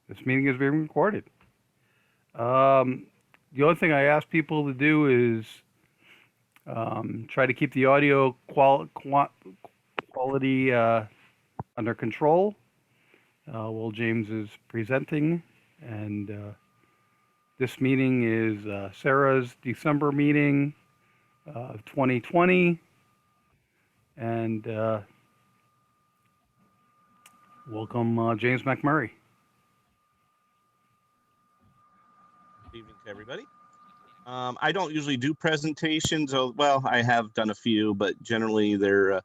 This meeting is being recorded. Um, the only thing I ask people to do is try to keep the audio quality under control while James is presenting. And this meeting is Sarah's December meeting of 2020. And welcome, James McMurray. Good evening to everybody. I don't usually do presentations. Well, I have done a few, but generally they're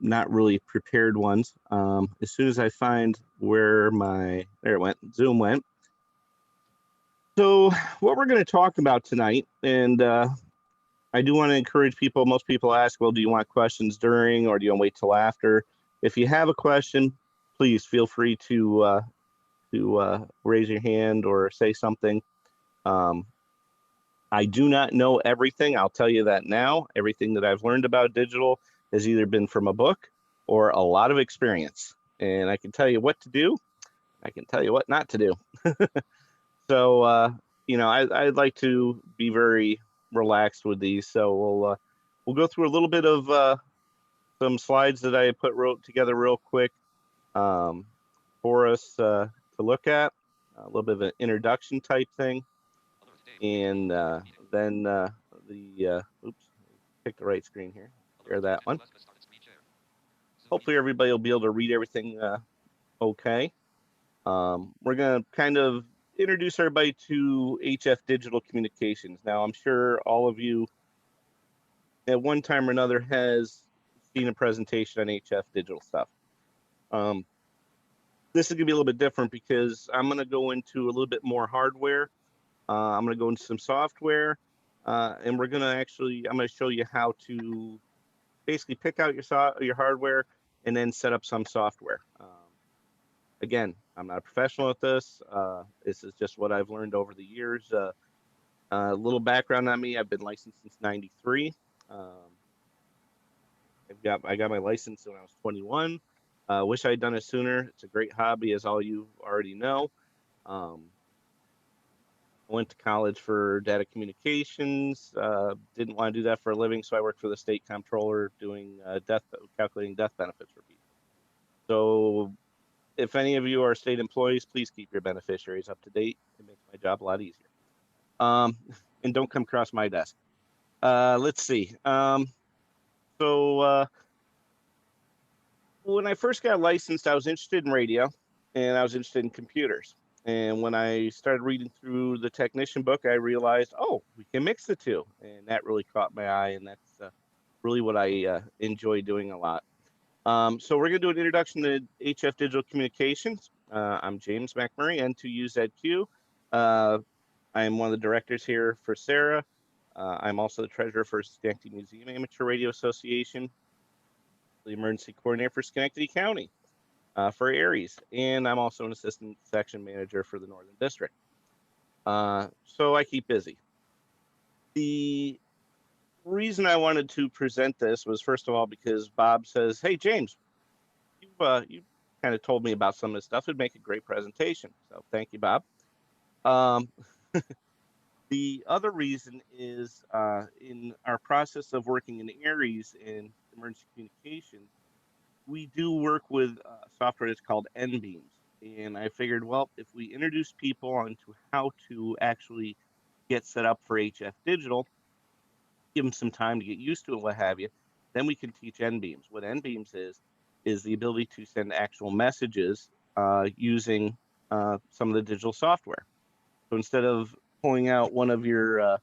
not really prepared ones. As soon as I find where there it went, Zoom went. So what we're going to talk about tonight, and I do want to encourage people. Most people ask, well, do you want questions during or do you want to wait till after? If you have a question, please feel free to raise your hand or say something. I do not know everything. I'll tell you that now. Everything that I've learned about digital has either been from a book or a lot of experience. And I can tell you what to do. I can tell you what not to do. So, I'd like to be very relaxed with these. So we'll go through a little bit of some slides that I wrote together real quick for us to look at. A little bit of an introduction type thing. And then oops, pick the right screen here. Share that one. Hopefully everybody will be able to read everything okay. We're going to kind of introduce everybody to HF Digital Communications. Now, I'm sure all of you at one time or another has seen a presentation on HF Digital stuff. This is going to be a little bit different because I'm going to go into a little bit more hardware. I'm going to go into some software, and I'm going to show you how to basically pick out your hardware and then set up some software. Again, I'm not a professional at this. This is just what I've learned over the years. A little background on me: I've been licensed since '93. I got my license when I was 21. Wish I'd done it sooner. It's a great hobby, as all you already know. I went to college for data communications. Didn't want to do that for a living, so I worked for the state comptroller doing calculating death benefits for people. So if any of you are state employees, please keep your beneficiaries up to date. It makes my job a lot easier. And don't come across my desk. Let's see. So when I first got licensed, I was interested in radio and I was interested in computers. And when I started reading through the technician book, I realized, oh, we can mix the two. And that really caught my eye. And that's really what I enjoy doing a lot. So we're going to do an introduction to HF Digital Communications. I'm James McMurray, N2UZQ. I am one of the directors here for Sarah. I'm also the treasurer for Schenectady Museum Amateur Radio Association, the emergency coordinator for Schenectady County for Aries, and I'm also an assistant section manager for the Northern District. So I keep busy. The reason I wanted to present this was, first of all, because Bob says, hey, James, you kind of told me about some of this stuff. It'd make a great presentation. So thank you, Bob. The other reason is in our process of working in Aries in emergency communications, we do work with software that's called N-beams. And I figured, well, if we introduce people onto how to actually get set up for HF Digital, give them some time to get used to it, what have you, then we can teach N-beams. What N-beams is the ability to send actual messages using some of the digital software. So instead of pulling out one of your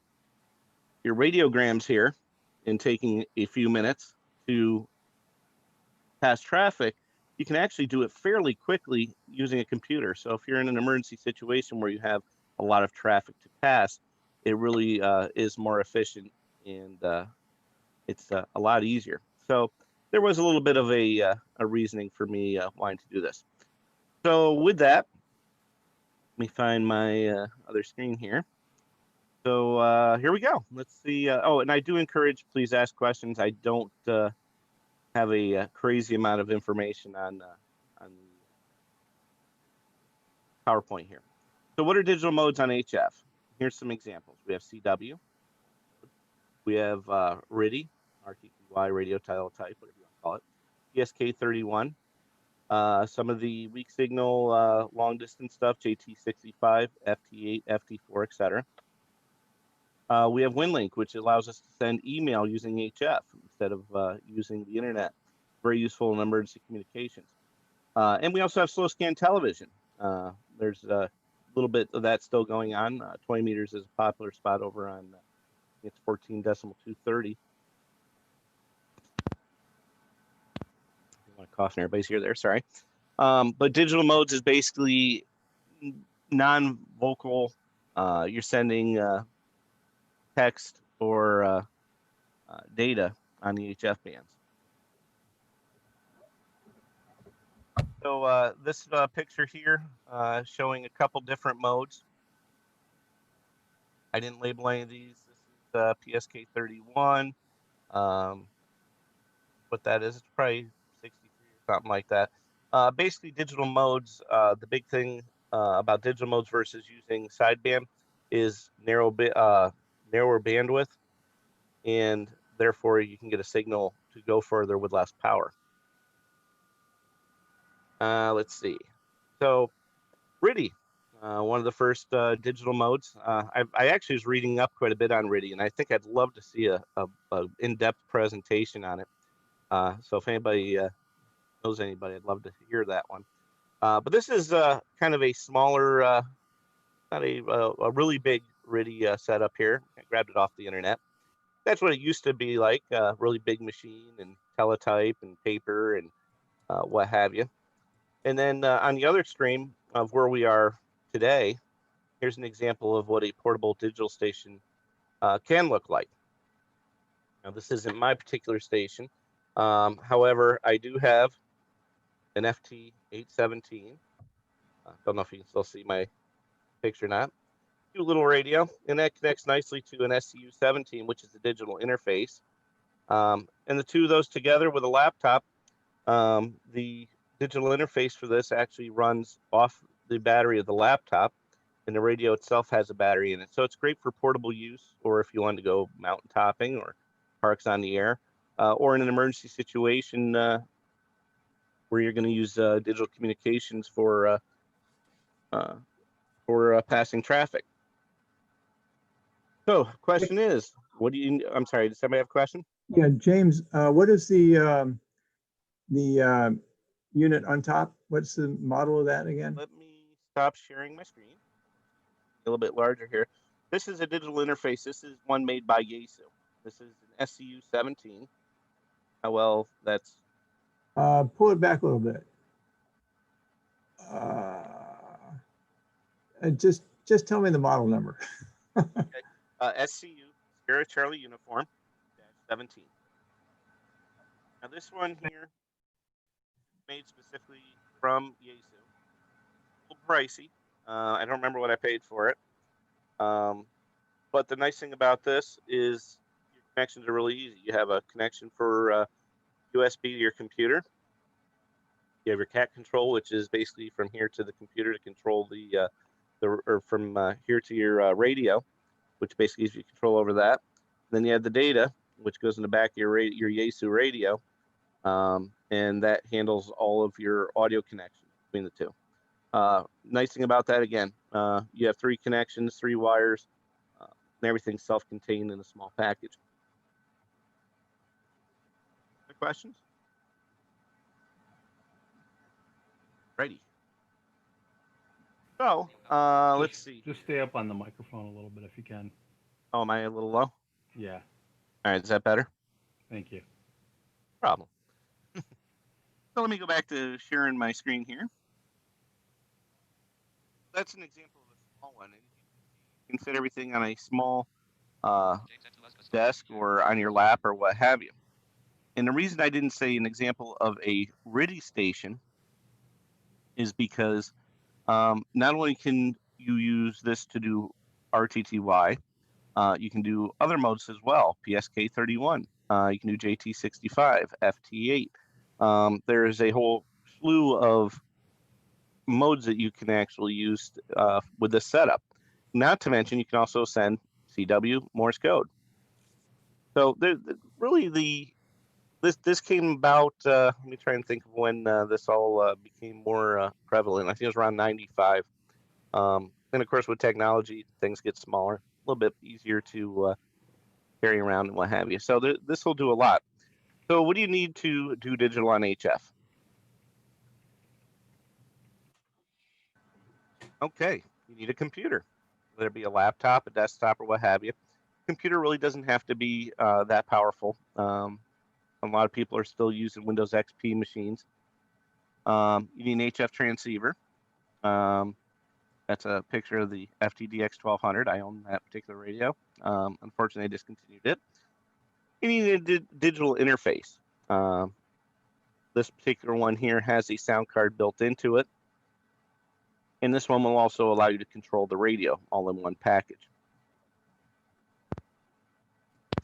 radiograms here and taking a few minutes to pass traffic, you can actually do it fairly quickly using a computer. So if you're in an emergency situation where you have a lot of traffic to pass, it really is more efficient and it's a lot easier. So there was a little bit of a reasoning for me wanting to do this. So with that, let me find my other screen here. So here we go. Let's see. Oh, and I do encourage, please ask questions. I don't have a crazy amount of information on the PowerPoint here. So what are digital modes on HF? Here's some examples. We have CW. We have RTTY, RTTY, radio teletype, whatever you want to call it. PSK31. Some of the weak signal long distance stuff, JT65, FT8, FT4, etc. We have WinLink, which allows us to send email using HF instead of using the internet. Very useful in emergency communications. And we also have slow scan television. There's a little bit of that still going on. 20 meters is a popular spot over on, it's 14.230. I want to cough in everybody's ear there, sorry. But digital modes is basically non-vocal. You're sending text or data on the HF bands. So this picture here showing a couple different modes. I didn't label any of these. This is PSK31. What that is, it's probably 63 or something like that. Basically, digital modes, the big thing about digital modes versus using sideband is narrower bandwidth, and therefore you can get a signal to go further with less power. Let's see. So RTTY, one of the first digital modes. I actually was reading up quite a bit on RTTY, and I think I'd love to see a in-depth presentation on it. So if anybody knows anybody, I'd love to hear that one. But this is kind of a smaller, not a really big RTTY setup here. I grabbed it off the internet. That's what it used to be like, really big machine and teletype and paper and what have you. And then on the other extreme of where we are today, here's an example of what a portable digital station can look like. Now, this isn't my particular station. However, I do have an FT817. Don't know if you can still see my picture or not. Cute little radio, and that connects nicely to an SCU17, which is a digital interface. And the two of those together with a laptop, the digital interface for this actually runs off the battery of the laptop, and the radio itself has a battery in it. So it's great for portable use, or if you want to go mountain topping or parks on the air, or in an emergency situation where you're going to use digital communications for passing traffic. So question is, what do you, I'm sorry, does somebody have a question? Yeah, James, what is the unit on top? What's the model of that again? Let me stop sharing my screen. A little bit larger here. This is a digital interface. This is one made by Yaesu. This is an SCU17. Well, that's... Pull it back a little bit. Just tell me the model number. Okay. SCU, Sierra Charlie Uniform, 17. Now this one here, made specifically from Yaesu. A little pricey. I don't remember what I paid for it. But the nice thing about this is your connections are really easy. You have a connection for USB to your computer. You have your cat control, which is basically from here to the computer to control or from here to your radio, which basically gives you control over that. Then you have the data, which goes in the back of your Yaesu radio, and that handles all of your audio connections between the two. Nice thing about that, again, you have 3 connections, 3 wires, and everything's self-contained in a small package. Any questions? Righty. So, let's see. Just stay up on the microphone a little bit if you can. Oh, am I a little low? Yeah. All right, is that better? Thank you. Problem. So let me go back to sharing my screen here. That's an example of a small one. You can fit everything on a small desk or on your lap or what have you. And the reason I didn't say an example of a RTTY station is because not only can you use this to do RTTY, you can do other modes as well, PSK31. You can do JT65, FT8. There is a whole slew of modes that you can actually use with this setup. Not to mention, you can also send CW Morse code. So this came about. Let me try and think of when this all became more prevalent. I think it was around 95. And of course, with technology, things get smaller, a little bit easier to carry around and what have you. So this will do a lot. So what do you need to do digital on HF? Okay, you need a computer, whether it be a laptop, a desktop, or what have you. Computer really doesn't have to be that powerful. A lot of people are still using Windows XP machines. You need an HF transceiver. That's a picture of the FTDX 1200. I own that particular radio. Unfortunately, I discontinued it. You need a digital interface. This particular one here has a sound card built into it. And this one will also allow you to control the radio all in one package.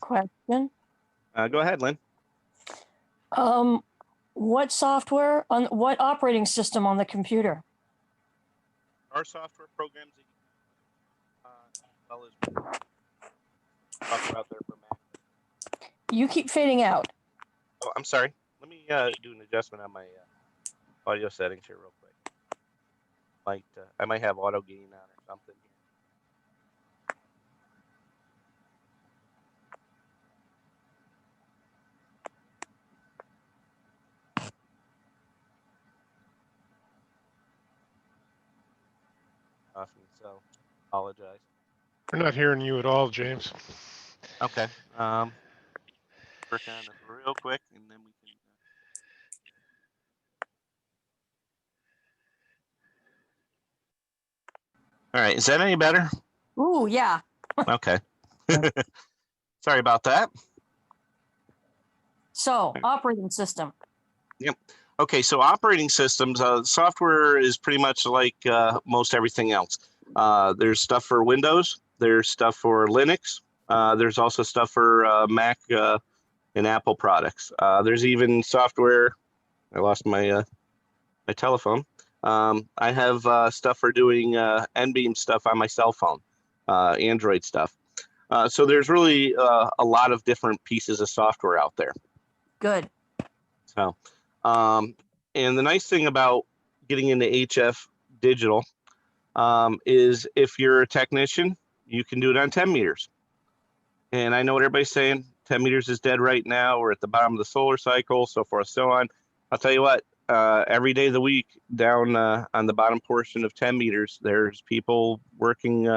Question. Go ahead, Lynn. What software on what operating system on the computer? Our software programs that as well as software out there for Mac. You keep fading out. Oh, I'm sorry. Let me do an adjustment on my audio settings here real quick. I might have auto gain on or something here. Awesome. So, apologize. We're not hearing you at all, James. Okay. Work on this real quick, and then we can. All right. Is that any better? Ooh, yeah. Okay. Sorry about that. So operating system. Okay, so operating systems, software is pretty much like most everything else. There's stuff for Windows, there's stuff for Linux, there's also stuff for Mac and Apple products. There's even software. I lost my my telephone. I have stuff for doing NBeam stuff on my cell phone, Android stuff. So there's really a lot of different pieces of software out there. Good. So, and the nice thing about getting into HF digital is if you're a technician, you can do it on 10 meters. And I know what everybody's saying, 10 meters is dead right now. We're at the bottom of the solar cycle, so forth, so on. I'll tell you what, every day of the week down on the bottom portion of 10 meters, there's people working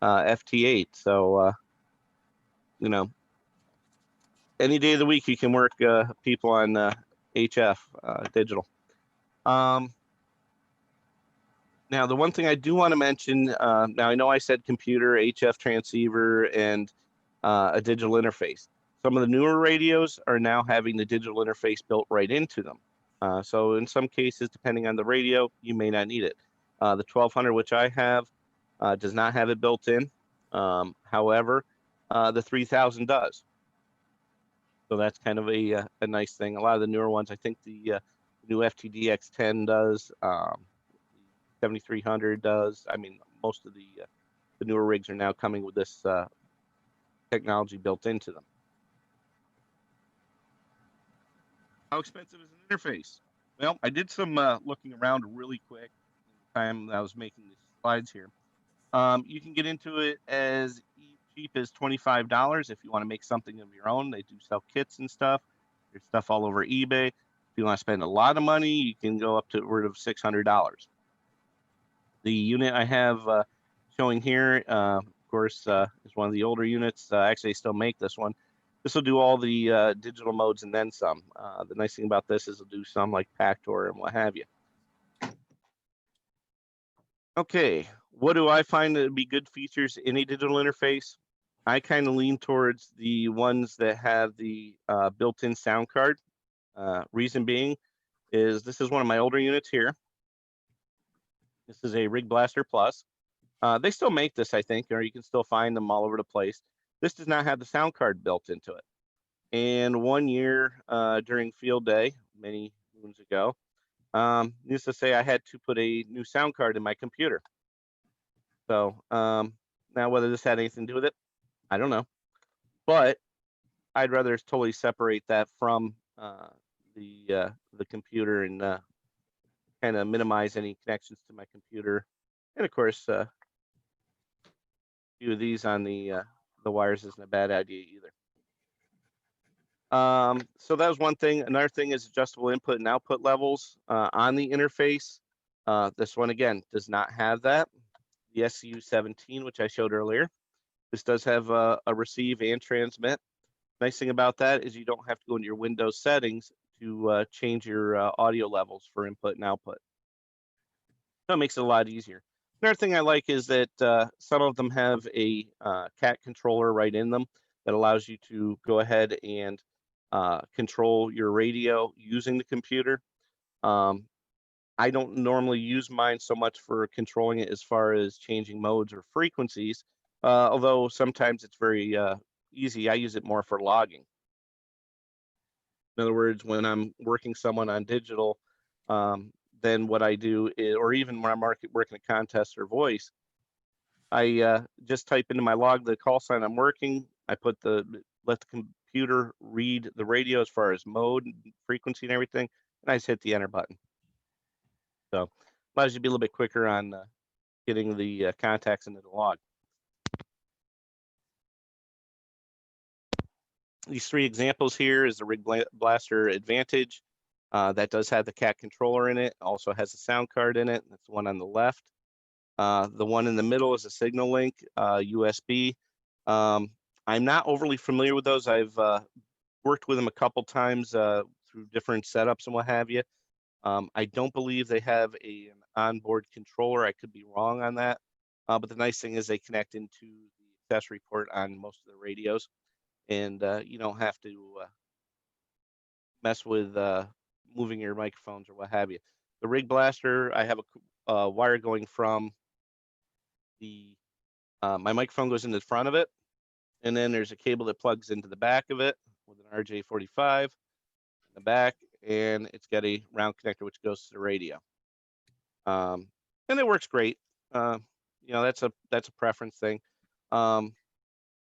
FT8. So, you know, any day of the week you can work people on HF digital. Now, the one thing I do want to mention, now I know I said computer, HF transceiver, and a digital interface. Some of the newer radios are now having the digital interface built right into them. So in some cases, depending on the radio, you may not need it. The 1200, which I have, does not have it built in. However, the 3000 does. So that's kind of a nice thing. A lot of the newer ones, I think the new FTDX10 does, 7300 does. I mean, most of the newer rigs are now coming with this technology built into them. How expensive is an interface? Well, I did some looking around really quick in the time I was making these slides here. You can get into it as cheap as $25 if you want to make something of your own. They do sell kits and stuff. There's stuff all over eBay. If you want to spend a lot of money, you can go up to word of $600. The unit I have showing here, of course, is one of the older units. Actually, they still make this one. This will do all the digital modes and then some. The nice thing about this is it'll do some like Pactor and what have you. Okay, what do I find to be good features in a digital interface? I kind of lean towards the ones that have the built-in sound card. Reason being is this is one of my older units here. This is a Rig Blaster Plus. They still make this, I think, or you can still find them all over the place. This does not have the sound card built into it. And one year during field day, many moons ago, Needless to say, I had to put a new sound card in my computer. So now whether this had anything to do with it, I don't know. But I'd rather totally separate that from the computer and kind of minimize any connections to my computer. And of course, a few of these on the wires isn't a bad idea either. So that was one thing. Another thing is adjustable input and output levels on the interface. This one again does not have that. The SCU17, which I showed earlier. This does have a receive and transmit. Nice thing about that is you don't have to go into your Windows settings to change your audio levels for input and output. So it makes it a lot easier. Another thing I like is that some of them have a CAT controller right in them that allows you to go ahead and control your radio using the computer. I don't normally use mine so much for controlling it as far as changing modes or frequencies, although sometimes it's very easy. I use it more for logging. In other words, when I'm working someone on digital, then what I do is, or even when I'm working a contest or voice, I just type into my log the call sign I'm working. I let the computer read the radio as far as mode, frequency, and everything, and I just hit the enter button. So allows you to be a little bit quicker on getting the contacts into the log. These three examples here is the Rig Blaster Advantage. That does have the CAT controller in it. Also has a sound card in it. That's the one on the left. The one in the middle is a Signal Link USB. I'm not overly familiar with those. I've worked with them a couple times through different setups and what have you. I don't believe they have an onboard controller. I could be wrong on that. But the nice thing is they connect into the accessory port on most of the radios. And you don't have to mess with moving your microphones or what have you. The Rig Blaster, I have a wire going from the, my microphone goes into the front of it, and then there's a cable that plugs into the back of it with an RJ45 in the back, and it's got a round connector which goes to the radio. And it works great. That's a preference thing.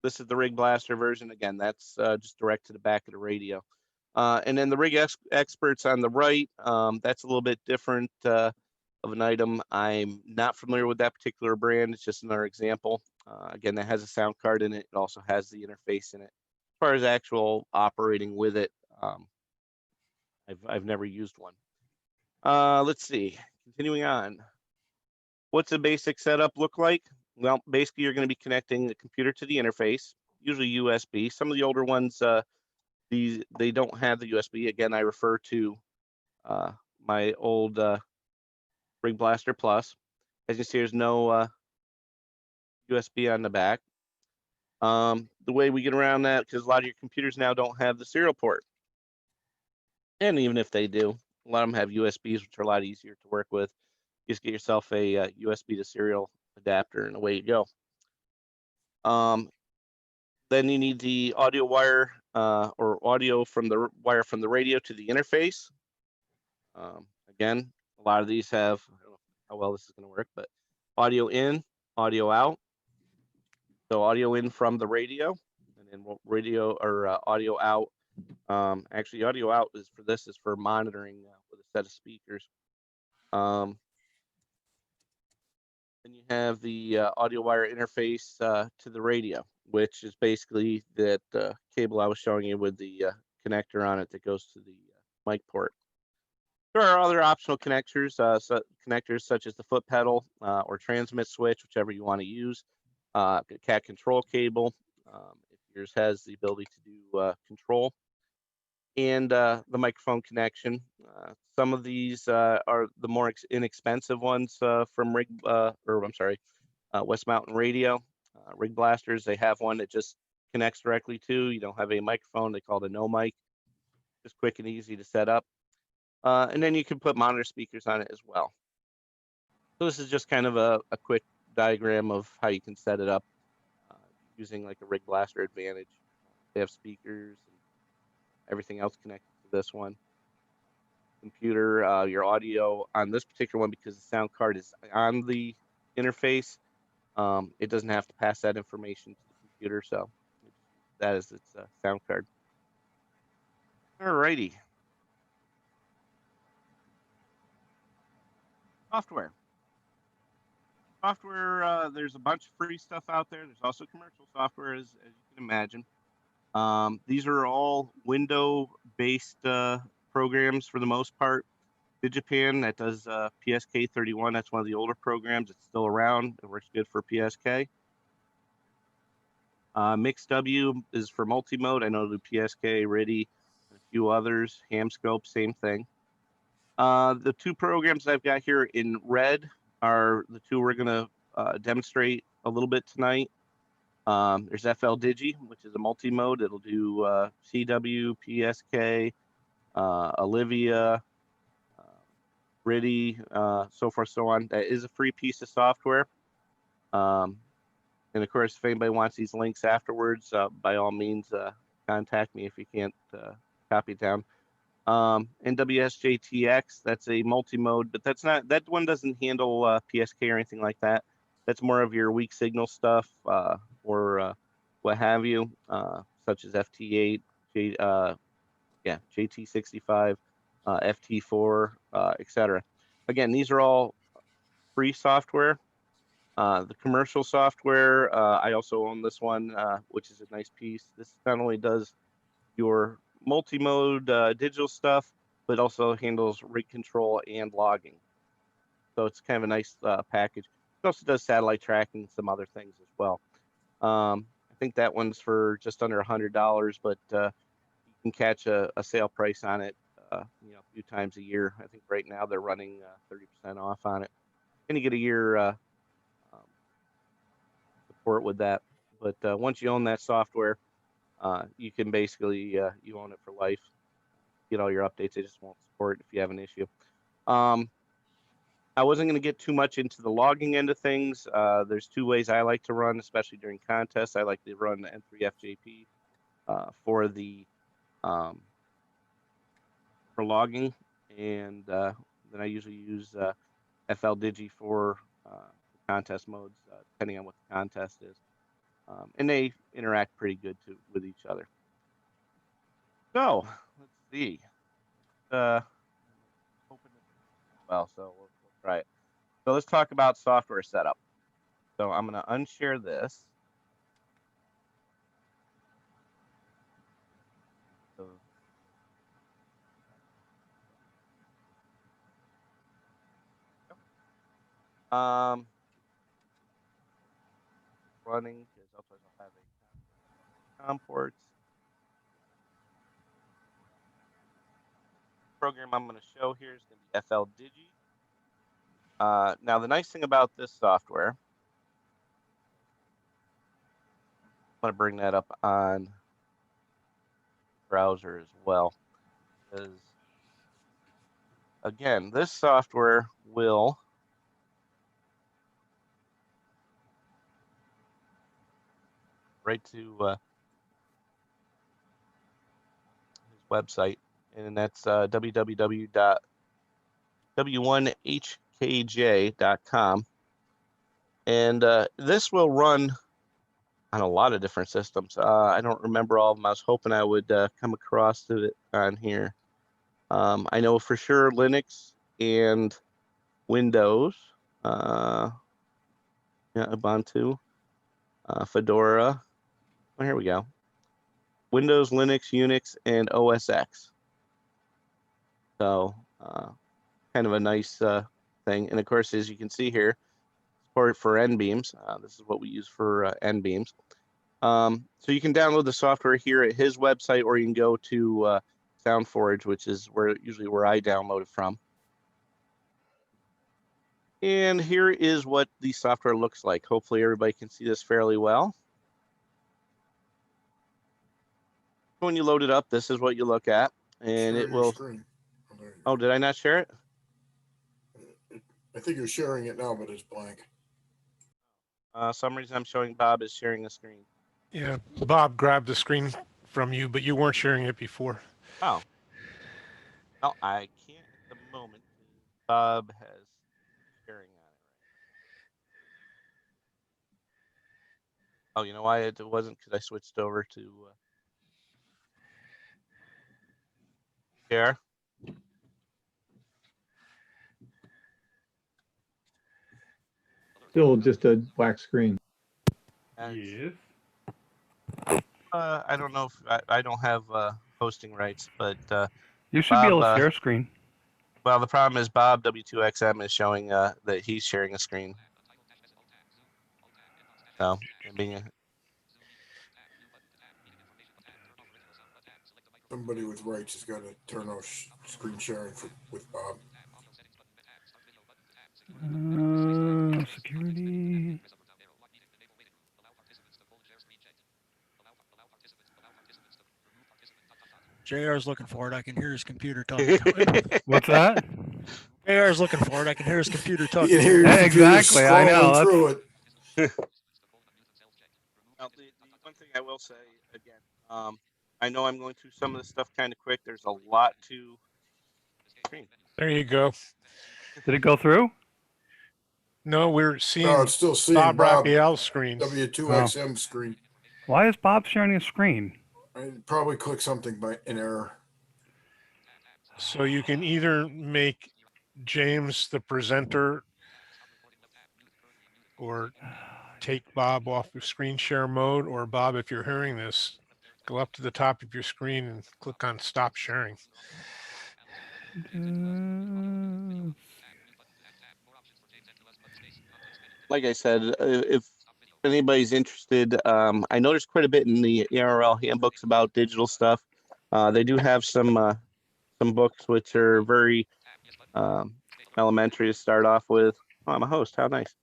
This is the Rig Blaster version. Again, that's just direct to the back of the radio. And then the Rig Experts on the right, that's a little bit different of an item. I'm not familiar with that particular brand. It's just another example. Again, that has a sound card in it. It also has the interface in it. As far as actual operating with it, I've never used one. Let's see. Continuing on. What's the basic setup look like? Well, basically, you're going to be connecting the computer to the interface, usually USB. Some of the older ones, they don't have the USB. Again, I refer to my old Rig Blaster Plus. As you see, there's no USB on the back. The way we get around that, because a lot of your computers now don't have the serial port. And even if they do, a lot of them have USBs, which are a lot easier to work with. You just get yourself a USB to serial adapter, and away you go. Then you need the audio wire or audio from the wire from the radio to the interface. Again, a lot of these have, I don't know how well this is going to work, but audio in, audio out. So audio in from the radio, and then radio or audio out. Actually, audio out is for monitoring with a set of speakers. Then you have the audio wire interface to the radio, which is basically that cable I was showing you with the connector on it that goes to the mic port. There are other optional connectors, connectors such as the foot pedal or transmit switch, whichever you want to use. CAT control cable, if yours has the ability to do control, and the microphone connection. Some of these are the more inexpensive ones from West Mountain Radio. Rig Blasters, they have one that just connects directly to. You don't have a microphone. They call it a no mic. Just quick and easy to set up. And then you can put monitor speakers on it as well. So this is just kind of a quick diagram of how you can set it up using like a Rig Blaster Advantage. They have speakers and everything else connected to this one. computer, your audio on this particular one, because the sound card is on the interface. It doesn't have to pass that information to the computer, so that is its sound card. Alrighty. Software. There's a bunch of free stuff out there. There's also commercial software, as you can imagine. These are all window-based programs for the most part. Digipan, that does PSK 31. That's one of the older programs. It's still around. It works good for PSK. MixW is for multi-mode. I know the PSK, RIDI, and a few others. Hamscope, same thing. The two programs I've got here in red are the two we're going to demonstrate a little bit tonight. There's FL Digi, which is a multi-mode. It'll do CW, PSK, Olivia, RIDI, so forth, so on. That is a free piece of software. And of course, if anybody wants these links afterwards, by all means, contact me if you can't copy it down. NWSJTX, that's a multi-mode, but that one doesn't handle PSK or anything like that. That's more of your weak signal stuff or what have you, such as FT8, JT65, FT4, etc. Again, these are all free software. The commercial software, I also own this one, which is a nice piece. This not only does your multi-mode digital stuff, but also handles rig control and logging. So it's kind of a nice package. It also does satellite tracking and some other things as well. I think that one's for just under $100, but you can catch a sale price on it, a few times a year. I think right now they're running 30% off on it, and you get a year support with that. But once you own that software, you can basically you own it for life. Get all your updates. They just won't support it if you have an issue. I wasn't going to get too much into the logging end of things. There's two ways I like to run, especially during contests. I like to run the N2UZQ for the for logging, and then I usually use FL Digi for contest modes, depending on what the contest is. And they interact pretty good with each other. So let's see. Well, so we'll try it. So let's talk about software setup. So I'm going to unshare this. So, running because otherwise I'll have a COM ports. Program I'm going to show here is going to be FL Digi. Now the nice thing about this software, I'm going to bring that up on browser as well, because again, this software will right to his website, and that's www.w1hkj.com. And this will run on a lot of different systems. I don't remember all of them. I was hoping I would come across it on here. I know for sure Linux and Windows, Ubuntu, Fedora. Oh, here we go. Windows, Linux, Unix, and OS X. So kind of a nice thing. And of course, as you can see here, support for NBeams. This is what we use for NBeams. So you can download the software here at his website, or you can go to SoundForge, which is usually where I download it from. And here is what the software looks like. Hopefully everybody can see this fairly well. When you load it up, this is what you look at, and it will. Oh, did I not share it? I think you're sharing it now, but it's blank. Some reason I'm showing Bob is sharing the screen. Yeah, Bob grabbed the screen from you, but you weren't sharing it before. Oh. No, I can't Bob has sharing on it. Oh, you know why it wasn't? Because I switched over to share. Still just a black screen. And, Yes. I don't know if I don't have hosting rights, but You should be able to Bob, share screen. well, the problem is Bob W2XM is showing that he's sharing a screen. So, and being Somebody with rights has got to turn off screen sharing with Bob. Security. JR's looking for it. I can hear his computer talking to him. What's that? JR's looking for it. I can hear his computer You talking can to hear him. your Hey, computer exactly, I know, scrolling through it. Well, the one thing I will say again, I know I'm going through some of this stuff kind of quick. There's a lot to screen. There you go. Did it go through? No, we're No, seeing it's still seeing Bob Bob Raphael's screen. W2XM screen. Why is Bob sharing a screen? I probably clicked something by an error. So you can either make James the presenter or take Bob off of screen share mode, or Bob, if you're hearing this, go up to the top of your screen and click on stop sharing. Like I said, if anybody's interested, I noticed quite a bit in the ARL handbooks about digital stuff. They do have some books which are very elementary to start off with. Oh, I'm a host. How nice.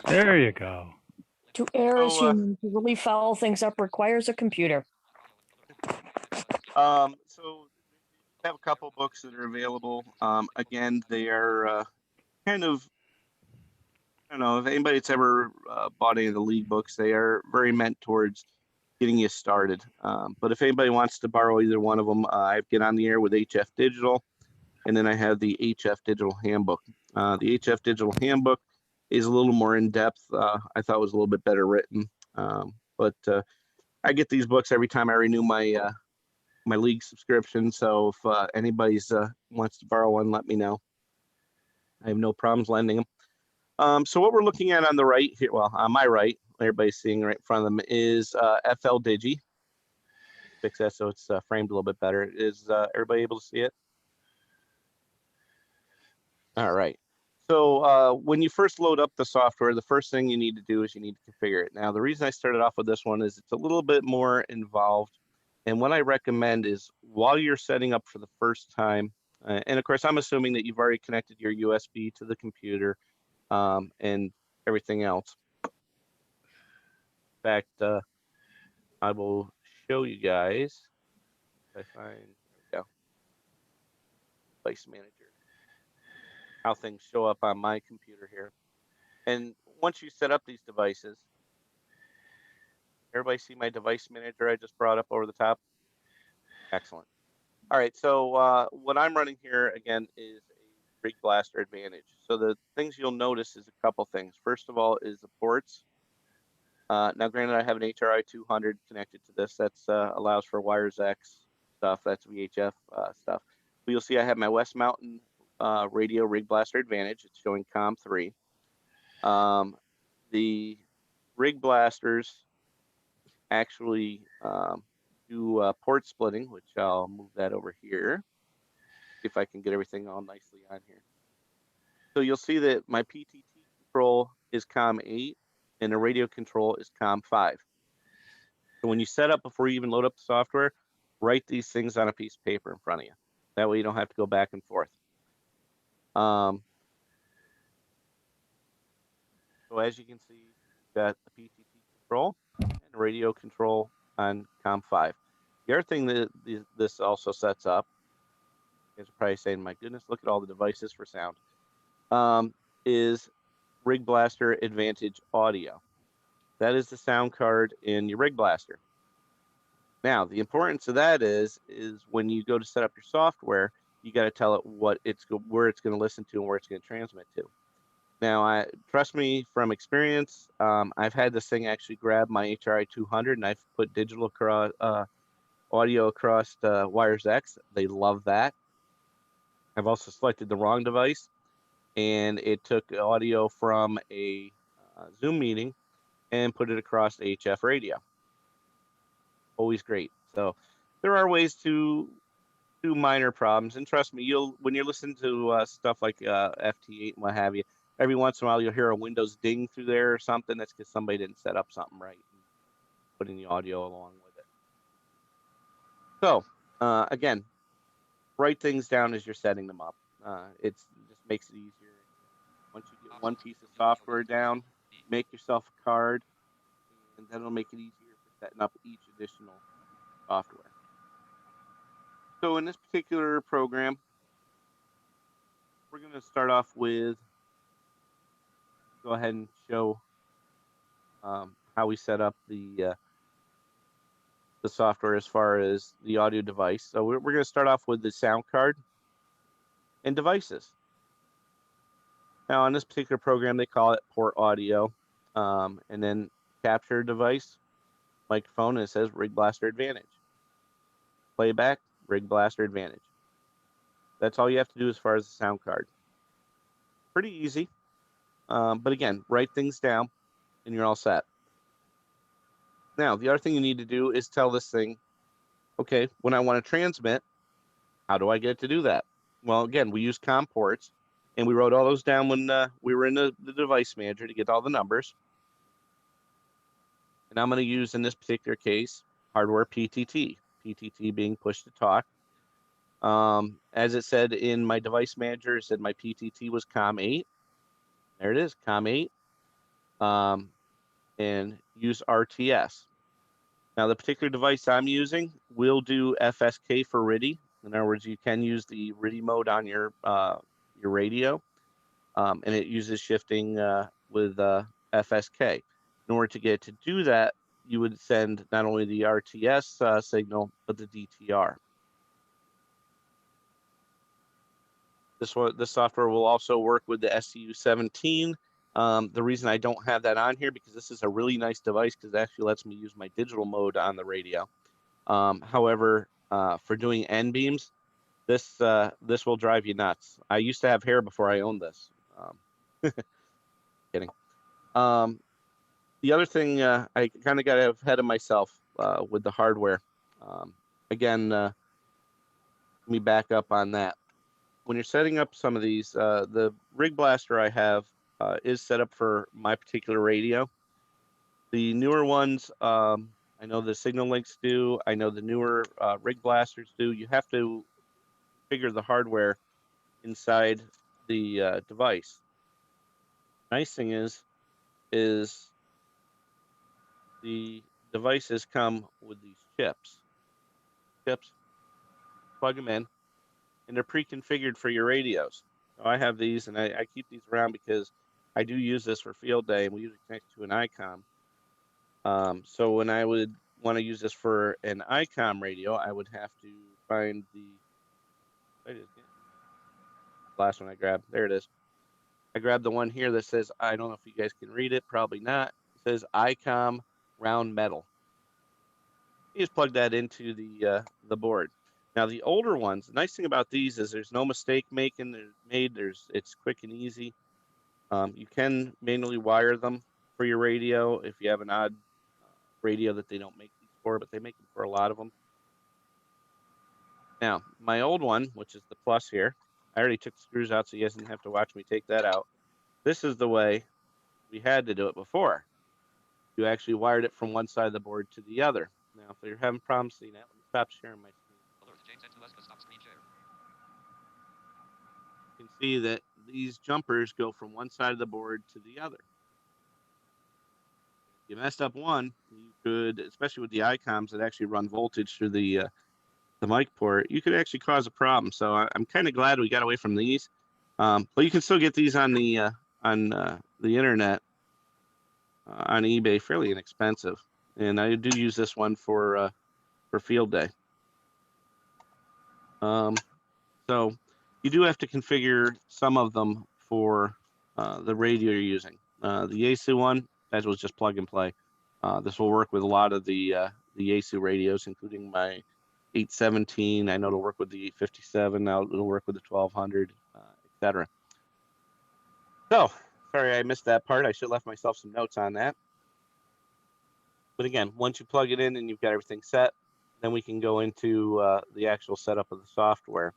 There you go. To err as So, human, to really foul things up requires a computer. so we have a couple books that are available. Again, they are kind of, I don't know if anybody's ever bought any of the league books. They are very meant towards getting you started. But if anybody wants to borrow either one of them, I get on the air with HF Digital, and then I have the HF Digital Handbook. The HF Digital Handbook is a little more in depth. I thought it was a little bit better written. But I get these books every time I renew my my league subscription. So if anybody's wants to borrow one, let me know. I have no problems lending them. So what we're looking at on the right here, well, on my right, everybody's seeing right in front of them is FL Digi. Fix that so it's framed a little bit better. Is everybody able to see it? All right. So when you first load up the software, the first thing you need to do is you need to configure it. Now, the reason I started off with this one is it's a little bit more involved. And what I recommend is while you're setting up for the first time, and of course, I'm assuming that you've already connected your USB to the computer and everything else. In fact, I will show you guys. If I find, there we go, Device Manager, how things show up on my computer here. And once you set up these devices, everybody see my device manager I just brought up over the top? Excellent. All right, so what I'm running here again is a Rig Blaster Advantage. So the things you'll notice is a couple things. First of all is the ports. Now, granted, I have an HRI 200 connected to this. That's allows for wires X stuff. That's VHF stuff. But you'll see I have my West Mountain radio Rig Blaster Advantage. It's showing COM3. The Rig Blasters actually do port splitting, which I'll move that over here. See if I can get everything all nicely on here. So you'll see that my PTT control is COM8 and the radio control is COM5. So when you set up before you even load up the software, write these things on a piece of paper in front of you. That way you don't have to go back and forth. So as you can see, you've got the PTT control and radio control on COM5. The other thing that this also sets up, you guys are probably saying, my goodness, look at all the devices for sound, is Rig Blaster Advantage Audio. That is the sound card in your Rig Blaster. Now, the importance of that is when you go to set up your software, you got to tell it where it's going to listen to and where it's going to transmit to. Now, trust me from experience, I've had this thing actually grab my HRI 200 and I've put digital audio across wires X. They love that. I've also selected the wrong device, and it took audio from a Zoom meeting and put it across HF radio. Always great. So there are ways to do minor problems, and trust me, when you're listening to stuff like FT8 and what have you, every once in a while you'll hear a Windows ding through there or something. That's because somebody didn't set up something right and put in the audio along with it. So again, write things down as you're setting them up. It just makes it easier. Once you get one piece of software down, make yourself a card, and that'll make it easier for setting up each additional software. So in this particular program, we're going to start off with, go ahead and show how we set up the software as far as the audio device. So we're going to start off with the sound card and devices. Now on this particular program, they call it port audio, and then capture device, microphone, and it says Rig Blaster Advantage. Playback, Rig Blaster Advantage. That's all you have to do as far as the sound card. Pretty easy, but again, write things down and you're all set. Now, the other thing you need to do is tell this thing, okay, when I want to transmit, how do I get to do that? Well, again, we use COM ports, and we wrote all those down when we were in the device manager to get all the numbers. And I'm going to use, in this particular case, hardware PTT, PTT being push to talk. As it said in my device manager, it said my PTT was COM8. There it is, COM8. And use RTS. Now, the particular device I'm using will do FSK for RTTY. In other words, you can use the RTTY mode on your radio, and it uses shifting with FSK. In order to get to do that, you would send not only the RTS signal, but the DTR. This software will also work with the SCU17. The reason I don't have that on here, because this is a really nice device, because it actually lets me use my digital mode on the radio. However, for doing N beams, this will drive you nuts. I used to have hair before I owned this. Kidding. The other thing, I kind of got ahead of myself with the hardware. Again, let me back up on that. When you're setting up some of these, the Rig Blaster I have is set up for my particular radio. The newer ones, I know the Signal Links do. I know the newer Rig Blasters do. You have to configure the hardware inside the device. Nice thing is the devices come with these chips. Plug them in, and they're pre-configured for your radios. So I have these, and I keep these around because I do use this for field day, and we usually connect to an ICOM. So when I would want to use this for an ICOM radio, I would have to find the last one I grabbed. There it is. I grabbed the one here that says, I don't know if you guys can read it, probably not. It says ICOM round metal. You just plug that into the board. Now the older ones, the nice thing about these is there's no mistake making made. It's quick and easy. You can manually wire them for your radio if you have an odd radio that they don't make these for, but they make them for a lot of them. Now my old one, which is the Plus here, I already took the screws out, so you guys didn't have to watch me take that out. This is the way we had to do it before. You actually wired it from one side of the board to the other. Now, if you're having problems seeing that, let me stop sharing my screen. You can see that these jumpers go from one side of the board to the other. If you messed up one, you could, especially with the ICOMs that actually run voltage through the mic port, you could actually cause a problem. So I'm kind of glad we got away from these. But you can still get these on the on the internet on eBay fairly inexpensive, and I do use this one for field day. So you do have to configure some of them for the radio you're using. The Yaesu one, that was just plug and play. This will work with a lot of the Yaesu radios, including my 817. I know it'll work with the 857. Now it'll work with the 1200, etc. So, sorry I missed that part. I should have left myself some notes on that. But again, once you plug it in and you've got everything set, then we can go into the actual setup of the software.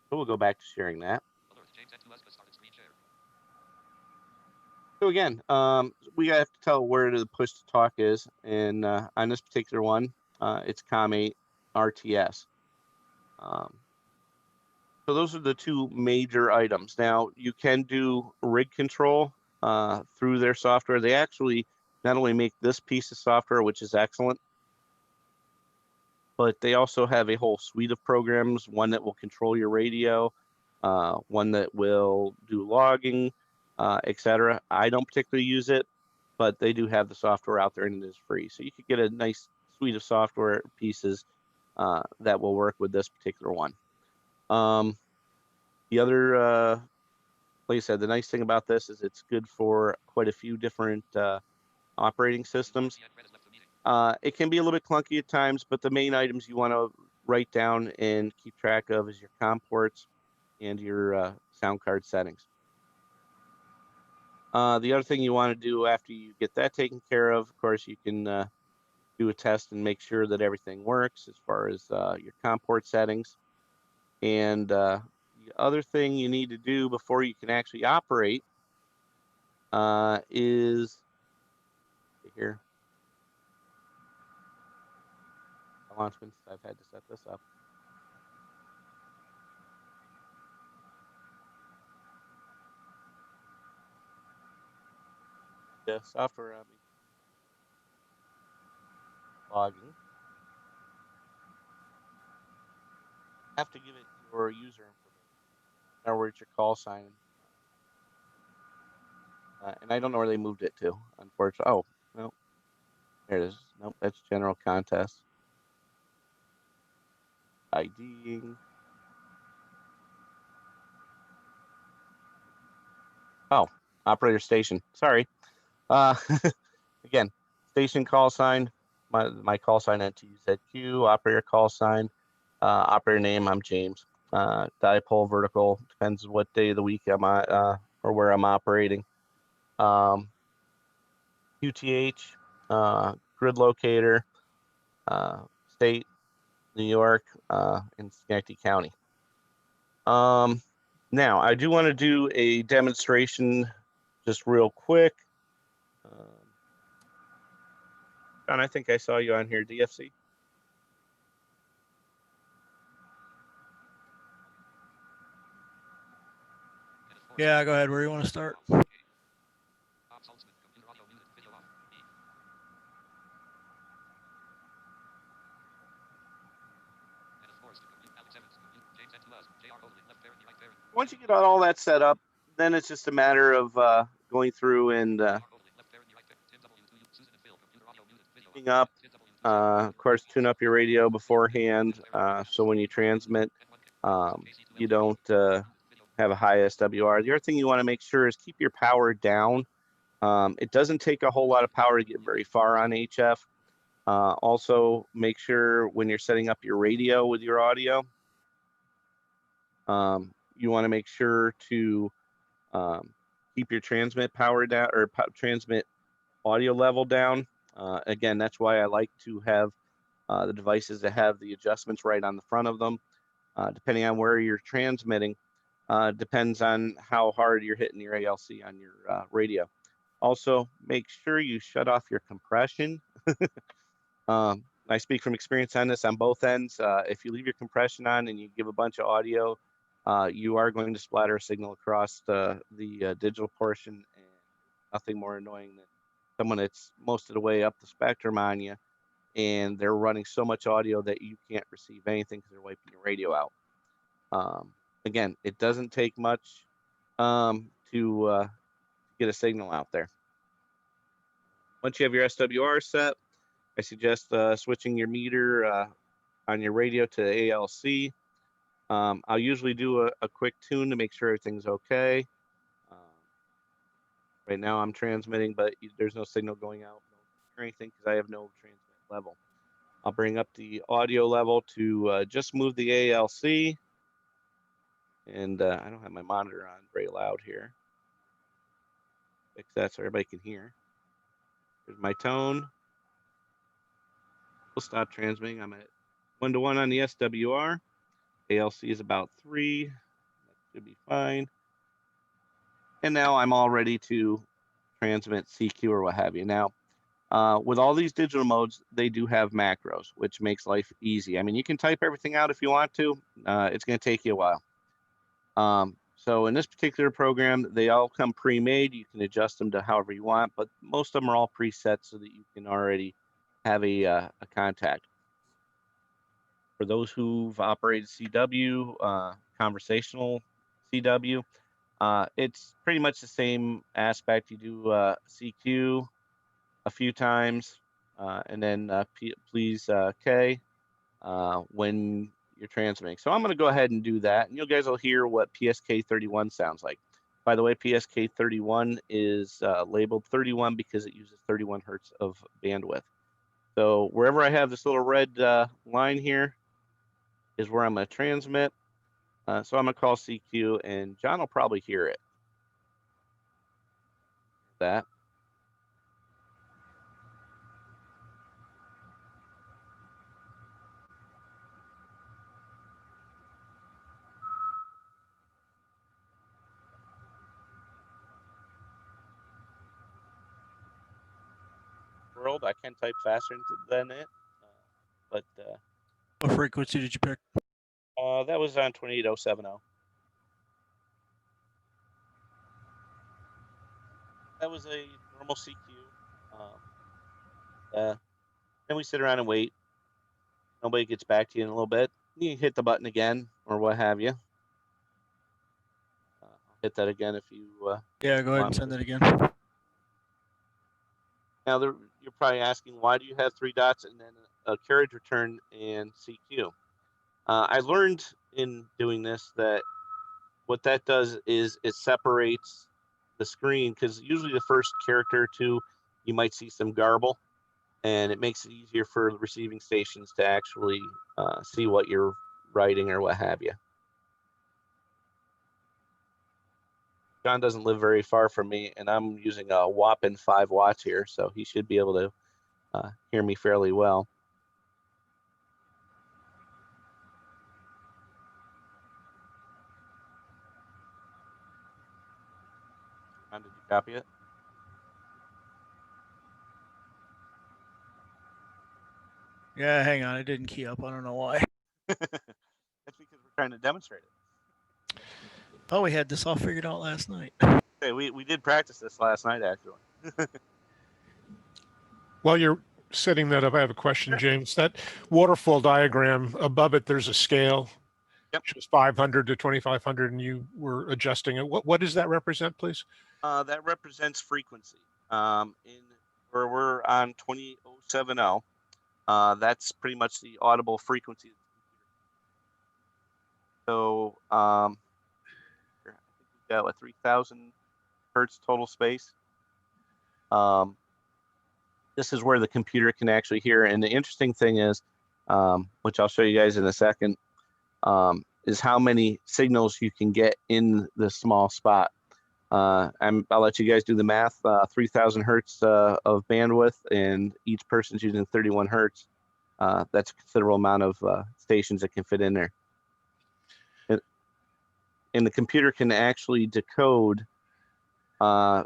So we'll go back to sharing that. So again, we have to tell where the push to talk is, and on this particular one, it's COM8 RTS. So those are the two major items. Now you can do rig control through their software. They actually not only make this piece of software, which is excellent, but they also have a whole suite of programs, one that will control your radio, one that will do logging, etc. I don't particularly use it, but they do have the software out there and it is free. So you could get a nice suite of software pieces that will work with this particular one. The other, like I said, the nice thing about this is it's good for quite a few different operating systems. It can be a little bit clunky at times, but the main items you want to write down and keep track of is your COM ports and your sound card settings. The other thing you want to do after you get that taken care of course, you can do a test and make sure that everything works as far as your COM port settings. And the other thing you need to do before you can actually operate is here. Announcements. I've had to set this up. The software logging. Have to give it your user information. In other words, your call sign. And I don't know where they moved it to, unfortunately. Oh, no. There it is. Nope, that's general contest. IDing. Oh, operator station. Sorry. Again, station call sign. My call sign N2UZQ. Operator call sign. Operator name. I'm James. Dipole vertical. Depends what day of the week I'm at or where I'm operating. QTH. Grid locator. State. New York. And Schenectady County. Now, I do want to do a demonstration just real quick. John, I think I saw you on here, DFC. Yeah, go ahead. Where you want to start? Once you get all that set up, then it's just a matter of going through and tuning up. Of course, tune up your radio beforehand, so when you transmit, you don't have a high SWR. The other thing you want to make sure is keep your power down. It doesn't take a whole lot of power to get very far on HF. Also, make sure when you're setting up your radio with your audio, you want to make sure to keep your transmit power down or transmit audio level down. Again, that's why I like to have the devices that have the adjustments right on the front of them. Depending on where you're transmitting, depends on how hard you're hitting your ALC on your radio. Also, make sure you shut off your compression. I speak from experience on this on both ends. If you leave your compression on and you give a bunch of audio, you are going to splatter a signal across the digital portion, and nothing more annoying than someone that's most of the way up the spectrum on you, and they're running so much audio that you can't receive anything because they're wiping your radio out. Again, it doesn't take much to to get a signal out there. Once you have your SWR set, I suggest switching your meter on your radio to ALC. I'll usually do a quick tune to make sure everything's okay. Right now I'm transmitting, but there's no signal going out or anything because I have no transmit level. I'll bring up the audio level to just move the ALC. And I don't have my monitor on very loud here. Fix that so everybody can hear. Here's my tone. We'll stop transmitting. I'm at 1-to-1 on the SWR. ALC is about 3. That should be fine. And now I'm all ready to transmit CQ or what have you. Now, with all these digital modes, they do have macros, which makes life easy. I mean, you can type everything out if you want to. It's going to take you a while. So in this particular program, they all come pre-made. You can adjust them to however you want, but most of them are all preset so that you can already have a contact. For those who've operated CW, conversational CW, it's pretty much the same aspect. You do CQ a few times, and then please K when you're transmitting. So I'm going to go ahead and do that, and you guys will hear what PSK31 sounds like. By the way, PSK31 is labeled 31 because it uses 31 hertz of bandwidth. So wherever I have this little red line here is where I'm going to transmit. So I'm going to call CQ, and John will probably hear it. That. World, I can type faster than it, but What frequency did you pick? that was on 28070. That was a normal CQ. Then we sit around and wait. Nobody gets back to you in a little bit. You can hit the button again or what have you. I'll hit that again if you. Yeah, go ahead and send it again. Now you're probably asking, why do you have 3 dots and then a carriage return and CQ? I learned in doing this that what that does is it separates the screen, because usually the first character or 2, you might see some garble, and it makes it easier for the receiving stations to actually see what you're writing or what have you. John doesn't live very far from me, and I'm using a whopping 5 watts here, so he should be able to hear me fairly well. John, did you copy it? Yeah, hang on. I didn't key up. I don't know why. That's because we're trying to demonstrate it. Thought we had this all figured out last night. Hey, we did practice this last night, actually. While you're setting that up, I have a question, James. That waterfall diagram, above it, there's a scale. Yep. Which was 500 to 2500, and you were adjusting it. What does that represent, please? That represents frequency. Where we're on 20070, that's pretty much the audible frequency. So I think we've got 3,000 hertz total space. This is where the computer can actually hear. And the interesting thing is, which I'll show you guys in a second, is how many signals you can get in the small spot. I'll let you guys do the math. 3,000 hertz of bandwidth, and each person's using 31 hertz. That's a considerable amount of stations that can fit in there. And the computer can actually decode,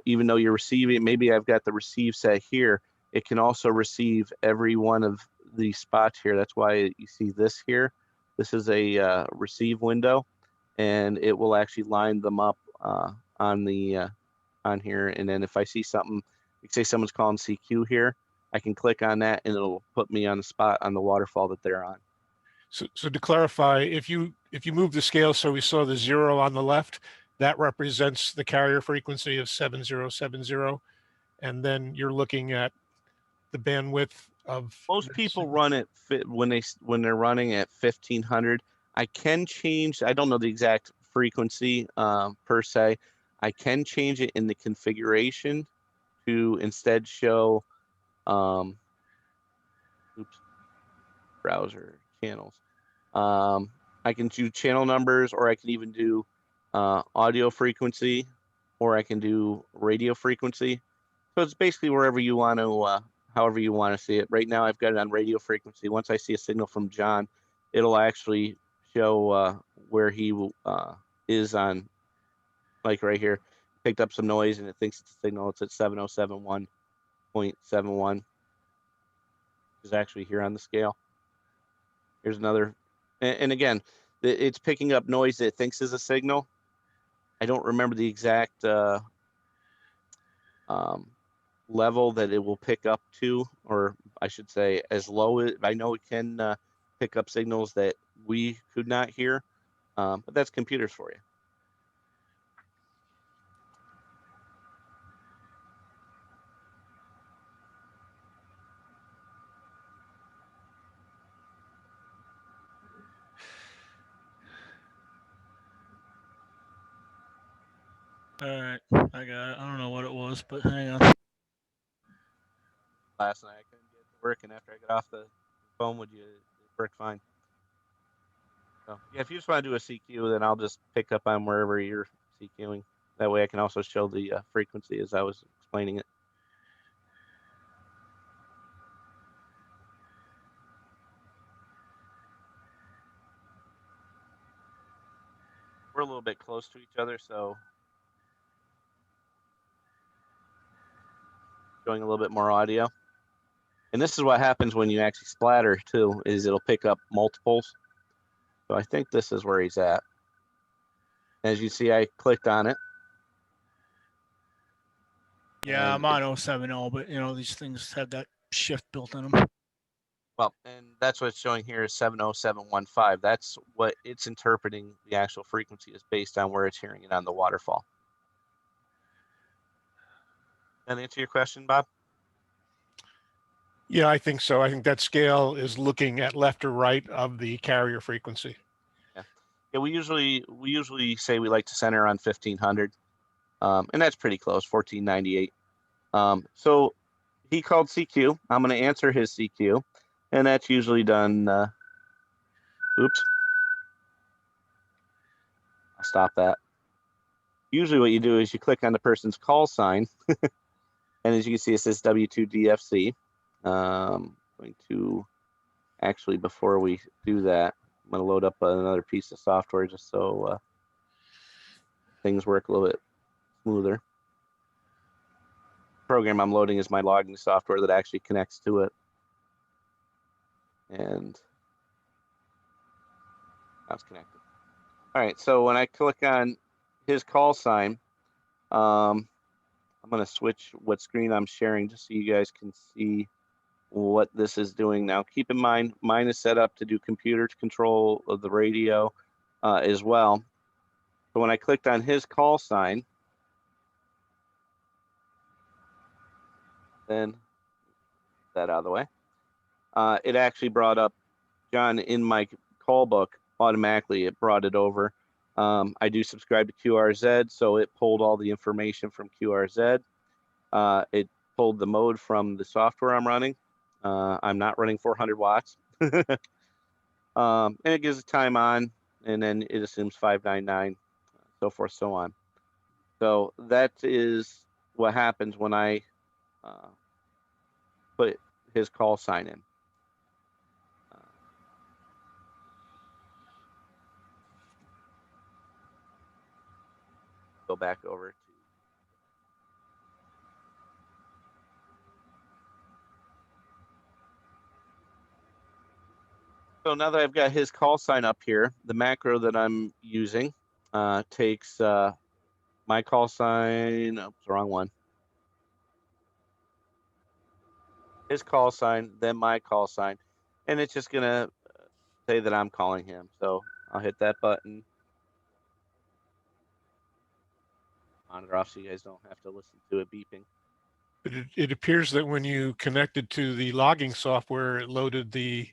even though you're receiving, maybe I've got the receive set here, it can also receive every one of the spots here. That's why you see this here. This is a receive window, and it will actually line them up on here. And then if I see something, like say someone's calling CQ here, I can click on that and it'll put me on the spot on the waterfall that they're on. So to clarify, if you move the scale so we saw the 0 on the left, that represents the carrier frequency of 7070. And then you're looking at the bandwidth of Most people run it when they're running at 1500. I can change. I don't know the exact frequency per se. I can change it in the configuration to instead show, oops, browser channels. I can do channel numbers, or I can even do audio frequency, or I can do radio frequency. So it's basically wherever you want to, however you want to see it. Right now I've got it on radio frequency. Once I see a signal from John, it'll actually show where he is on, like right here. Picked up some noise and it thinks it's a signal. It's at 7071.71. Which is actually here on the scale. Here's another, and again, it's picking up noise that it thinks is a signal. I don't remember the exact level that it will pick up to, or I should say as low as, I know it can pick up signals that we could not hear, but that's computers for you. All right, I got it. I don't know what it was, but hang on. Last night I couldn't get it to work, and after I got off the phone with you, it worked fine. So yeah, if you just want to do a CQ, then I'll just pick up on wherever you're CQing. That way I can also show the frequency as I was explaining it. We're a little bit close to each other, so showing a little bit more audio. And this is what happens when you actually splatter too, is it'll pick up multiples. So I think this is where he's at. As you see, I clicked on it. Yeah, And I'm on 070, but you know, these things have that shift built in them. Well, and that's what it's showing here is 70715. That's what it's interpreting the actual frequency is based on where it's hearing it on the waterfall. That answer your question, Bob? Yeah, I think so. I think that scale is looking at left or right of the carrier frequency. Yeah, we usually say we like to center on 1500, and that's pretty close, 1498. So he called CQ. I'm going to answer his CQ, and that's usually done. Oops, I'll stop that. Usually, what you do is you click on the person's call sign, and as you can see, it says W2DFC. Going to actually, before we do that, I'm going to load up another piece of software just so things work a little bit smoother. The program I'm loading is my logging software that actually connects to it. And that's connected. All right, so when I click on his call sign, I'm going to switch what screen I'm sharing just so you guys can see what this is doing now. Keep in mind, mine is set up to do computer control of the radio as well. So when I clicked on his call sign, then that out of the way, it actually brought up John in my call book automatically. It brought it over. I do subscribe to QRZ, so it pulled all the information from QRZ. It pulled the mode from the software I'm running. I'm not running 400 watts. And it gives the time on, and then it assumes 599, so forth, so on. So that is what happens when I put his call sign in. Go back over to. So now that I've got his call sign up here, the macro that I'm using takes my call sign, oops, the wrong one. His call sign, then my call sign, and it's just gonna say that I'm calling him. So I'll hit that button. monitor off so you guys don't have to listen to it beeping. But it appears that when you connected to the logging software, it loaded the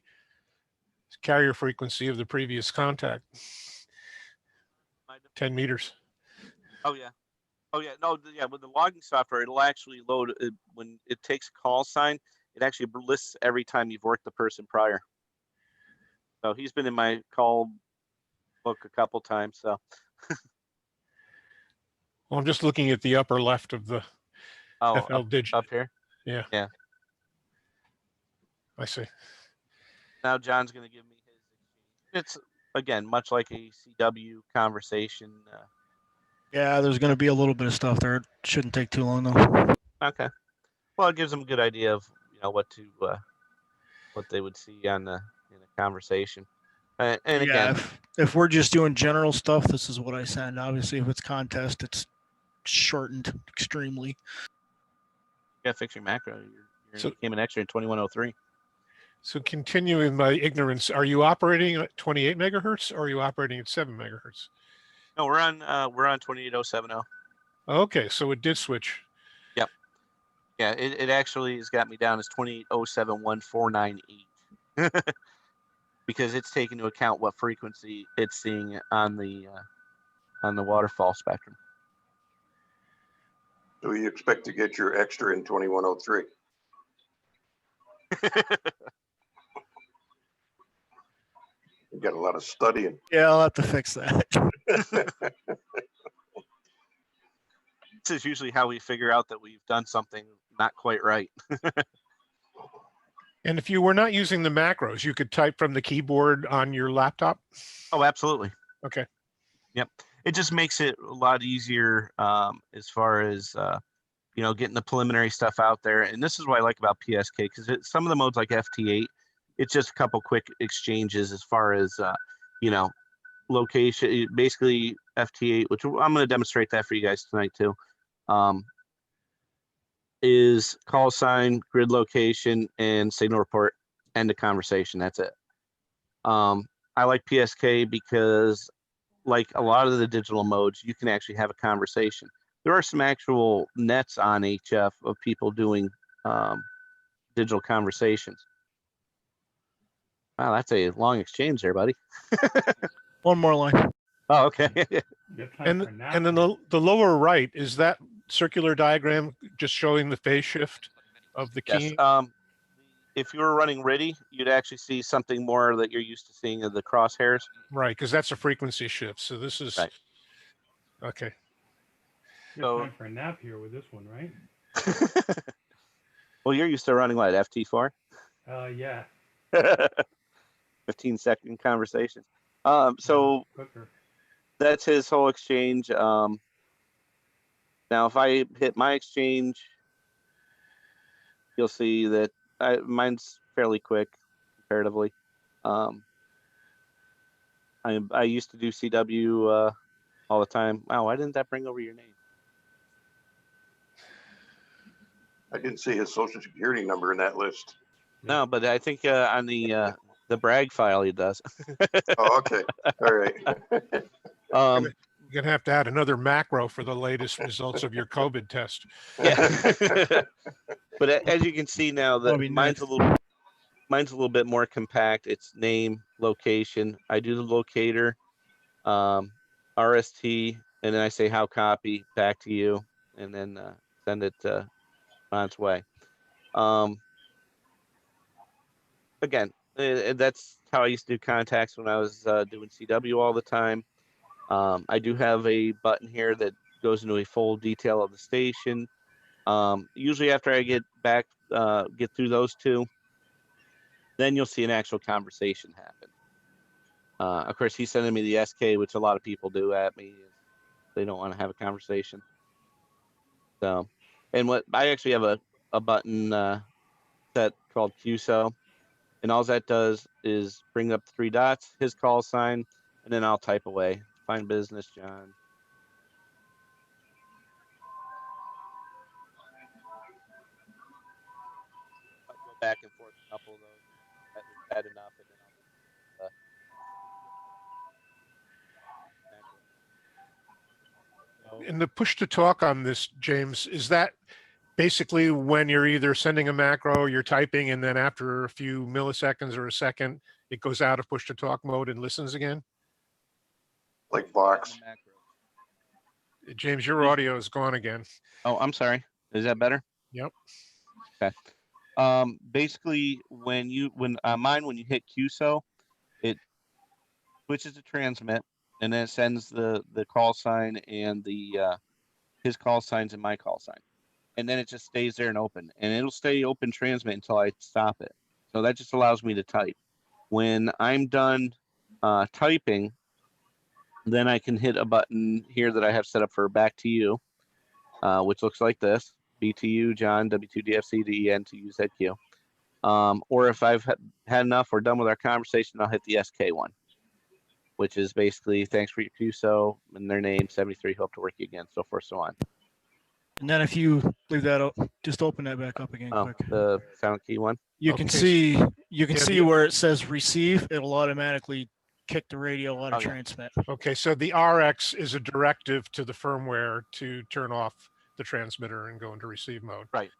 carrier frequency of the previous contact, 10 meters. Oh yeah. Oh yeah. No, yeah. With the logging software, it'll actually load it when it takes a call sign. It actually lists every time you've worked the person prior. So he's been in my call book a couple times. So Well, I'm just looking at the upper left of the oh, FL digit. up here. Yeah. Yeah. I see. Now John's going to give me his. It's again much like a CW conversation. Yeah, there's going to be a little bit of stuff there. It shouldn't take too long though. Okay. Well, it gives them a good idea of what they would see on in a conversation. And Yeah, again, if we're just doing general stuff, this is what I send. Obviously, if it's contest, it's shortened extremely. you got to fix your macro. So- You came in extra in 2103. So continuing my ignorance, are you operating at 28 megahertz or are you operating at 7 megahertz? No, we're on 28070. Okay, so it did switch. Yeah, it actually has got me down as 2807149.8 because it's taking into account what frequency it's seeing on the waterfall spectrum. Do you expect to get your extra in 2103? You got a lot of studying. Yeah, I'll have to fix that. This is usually how we figure out that we've done something not quite right. And if you were not using the macros, you could type from the keyboard on your laptop? Oh, absolutely. Okay. Yep. It just makes it a lot easier as far as getting the preliminary stuff out there. And this is what I like about PSK because some of the modes like FT8, it's just a couple quick exchanges as far as location. Basically FT8, which I'm going to demonstrate that for you guys tonight too. Is call sign, grid location, and signal report. End of conversation. That's it. I like PSK because, like a lot of the digital modes, you can actually have a conversation. There are some actual nets on HF of people doing digital conversations. Wow, that's a long exchange there, buddy. One more line. Oh, okay. And then the lower right, is that circular diagram just showing the phase shift of the Yes. key? If you were running RIDI, you'd actually see something more that you're used to seeing of the crosshairs. Right, because that's a frequency shift. So this is Right. Okay. You have time for a nap here with this one, right? Well, you're used to running what, FT4? Yeah. 15-second conversations. So Quicker. that's his whole exchange. Now, if I hit my exchange, you'll see that mine's fairly quick comparatively. I used to do CW all the time. Wow, why didn't that bring over your name? I didn't see his social security number in that list. No, but I think on the brag file he does. Oh, okay. All right. You're going to have to add another macro for the latest results of your COVID test. Yeah. But as you can see now, That'll be mine's a little bit more compact. It's name, location. I do the locator, RST, and then I say how copy back to you, and then send it on its way. Again, that's how I used to do contacts when I was doing CW all the time. I do have a button here that goes into a full detail of the station. Usually after I get through those two, then you'll see an actual conversation happen. Of course, he's sending me the SK, which a lot of people do at me. They don't want to have a conversation. So, and what I actually have a button set called QSO, and all that does is bring up 3 dots, his call sign, and then I'll type away. Fine business, John. I'll go back and forth a couple of those. That is bad enough, and then I'll just And the push to talk on this, James, is that basically when you're either sending a macro, you're typing, and then after a few milliseconds or a second, it goes out of push to talk mode and listens again? Like Vox. James, your audio is gone again. Oh, I'm sorry. Is that better? Yep. Okay. Basically, when you hit QSO, it switches to transmit, and then it sends the call sign and the his call signs and my call sign, and then it just stays there and open, and it'll stay open transmit until I stop it. So that just allows me to type. When I'm done typing, then I can hit a button here that I have set up for back to you, which looks like this: BTU John W2DFC to N2UZQ. Or if I've had enough or done with our conversation, I'll hit the SK one, which is basically thanks for your QSO and their name 73. Hope to work you again, so forth, so on. And then if you leave that up, just open that back up again Oh, quick. the sound key one. You can Okay, see yeah, see where it says receive. It'll automatically kick the radio out of Oh, yeah. transmit. Okay, so the RX is a directive to the firmware to turn off the transmitter and go into receive mode. Right.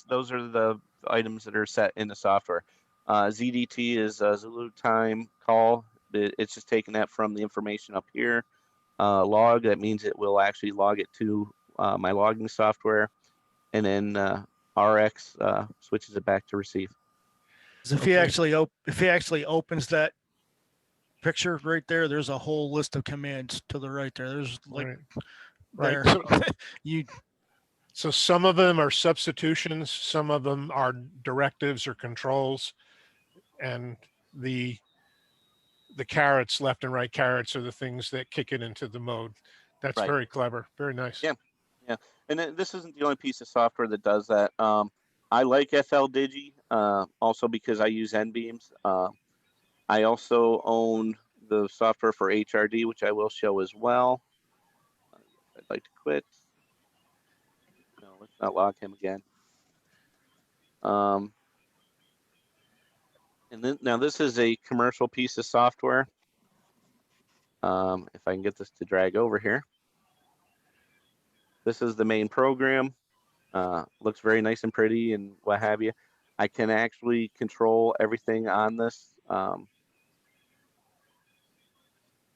Those are the items that are set in the software. ZDT is Zulu time call. It's just taking that from the information up here. Log, that means it will actually log it to my logging software, and then RX switches it back to receive. 'Cause if he actually opens that picture right there, there's a whole list of commands to the right there. There's like Right. there. So, You so some of them are substitutions, some of them are directives or controls, and the carrots, left and right carrots, are the things that kick it into the mode. That's Right. very clever. Very nice. Yeah. Yeah. And this isn't the only piece of software that does that. I like FL Digi also because I use NBeams. I also own the software for HRD, which I will show as well. I'd like to quit. No, let's not log him again. And then now this is a commercial piece of software. If I can get this to drag over here. This is the main program. Looks very nice and pretty and what have you. I can actually control everything on this.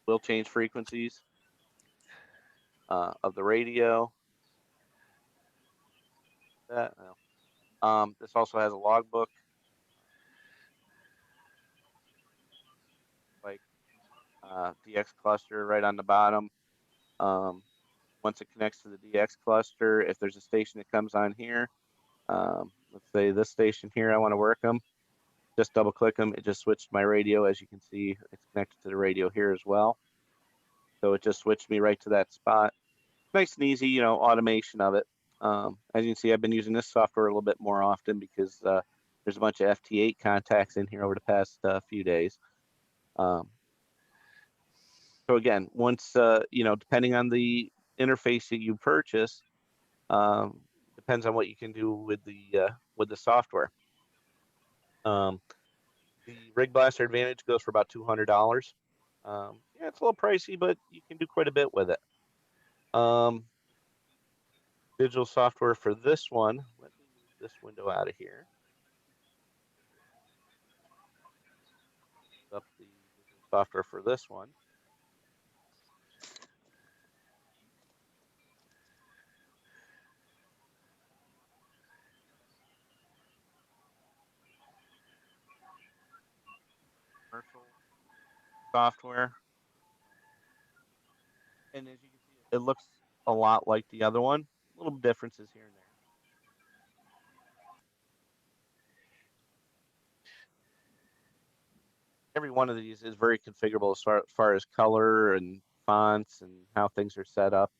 Will change frequencies of the radio. This also has a logbook. Like DX cluster right on the bottom. Once it connects to the DX cluster, if there's a station that comes on here, let's say this station here, I want to work them. Just double click them. It just switched my radio. As you can see, it's connected to the radio here as well. So it just switched me right to that spot. Nice and easy, automation of it. As you can see, I've been using this software a little bit more often because there's a bunch of FT8 contacts in here over the past few days. So again, once, depending on the interface that you purchase, depends on what you can do with the software. The Rig Blaster Advantage goes for about $200. Yeah, it's a little pricey, but you can do quite a bit with it. Digital software for this one. Let me move this window out of here. Up the digital software for this one. Commercial software. And as you can see, it looks a lot like the other one. Little differences here and there. Every one of these is very configurable as far as color and fonts and how things are set up.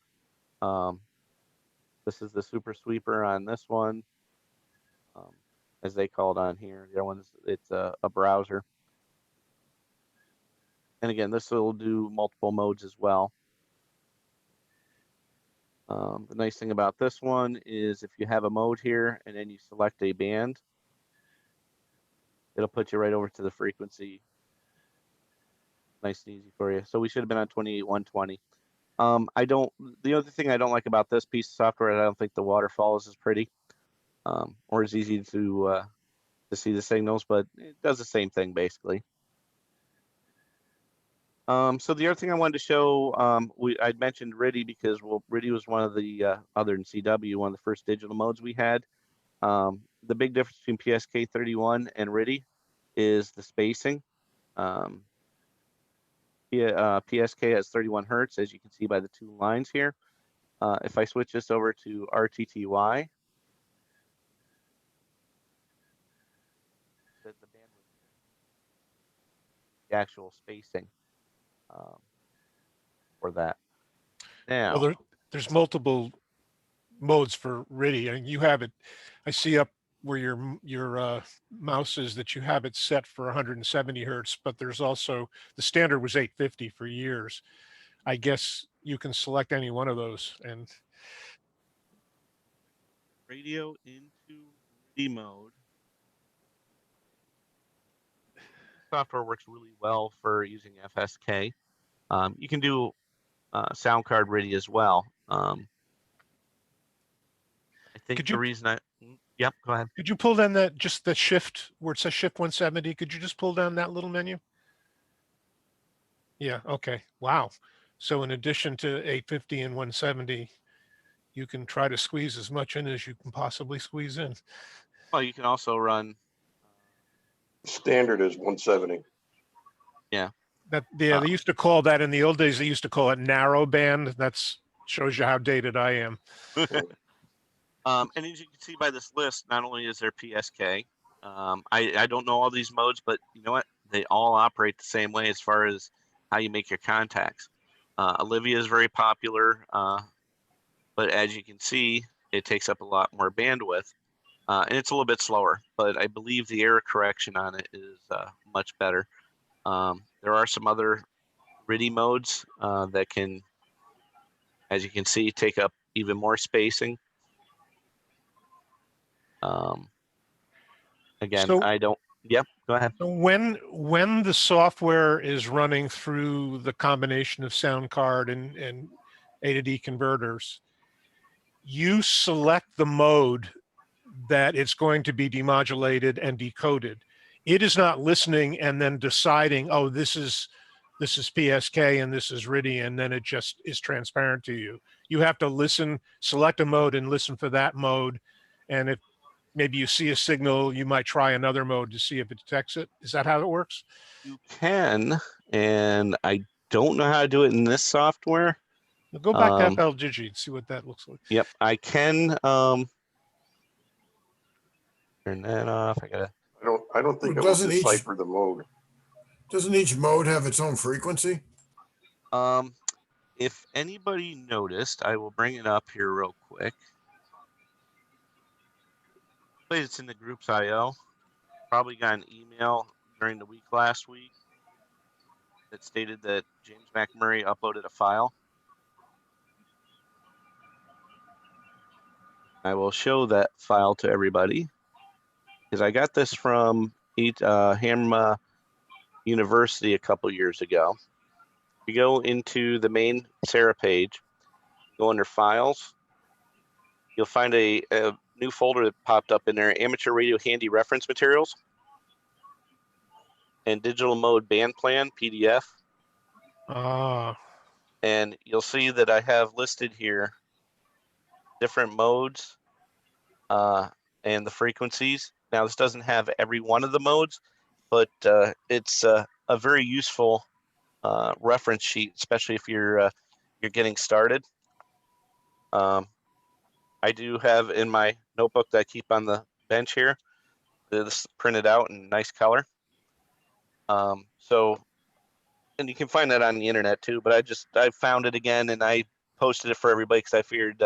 This is the super sweeper on this one, as they call it on here. The other one's it's a browser. And again, this will do multiple modes as well. The nice thing about this one is if you have a mode here and then you select a band, it'll put you right over to the frequency. Nice and easy for you. So we should have been on 28.120. I don't. The other thing I don't like about this piece of software, I don't think the waterfall is as pretty, or as easy to see the signals, but it does the same thing basically. So the other thing I wanted to show, I'd mentioned RIDI because, well, RIDI was one of the, other than CW, one of the first digital modes we had. The big difference between PSK31 and RIDI is the spacing. PSK has 31 hertz, as you can see by the two lines here. If I switch this over to RTTY, the bandwidth, the actual spacing for that. Now, Well, there's multiple modes for RIDI, and you have it. I see up where your mouse is that you have it set for 170 hertz, but there's also the standard was 850 for years. I guess you can select any one of those. And radio into RIDI mode. Software works really well for using FSK. You can do sound card RIDI as well. I think Could the you- reason yep, go ahead. could you pull down that, just the shift where it says shift 170? Could you just pull down that little menu? Yeah. Okay. Wow. So in addition to 850 and 170, you can try to squeeze as much in as you can possibly squeeze in. Well, you can also run. Standard is 170. That, yeah, they used to call that in the old days. They used to call it narrow band. That's shows you how dated I am. And as you can see by this list, not only is there PSK, I don't know all these modes, but you know what? They all operate the same way as far as how you make your contacts. Olivia is very popular, but as you can see, it takes up a lot more bandwidth, and it's a little bit slower. But I believe the error correction on it is much better. There are some other RIDI modes that can, as you can see, take up even more spacing. Again, So- I don't. Yep, go ahead. So when the software is running through the combination of sound card and A to D converters, you select the mode that it's going to be demodulated and decoded. It is not listening and then deciding, oh, this is PSK and this is RIDI, and then it just is transparent to you. You have to listen, select a mode and listen for that mode. And if maybe you see a signal, you might try another mode to see if it detects it. Is that how it works? You can, and I don't know how to do it in this software. Now go back to FL Digi and see what that looks like. Yep, I can turn that off. I don't think it will Doesn't each- decipher the mode. Doesn't each mode have its own frequency? If anybody noticed, I will bring it up here real quick. But it's in the groups IO. Probably got an email during the week last week that stated that James McMurray uploaded a file. I will show that file to everybody because I got this from Ham University a couple years ago. You go into the main Sarah page, go under files, you'll find a new folder that popped up in there, amateur radio handy reference materials and digital mode band plan PDF. And you'll see that I have listed here different modes and the frequencies. Now this doesn't have every one of the modes, but it's a very useful reference sheet, especially if you're getting started. I do have in my notebook that I keep on the bench here, this printed out in nice color. So, and you can find that on the internet too, but I found it again and I posted it for everybody because I figured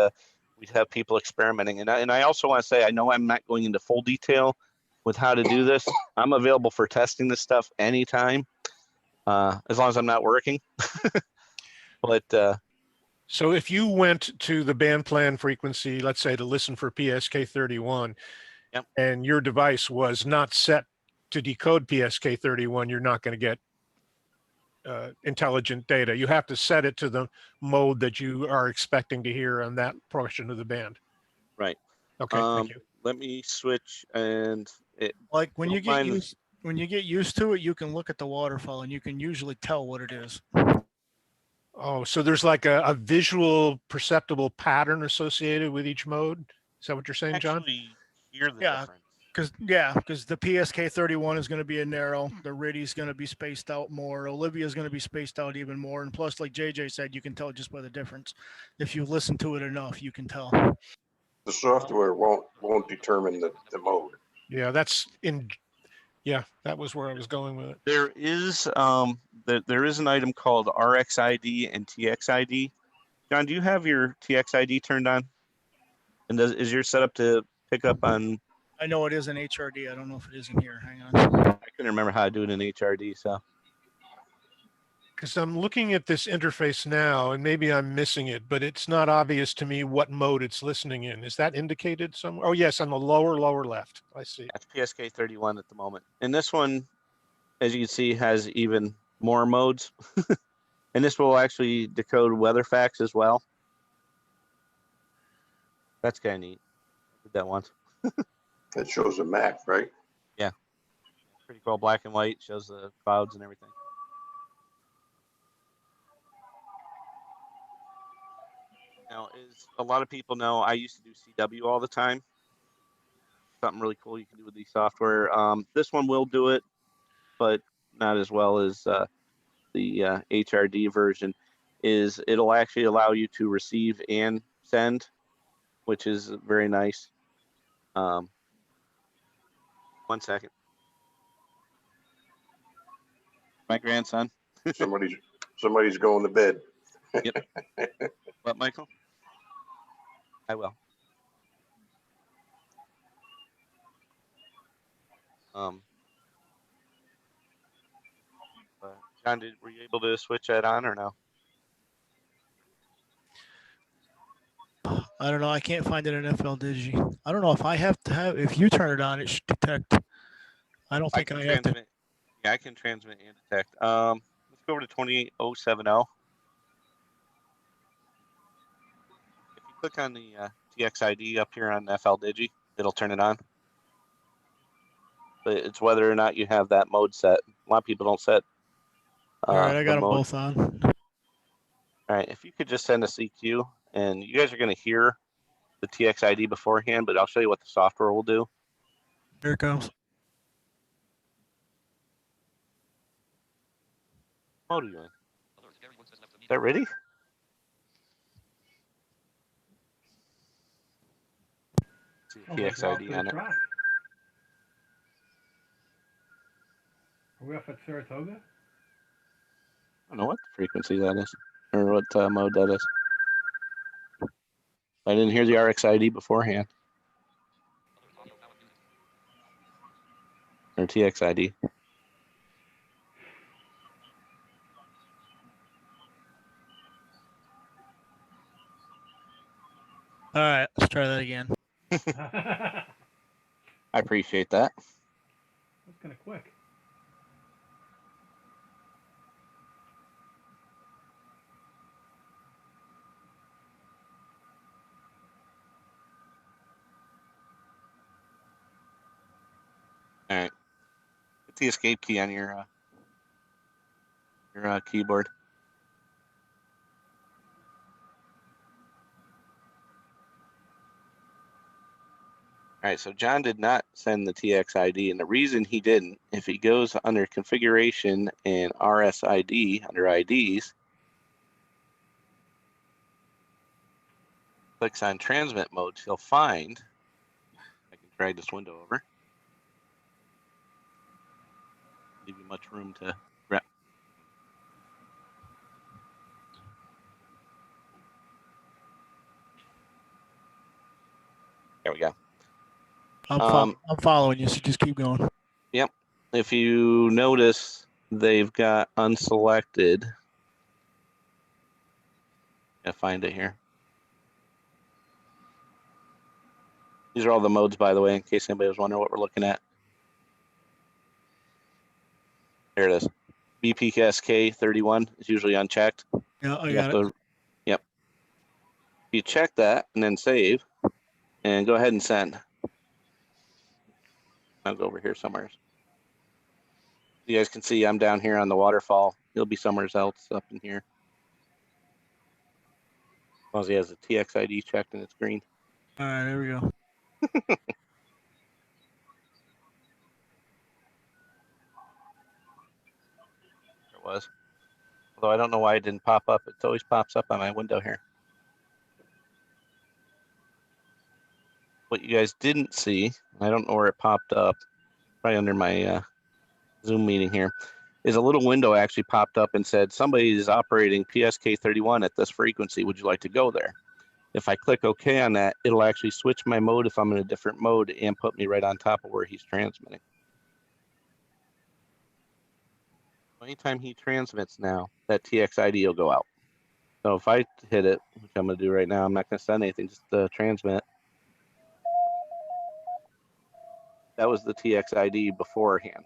we'd have people experimenting. And I also want to say, I know I'm not going into full detail with how to do this. I'm available for testing this stuff anytime, as long as I'm not working. But so if you went to the band plan frequency, let's say to listen for PSK31, yep, and your device was not set to decode PSK31, you're not going to get intelligent data. You have to set it to the mode that you are expecting to hear on that portion of the band. Right. Okay, thank you. Let me switch and it. Like when you Don't get mind- used, when you get used to it, you can look at the waterfall and you can usually tell what it is. Oh, so there's like a visual perceptible pattern associated with each mode? Is that what you're saying, John? Actually hear the Yeah. difference. Because the PSK 31 is going to be a narrow, the RIDI is going to be spaced out more, Olivia is going to be spaced out even more, and plus, like JJ said, you can tell just by the difference. If you listen to it enough, you can tell. The software won't determine the mode. Yeah, yeah, that was where I was going with it. There is there is an item called RXID and TXID. John, do you have your TXID turned on? And is your setup to pick up on? I know it is an HRD. I don't know if it is in here. Hang on. I couldn't remember how to do it in HRD. So Because I'm looking at this interface now, and maybe I'm missing it, but it's not obvious to me what mode it's listening in. Is that indicated somewhere? Oh, yes, on the lower left. I see. that's PSK 31 at the moment. And this one, as you can see, has even more modes. And this will actually decode weather facts as well. That's kind of neat. I did that once. It shows a map, right? Pretty cool, black and white, shows the clouds and everything. Now, as a lot of people know, I used to do CW all the time. Something really cool you can do with the software. This one will do it, but not as well as the HRD version. It'll actually allow you to receive and send, which is very nice. 1 second. My grandson. Somebody's going to bed. What, Michael? I will. John, were you able to switch that on or no? I don't know. I can't find it in FL Digi. I don't know if I have to have. If you turn it on, it should detect. I don't think I have to. transmit. Yeah, I can transmit and detect. Let's go over to 28070. If you click on the TXID up here on FL Digi, it'll turn it on. But it's whether or not you have that mode set. A lot of people don't set. All right, I got them mode. both on. All right, if you could just send a CQ, and you guys are going to hear the TXID beforehand, but I'll show you what the software will do. Here it comes. What mode are you in? Is that ready? TXID on it. Are we off at Saratoga? I don't know what frequency that is, or what mode that is. I didn't hear the RXID beforehand. Or TXID. All right, let's try that again. That's I appreciate that. kind of quick. All right. Hit the escape key on your keyboard. All right, so John did not send the TXID, and the reason he didn't, if he goes under configuration and RSID under IDs, clicks on transmit modes, he'll find, I can drag this window over, give you much room to grab. There we go. I'm following you, so just keep going. Yep. If you notice, they've got unselected. I find it here. These are all the modes, by the way, in case anybody was wondering what we're looking at. There it is. BPSK 31 is usually unchecked. Yeah, I You got have it. to, yep. You check that and then save and go ahead and send. I'll go over here somewhere. You guys can see I'm down here on the waterfall. He'll be somewhere else up in here. As long as he has a TXID checked and it's green. All right, there we go. It was. Although I don't know why it didn't pop up. It always pops up on my window here. What you guys didn't see, I don't know where it popped up, right under my Zoom meeting here, is a little window actually popped up and said, somebody is operating PSK 31 at this frequency. Would you like to go there? If I click OK on that, it'll actually switch my mode if I'm in a different mode and put me right on top of where he's transmitting. Anytime he transmits now, that TXID will go out. So if I hit it, which I'm going to do right now, I'm not going to send anything, just transmit. That was the TXID beforehand.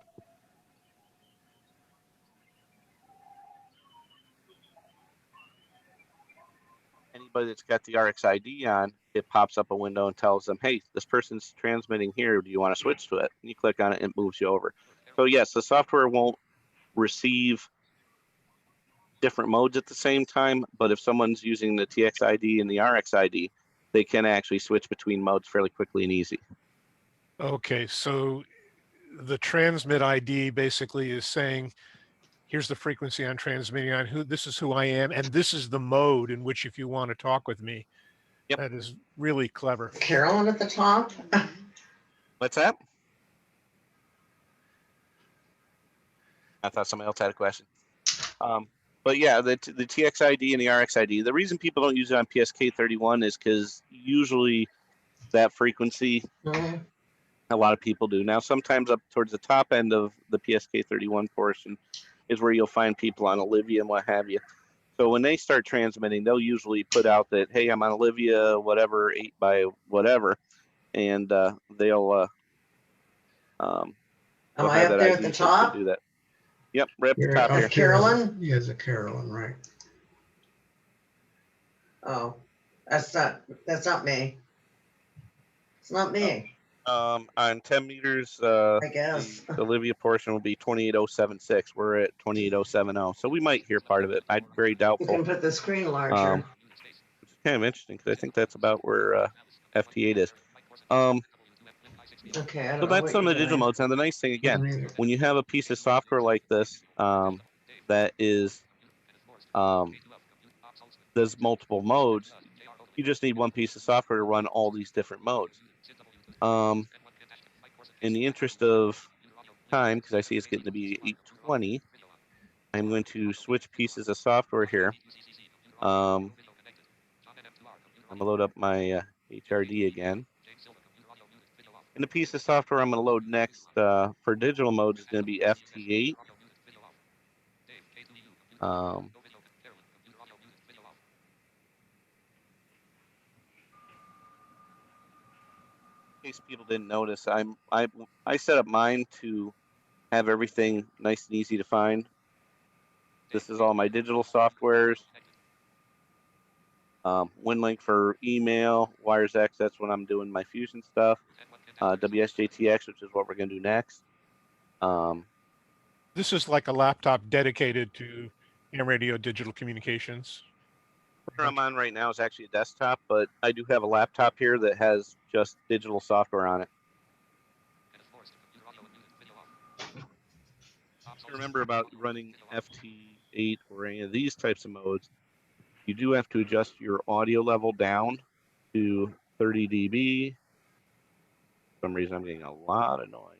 Anybody that's got the RxID on, it pops up a window and tells them, hey, this person's transmitting here. Do you want to switch to it? And you click on it, and it moves you over. So yes, the software won't receive different modes at the same time, but if someone's using the TXID and the RxID, they can actually switch between modes fairly quickly and easy. Okay, so the transmit ID basically is saying, here's the frequency I'm transmitting on, this is who I am, and this is the mode in which if you want to talk with me. Yep. That is really clever. Carolyn at the top. What's that? I thought somebody else had a question. But yeah, the TXID and the RxID, the reason people don't use it on PSK31 is because usually that frequency, a lot of people do. Now, sometimes up towards the top end of the PSK31 portion is where you'll find people on Olivia and what have you. So when they start transmitting, they'll usually put out that, hey, I'm on Olivia, whatever, 8 by whatever, and they'll Am I up there at the top? do that. Yep, right up the top here. Carolyn? He has a Carolyn, right? Oh, that's not me. It's not me. On 10 meters, I guess. the Olivia portion will be 28076. We're at 28070, so we might hear part of it. I'm very You doubtful. can put the screen larger. Which is kind of interesting because I think that's about where FT8 is. Okay, I don't So know that's what some you're of the digital doing. modes. Now the nice thing again, when you have a piece of software like this that is there's multiple modes, you just need one piece of software to run all these different modes. In the interest of time, because I see it's getting to be 8:20, I'm going to switch pieces of software here. I'm gonna load up my HRD again. And the piece of software I'm going to load next for digital modes is going to be FT8. In case people didn't notice, I set up mine to have everything nice and easy to find. This is all my digital softwares. WinLink for email, WiresX, that's when I'm doing my Fusion stuff. WSJTX, which is what we're going to do next. This is like a laptop dedicated to ham radio digital communications. Where I'm on right now is actually a desktop, but I do have a laptop here that has just digital software on it. Remember about running FT8 or any of these types of modes, you do have to adjust your audio level down to 30 dB. For some reason, I'm getting a lot of noise.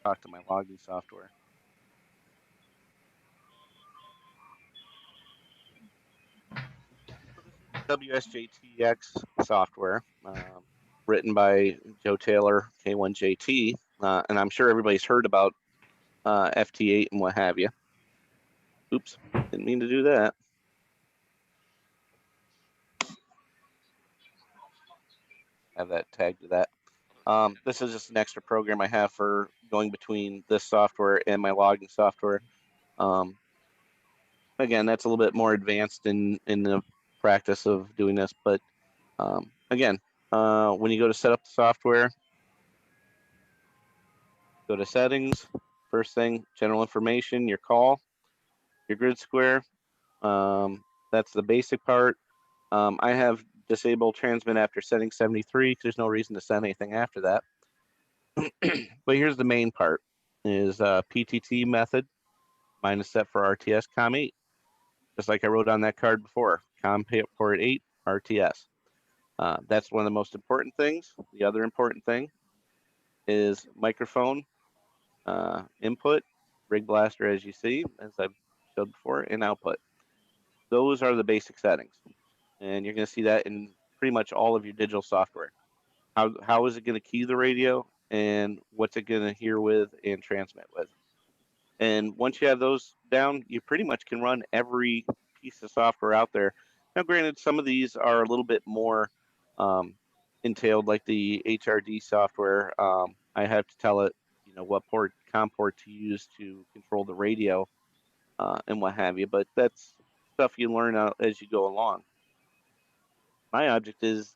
Talk to my logging software. So this is WSJTX software, written by Joe Taylor, K1JT, and I'm sure everybody's heard about FT8 and what have you. Oops, didn't mean to do that. Have that tagged to that. This is just an extra program I have for going between this software and my logging software. Again, that's a little bit more advanced in the practice of doing this, but again, when you go to set up the software, go to settings, first thing, general information, your call, your grid square. That's the basic part. I have disabled transmit after setting 73 because there's no reason to send anything after that. But here's the main part is PTT method. Mine is set for RTS COM8, just like I wrote on that card before, COM port 8 RTS. That's one of the most important things. The other important thing is microphone input, rig blaster, as you see, as I've showed before, and output. Those are the basic settings. And you're going to see that in pretty much all of your digital software. How is it going to key the radio, and what's it going to hear with and transmit with? And once you have those down, you pretty much can run every piece of software out there. Now, granted, some of these are a little bit more entailed, like the HRD software. I have to tell it, what COM port to use to control the radio and what have you. But that's stuff you learn out as you go along. My objective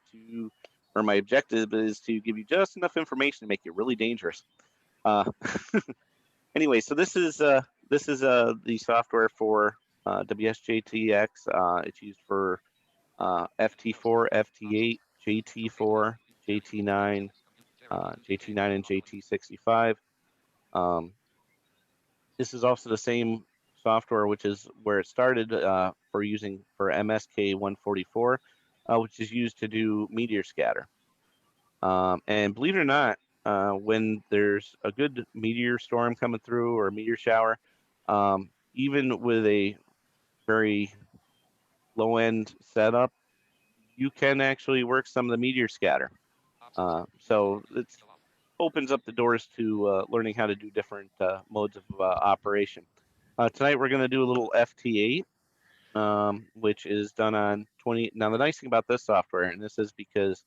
is to give you just enough information to make you really dangerous. Anyway, so this is the software for WSJTX. It's used for FT4, FT8, JT4, JT9, JT9 and JT65. This is also the same software, which is where it started for MSK 144, which is used to do meteor scatter. And believe it or not, when there's a good meteor storm coming through or a meteor shower, even with a very low end setup, you can actually work some of the meteor scatter. So it opens up the doors to learning how to do different modes of operation. Tonight we're going to do a little FT8, which is done on 20. Now the nice thing about this software, and this is because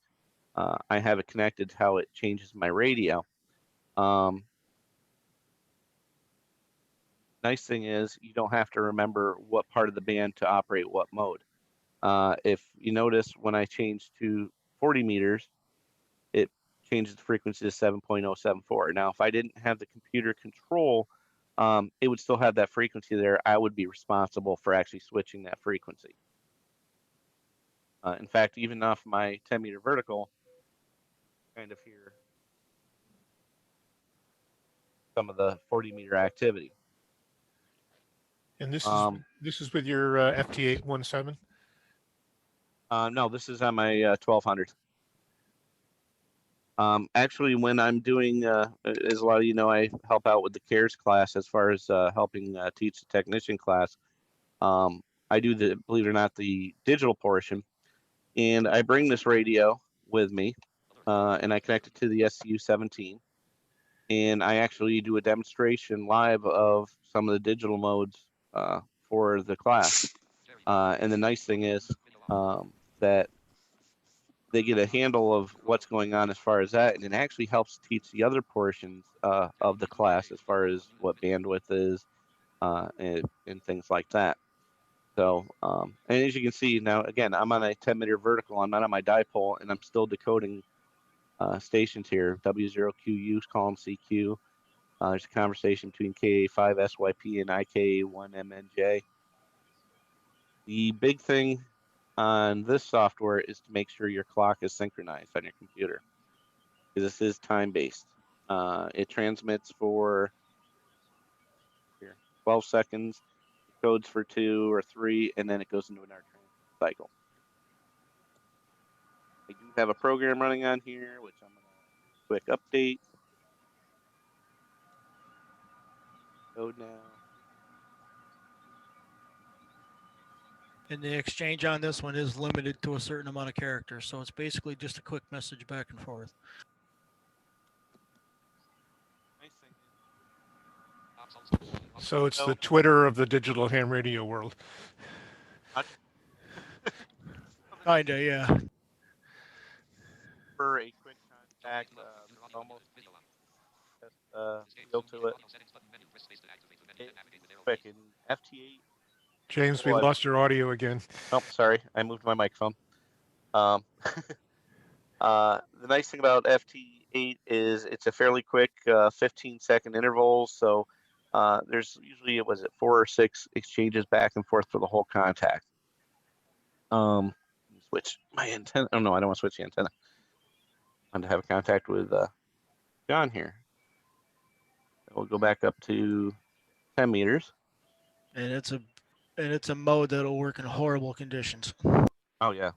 I have it connected to how it changes my radio. Nice thing is you don't have to remember what part of the band to operate what mode. If you notice, when I change to 40 meters, it changes the frequency to 7.074. Now, if I didn't have the computer control, it would still have that frequency there. I would be responsible for actually switching that frequency. In fact, even off my 10-meter vertical, kind of hear some of the 40-meter activity. And this is with your FT817? No, this is on my 1200. Actually, when I'm doing, as a lot of you know, I help out with the CARES class as far as helping teach the technician class. I do believe it or not, the digital portion, and I bring this radio with me, and I connect it to the SCU-17, and I actually do a demonstration live of some of the digital modes for the class. And the nice thing is that they get a handle of what's going on as far as that, and it actually helps teach the other portions of the class as far as what bandwidth is and things like that. So, and as you can see now, again, I'm on a 10-meter vertical. I'm not on my dipole, and I'm still decoding stations here. W0QU, column CQ. There's a conversation between KA5SYP and IK1MNJ. The big thing on this software is to make sure your clock is synchronized on your computer, because this is time-based. It transmits for 12 seconds, codes for 2 or 3, and then it goes into another transmit cycle. I do have a program running on here, which I'm going to quick update. Code now. And the exchange on this one is limited to a certain amount of characters. So it's basically just a quick message back and forth. Nice thing is, So it's So- the Twitter of the digital ham radio world. Kinda, yeah. For a quick contact, this is almost just feel to it. It's quick in FT8. James, we Oh, lost your audio again. Oh, sorry, I moved my microphone. The nice thing about FT8 is it's a fairly quick 15-second interval. So there's usually, was it 4 or 6 exchanges back and forth for the whole contact. Switch my antenna. Oh no, I don't want to switch the antenna. I want to have a contact with John here. We'll go back up to 10 meters. And it's a mode that'll work in horrible conditions. Oh yeah.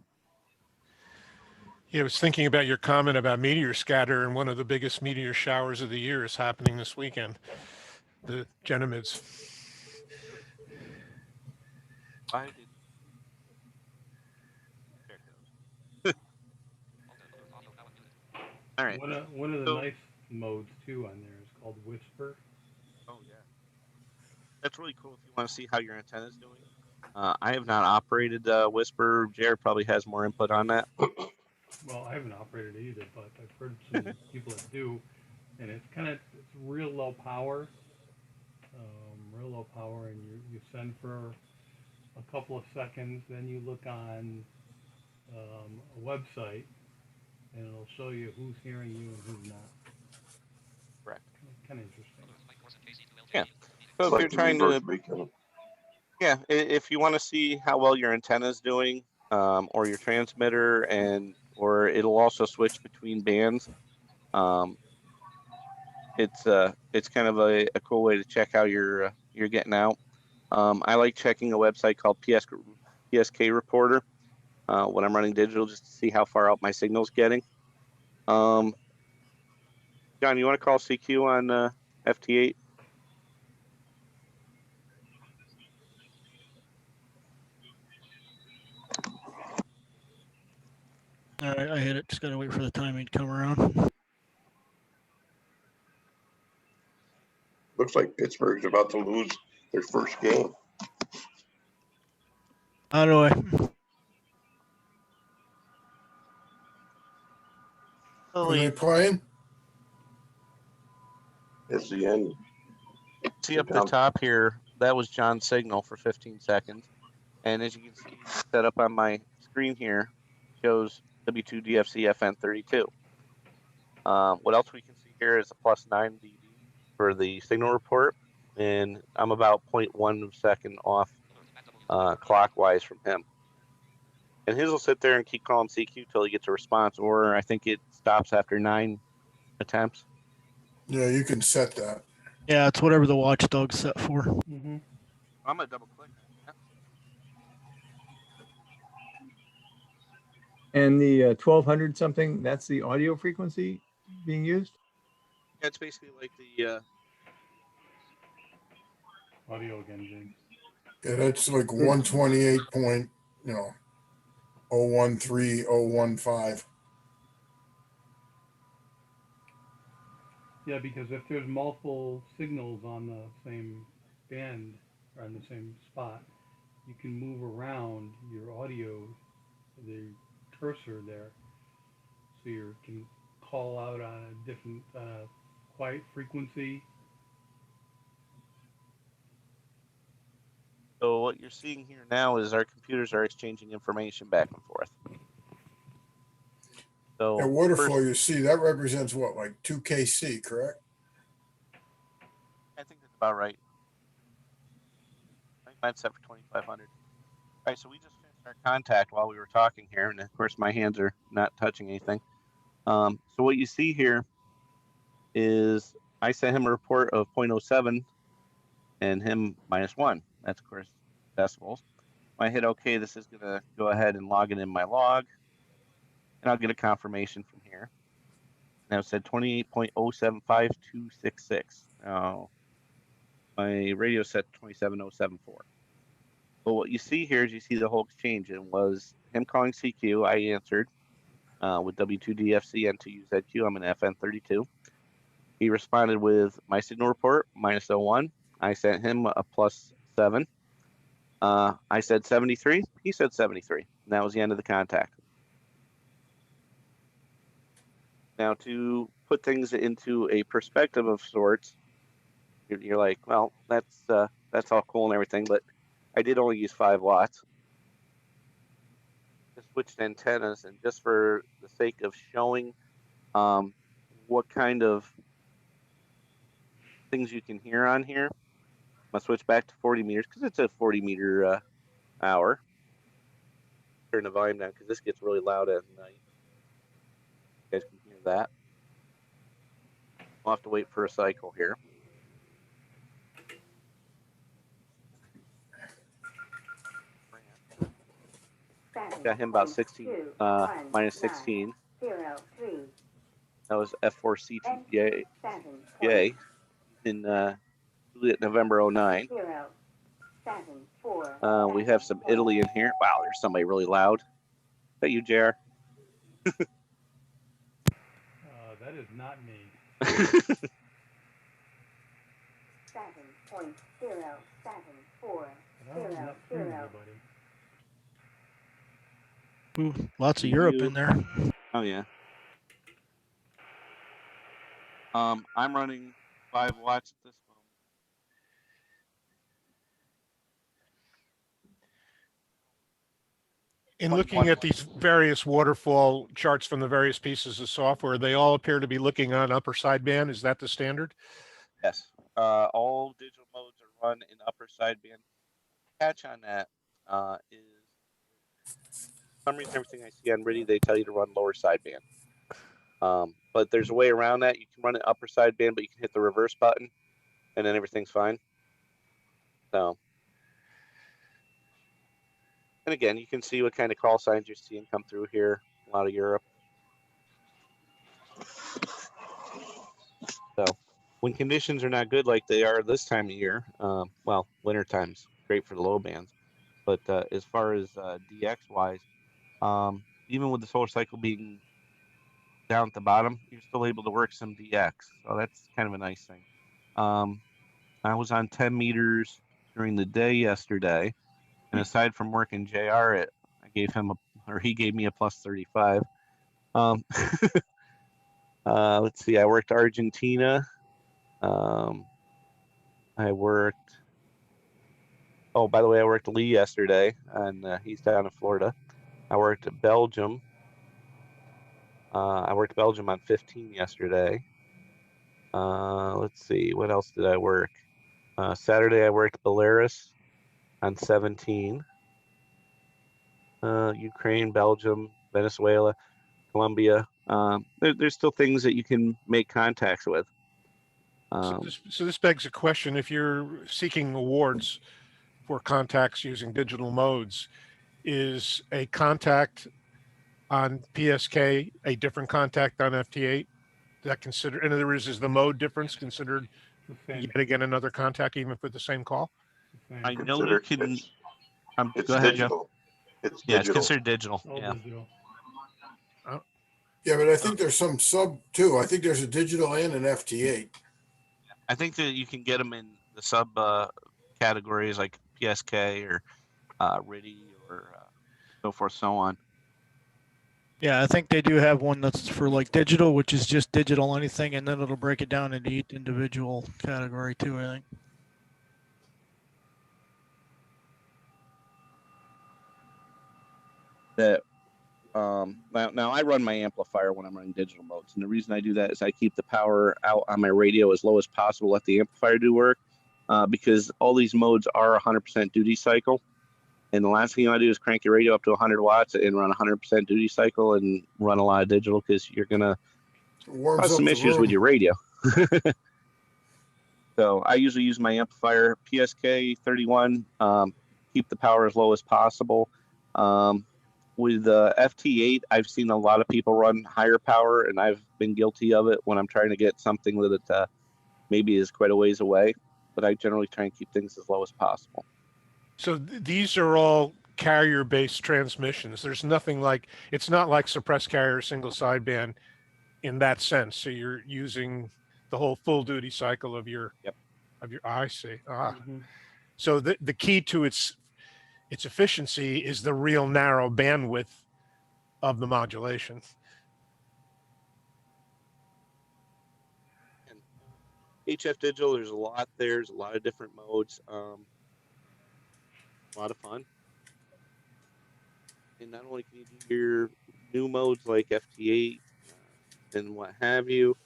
Yeah, I was thinking about your comment about meteor scatter, and one of the biggest meteor showers of the year is happening this weekend. The Genomids. I did. There it goes. All right. One of the So- nice modes too on there is called Whisper. Oh yeah. That's really cool if you want to see how your antenna is doing. I have not operated Whisper. Jared probably has more input on that. Well, I haven't operated it either, but I've heard some people that do, and it's real low power, and you send for a couple of seconds, then you look on a website, and it'll show you who's hearing you and who's not. Correct. Kind of interesting. Yeah. It's So if like you're the trying reverse to, beacon. yeah, if you want to see how well your antenna is doing, or your transmitter, or it'll also switch between bands. It's kind of a cool way to check how you're getting out. I like checking a website called PSK Reporter when I'm running digital, just to see how far out my signal's getting. John, you want to call CQ on FT8? All right, I hit it. Just gotta wait for the timing to come around. Looks like Pittsburgh's about to lose their first game. How do I? Are they playing? It's the end. See up the top here, that was John's signal for 15 seconds. And as you can see, set up on my screen here, shows W2DFC FN32. What else we can see here is a +9 dB for the signal report. And I'm about 0.1 second off clockwise from him. And his will sit there and keep calling CQ till he gets a response, or I think it stops after 9 attempts. Yeah, you can set that. Yeah, it's whatever the watchdog's set for. Mm-hmm. I'm gonna double click. And the 1200 something, that's the audio frequency being used? Yeah, it's basically like the Audio again, James. Yeah, that's like 128 point, 013, 015. Yeah, because if there's multiple signals on the same band or on the same spot, you can move around your audio, the cursor there, so you can call out on a different quiet frequency. So what you're seeing here now is our computers are exchanging information back and forth. So That waterfall you see, that represents what, like 2 kc, correct? I think that's about right. I think mine's set for 2,500. All right, so we just finished our contact while we were talking here, and of course my hands are not touching anything. So what you see here is I sent him a report of 0.07 and him -1. That's of course decibels. When I hit OK, this is gonna go ahead and log it in my log, and I'll get a confirmation from here. Now it said 28.075266. Now my radio set 27074. But what you see here is you see the whole exchange. It was him calling CQ. I answered with W2DFC N2UZQ. I'm an FN32. He responded with my signal report -01, I sent him a +7. I said 73. He said 73. And that was the end of the contact. Now, to put things into a perspective of sorts, you're like, well, that's all cool and everything, but I did only use 5 watts. Just switched antennas, and just for the sake of showing what kind of things you can hear on here, I'm gonna switch back to 40 meters because it's a 40 meter hour. Turn the volume down because this gets really loud at night. You guys can hear that. I'll have to wait for a cycle here. Got him about 16, minus 16. That was F4C2J in November 09. We have some Italy in here. Wow, there's somebody really loud. Is that you, JR? That is not me. 7.074. I don't not hear anybody. Ooh, lots of Europe in there. Oh yeah. I'm running 5 watts at this moment. In looking at these various waterfall charts from the various pieces of software, they all appear to be looking on upper sideband. Is that the standard? Yes. All digital modes are run in upper sideband. Catch on that is, for some reason, everything I see on RTTY, they tell you to run lower sideband. But there's a way around that. You can run it upper sideband, but you can hit the reverse button, and then everything's fine. So, and again, you can see what kind of call signs you're seeing come through here. A lot of Europe. So, when conditions are not good like they are this time of year, well, winter time's great for the low bands. But as far as DX wise, even with the solar cycle being down at the bottom, you're still able to work some DX. So that's kind of a nice thing. I was on 10 meters during the day yesterday, and aside from working JR, I gave him he gave me a +35. Let's see, I worked Argentina. I worked. Oh, by the way, I worked Lee yesterday, and he's down in Florida. I worked Belgium. I worked Belgium on 15 yesterday. Let's see, what else did I work? Saturday, I worked Belarus on 17. Ukraine, Belgium, Venezuela, Colombia. There's still things that you can make contacts with. So this begs a question. If you're seeking awards for contacts using digital modes, is a contact on PSK a different contact on FT8? That consider, in other words, is the mode difference considered yet again another contact even for the same call? I know you can. It's go ahead, digital. Jeff. It's Yeah, digital. it's considered digital. All Yeah. digital. Yeah, but I think there's some sub too. I think there's a digital and an FT8. I think that you can get them in the sub categories like PSK or RTTY or so forth, so on. Yeah, I think they do have one that's for like digital, which is just digital anything, and then it'll break it down into each individual category too, I think. That now I run my amplifier when I'm running digital modes, and the reason I do that is I keep the power out on my radio as low as possible, let the amplifier do work, because all these modes are 100% duty cycle, and the last thing you want to do is crank your radio up to 100 watts and run 100% duty cycle and run a lot of digital, because you're gonna cause some issues with your radio. So I usually use my amplifier PSK 31, keep the power as low as possible. With FT8, I've seen a lot of people run higher power, and I've been guilty of it when I'm trying to get something that maybe is quite a ways away. But I generally try and keep things as low as possible. So these are all carrier-based transmissions. There's nothing like, it's not like suppressed carrier single sideband in that sense. So you're using the whole full duty cycle of your. Yep. I see. Ah, Mhm. so the key to its efficiency is the real narrow bandwidth of the modulation. And HF Digital, there's a lot there. There's a lot of different modes. A lot of fun. And not only can you do your new modes like FT8 and what have you,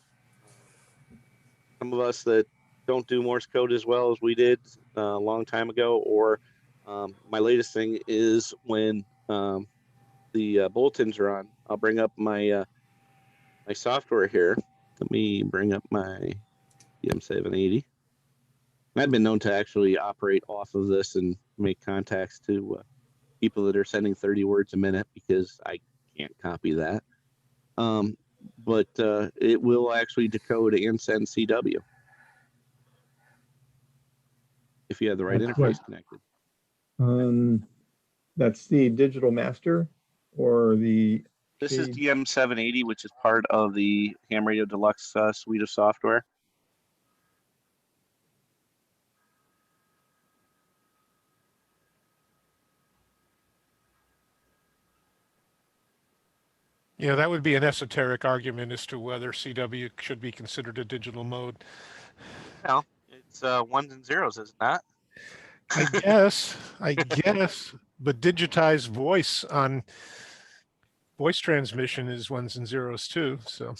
some of us that don't do Morse code as well as we did a long time ago, or my latest thing is when the bulletins are on, I'll bring up my my software here. Let me bring up my EM780. I've been known to actually operate off of this and make contacts to people that are sending 30 words a minute because I can't copy that. But it will actually decode and send CW if you have the right That's interface what- connected. That's the digital master or the. This is shade- DM780, which is part of the Ham Radio Deluxe suite of software. Yeah, that would be an esoteric argument as to whether CW should be considered a digital mode. Well, it's ones and zeros, is it not? I guess, but digitized voice on voice transmission is ones and zeros too. So,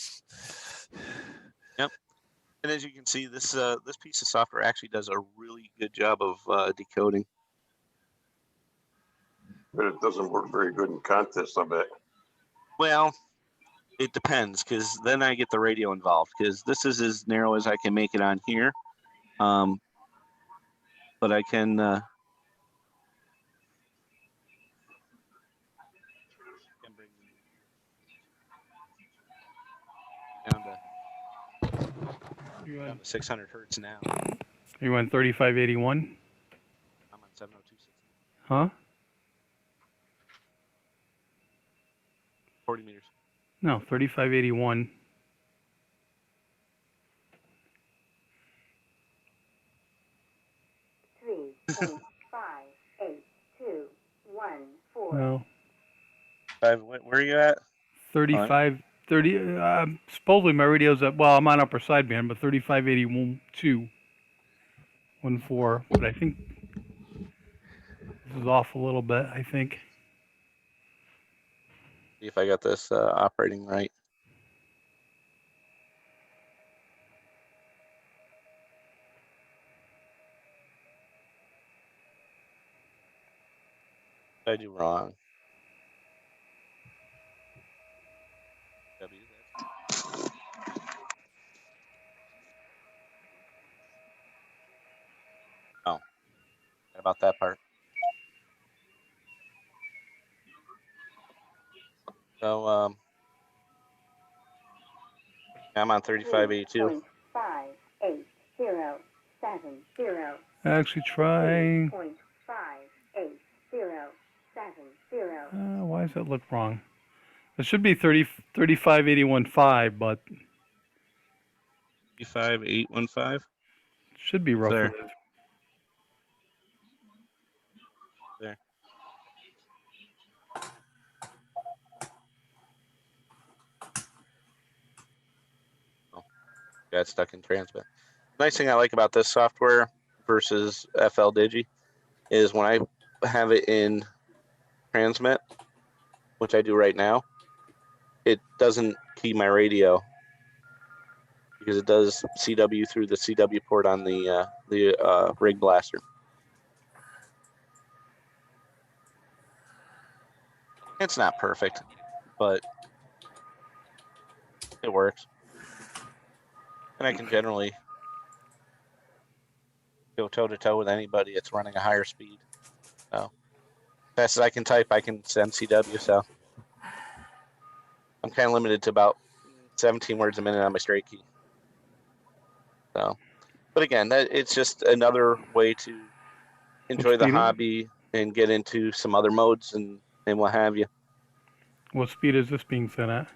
Yep. And as you can see, this this piece of software actually does a really good job of decoding. But it doesn't work very good in contests, I bet. Well, it depends, because then I get the radio involved, because this is as narrow as I can make it on here. But I can bring down You to went 600 hertz now. 3581? I'm on 702.16. Huh? 40 meters. No, 3581. Three point 58214. Well, Where are you at? 35, 30. Supposedly my radio's at, well, I'm on upper sideband, but 3581.2. 14. But I think this is off a little bit, I think. See if I got this operating right. What did I do wrong? Oh, about that part. So I'm on 3582. 58070. Actually, try. 58070. Why does that look wrong? It should be 3581.5, but 35815. it should be roughly. There. There. Oh, got stuck in transmit. Nice thing I like about this software versus FL Digi is when I have it in transmit, which I do right now, it doesn't key my radio because it does CW through the CW port on the rig blaster. It's not perfect, but it works. And I can generally go toe to toe with anybody that's running a higher speed. So fast as I can type, I can send CW. So I'm kind of limited to about 17 words a minute on my straight key. So, but again, it's just another way to enjoy the hobby and get into some other modes and what have you. What speed is this being set at?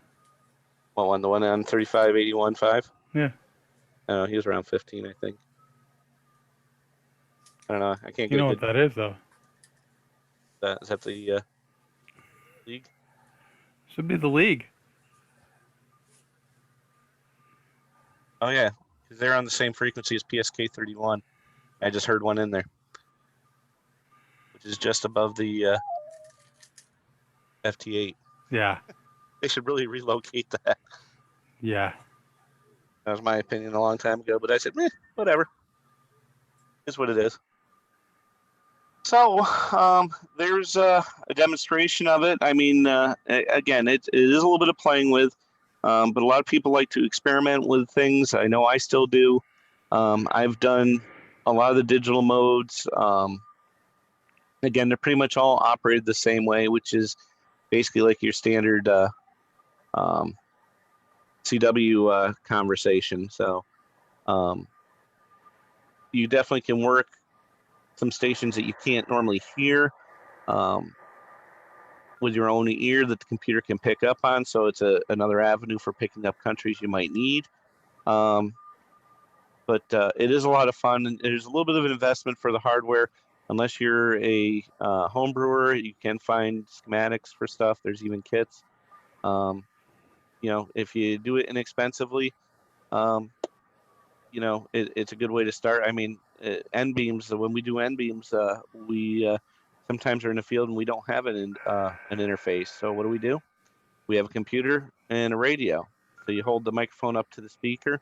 What one? The one on 3581.5? Yeah. He was around 15, I think. I don't know. I can't You get know a what good. that is, though? Is that the league? Should be the league. Oh yeah, because they're on the same frequency as PSK 31. I just heard one in there, which is just above the FT8. Yeah. They should really relocate that. Yeah. That was my opinion a long time ago, but I said, whatever. It's what it is. So there's a demonstration of it. I mean, again, it is a little bit of playing with, but a lot of people like to experiment with things. I know I still do. I've done a lot of the digital modes. Again, they're pretty much all operated the same way, which is basically like your standard CW conversation. So you definitely can work some stations that you can't normally hear with your own ear that the computer can pick up on. So it's another avenue for picking up countries you might need. But it is a lot of fun, and there's a little bit of an investment for the hardware. Unless you're a home brewer, you can find schematics for stuff. There's even kits. If you do it inexpensively, it's a good way to start. I mean, N beams. When we do N beams, we sometimes are in the field and we don't have an interface. So what do? We have a computer and a radio. So you hold the microphone up to the speaker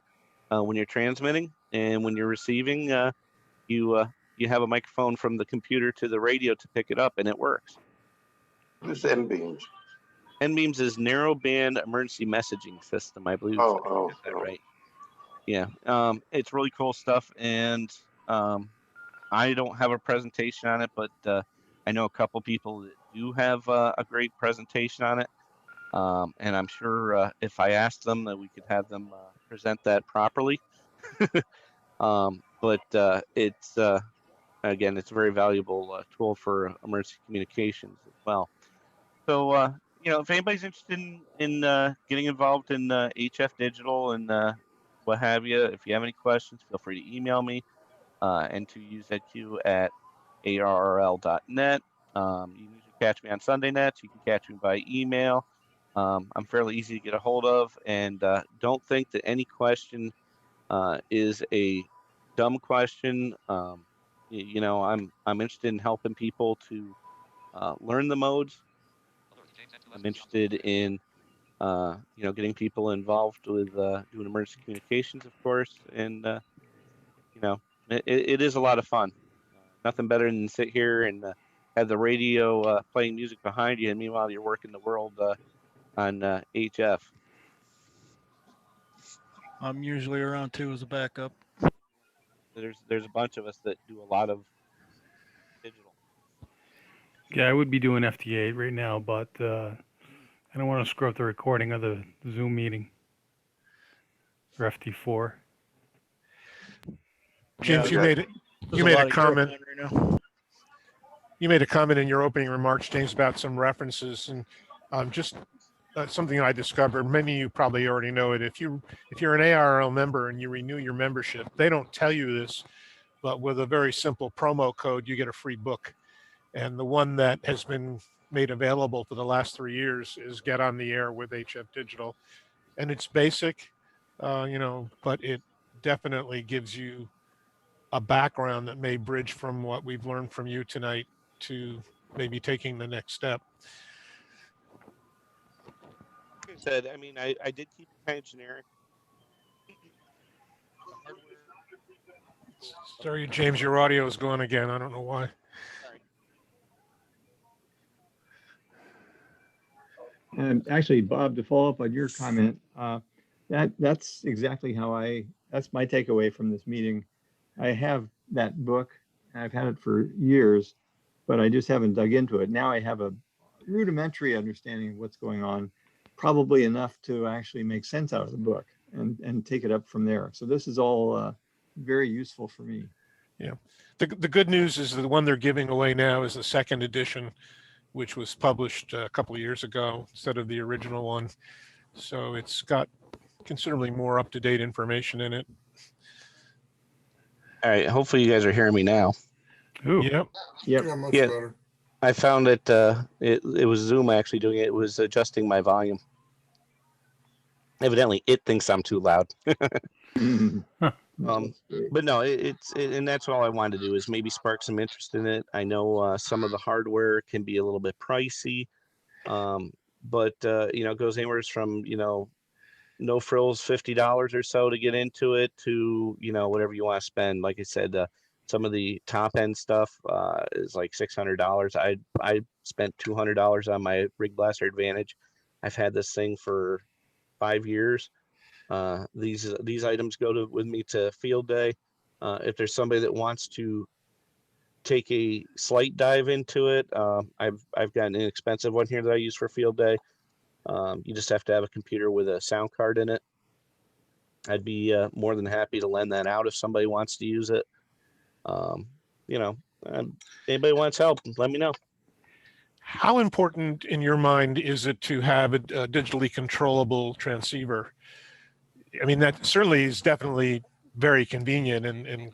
when you're transmitting, and when you're receiving, you have a microphone from the computer to the radio to pick it up, and it works. What is N beams? N beams is narrowband emergency messaging system, I believe. Oh. Right. Yeah, it's really cool stuff, and I don't have a presentation on it, but I know a couple people that do have a great presentation on it, and I'm sure if I asked them that we could have them present that properly. But it's again, it's a very valuable tool for emergency communications as well. So if anybody's interested in getting involved in HF Digital and what have you, if you have any questions, feel free to email me, N2UZQ at arrl.net. You can usually catch me on Sunday nets. You can catch me by email. I'm fairly easy to get a hold of, and don't think that any question is a dumb question. I'm interested in helping people to learn the modes. I'm interested in getting people involved with doing emergency communications, of course, and it is a lot of fun. Nothing better than sit here and have the radio playing music behind you, and meanwhile you're working the world on HF. I'm usually around too as a backup. There's a bunch of us that do a lot of digital. Yeah, I would be doing FT8 right now, but I don't want to screw up the recording of the Zoom meeting or FT4. James, Yeah, you made a lot of comment. right now. You made a comment in your opening remarks, James, about some references, and just something I discovered. Many of you probably already know it. If you're an ARL member and you renew your membership, they don't tell you this, but with a very simple promo code, you get a free book. And the one that has been made available for the last 3 years is Get on the Air with HF Digital, and it's basic, but it definitely gives you a background that may bridge from what we've learned from you tonight to maybe taking the next step. Like I said, I mean, I did keep it kind of generic. The hardware. Sorry, James, your audio is going again. I don't know why. Sorry. And actually, Bob, to follow up on your comment, that's exactly that's my takeaway from this meeting. I have that book. I've had it for years, but I just haven't dug into it. Now I have a rudimentary understanding of what's going on, probably enough to actually make sense out of the book and take it up from there. So this is all very useful for me. Yeah. The good news is the one they're giving away now is the second edition, which was published a couple of years ago instead of the original one. So it's got considerably more up-to-date information in it. All right. Hopefully you guys are hearing me now. Ooh. Yep. Yep. Yeah, much Yeah. better. I found it, it was Zoom actually doing it. It was adjusting my volume. Evidently, it thinks I'm too loud. But no, and that's all I wanted to do is maybe spark some interest in it. I know some of the hardware can be a little bit pricey, but it goes anywhere from no frills $50 or so to get into it to whatever you want to spend. Like I said, some of the top end stuff is like $600. I spent $200 on my Rig Blaster Advantage. I've had this thing for 5 years. These items go with me to field day. If there's somebody that wants to take a slight dive into it, I've got an inexpensive one here that I use for field day. You just have to have a computer with a sound card in it. I'd be more than happy to lend that out if somebody wants to use it. Anybody wants help, let me know. How important in your mind is it to have a digitally controllable transceiver? I mean, that certainly is definitely very convenient and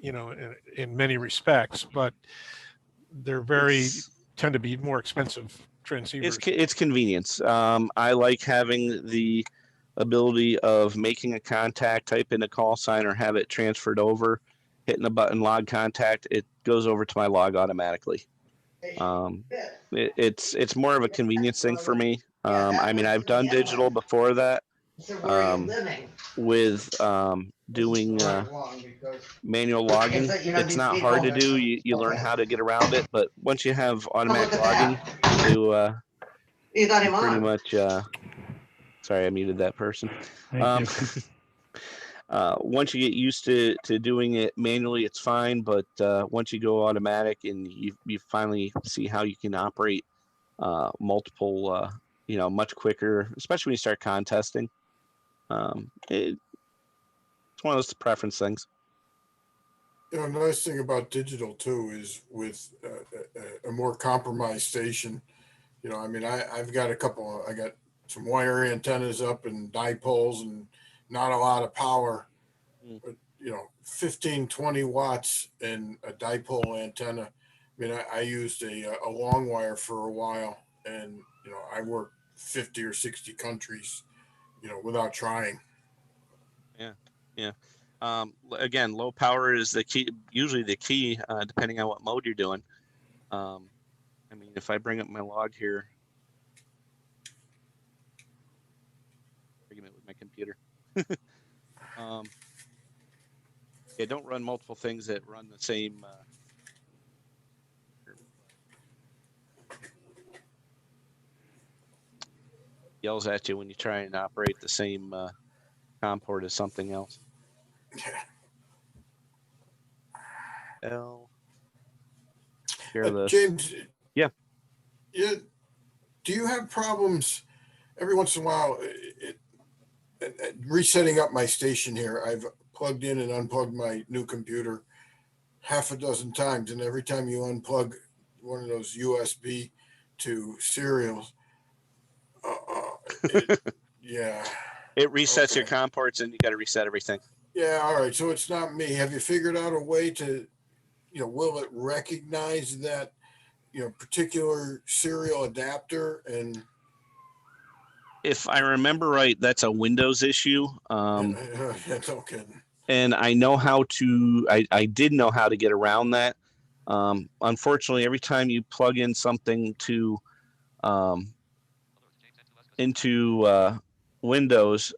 in many respects, but they're tend to be more expensive transceivers. It's convenience. I like having the ability of making a contact, type in a call sign, or have it transferred over, hitting a button, log contact. It goes over to my log automatically. It's more of a convenience thing for me. I mean, I've done digital before that. With doing manual logging, it's not hard to do. You learn how to get around it, but once you have automatic logging, you pretty much. Sorry, I muted that person. Thank you. Once you get used to doing it manually, it's fine. But once you go automatic and you finally see how you can operate multiple, much quicker, especially when you start contesting. It's one of those preference things. The nice thing about digital too is with a more compromised station. I've got I got some wire antennas up and dipoles and not a lot of power, but 15, 20 watts in a dipole antenna. I used a long wire for a while, and I worked 50 or 60 countries, without trying. Yeah. Again, low power is usually the key, depending on what mode you're doing. If I bring up my log here, argument with my computer. Don't run multiple things that run the same. Yells at you when you try and operate the same COM port as something else. James. Yeah. Do you have problems every once in a while resetting up my station here? I've plugged in and unplugged my new computer half a dozen times, and every time you unplug one of those USB to serials, it resets your COM ports, and you got to reset everything. Yeah, all right. So it's not me. Have you figured out a way to, will it recognize that, particular serial adapter? And if I remember right, that's a Windows issue. No kidding. And I know how to. I did know how to get around that. Unfortunately, every time you plug in something to into Windows,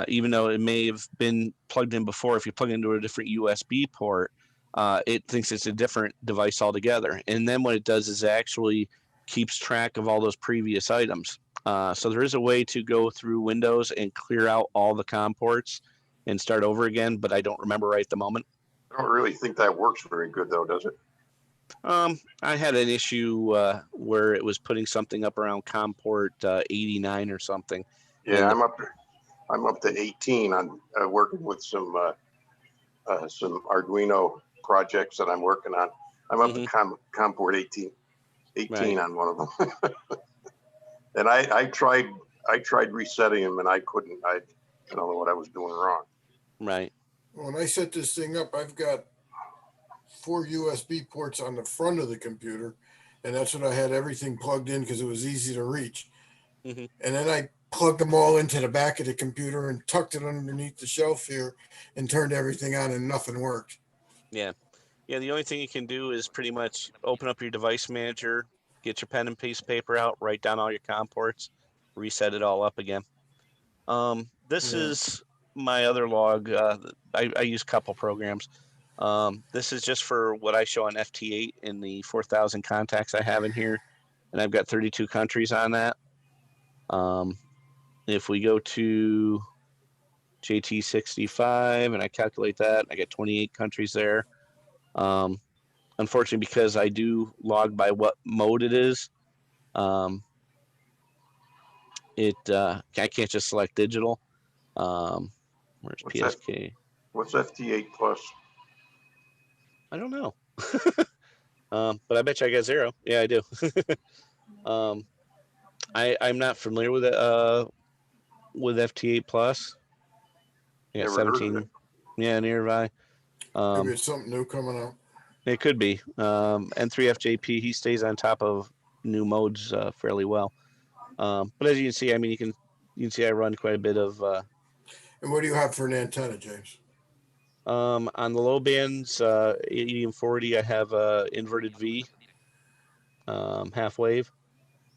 even though it may have been plugged in before, if you plug into a different USB port, it thinks it's a different device altogether. And then what it does is it actually keeps track of all those previous items. So there is a way to go through Windows and clear out all the COM ports and start over again, but I don't remember right at the moment. I don't really think that works very good, though, does it? I had an issue where it was putting something up around COM port 89 or something. Yeah, I'm up to 18. I'm working with some Arduino projects that I'm working on. I'm up to COM port 18 right. On one of them. And I tried resetting them, and I couldn't. I don't know what I was doing wrong. Right. When I set this thing up, I've got 4 USB ports on the front of the computer, and that's what I had everything plugged in because it was easy to reach. Mm-hmm. And then I plugged them all into the back of the computer and tucked it underneath the shelf here and turned everything on, and nothing worked. Yeah. Yeah, the only thing you can do is pretty much open up your device manager, get your pen and piece of paper out, write down all your COM ports, reset it all up again. This is my other log. I use a couple programs. This is just for what I show on FT8 in the 4,000 contacts I have in here, and I've got 32 countries on that. If we go to JT65 and I calculate that, I get 28 countries there. Unfortunately, because I do log by what mode it is, I can't just select digital. Where's PSK? What's FT8 plus? I don't know. But I bet you I got 0. Yeah, I do. I'm not familiar with it with FT8 plus. I got Never 17. heard of it. Yeah, nearby. Maybe it's something new coming out. It could be. N2UZQ, he stays on top of new modes fairly well. But as you can see, I mean, you can see I run quite a bit of. And what do you have for an antenna, James? On the low bands, 80 and 40, I have inverted V, half wave,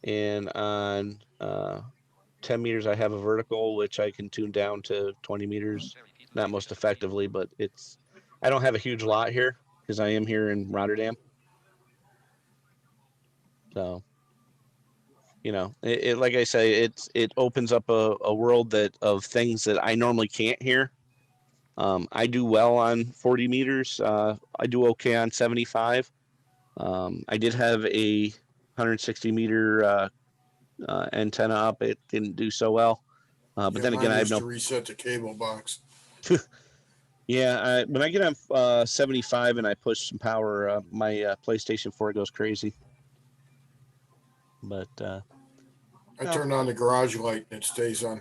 and on 10 meters, I have a vertical, which I can tune down to 20 meters. Not most effectively, but I don't have a huge lot here because I am here in Rotterdam. So, you know, it like I say, it opens up a world of things that I normally can't hear. I do well on 40 meters. I do okay on 75. I did have a 160 meter antenna up. It didn't do so well. But then again, I have to reset the cable box. Yeah, when I get on 75 and I push some power, my PlayStation 4 goes crazy. But I turn on the garage light and it stays on.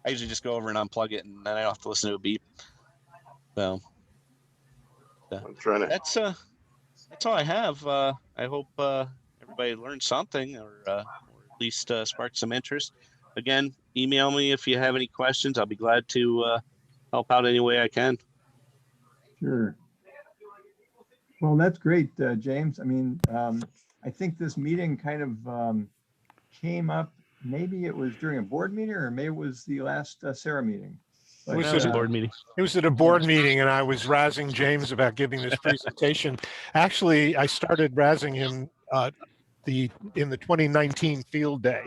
I usually just go over and unplug it, and then I don't have to listen to a beep. So I'm trying to. That's all I have. I hope everybody learned something, or at least sparked some interest. Again, email me if you have any questions. I'll be glad to help out any way I can. Sure. Well, that's great, James. I mean, I think this meeting kind of came up. Maybe it was during a board meeting, or maybe it was the last Sarah meeting. But, it was a board meeting. It was at a board meeting, and I was razzing James about giving this presentation. Actually, I started razzing him in the 2019 field day.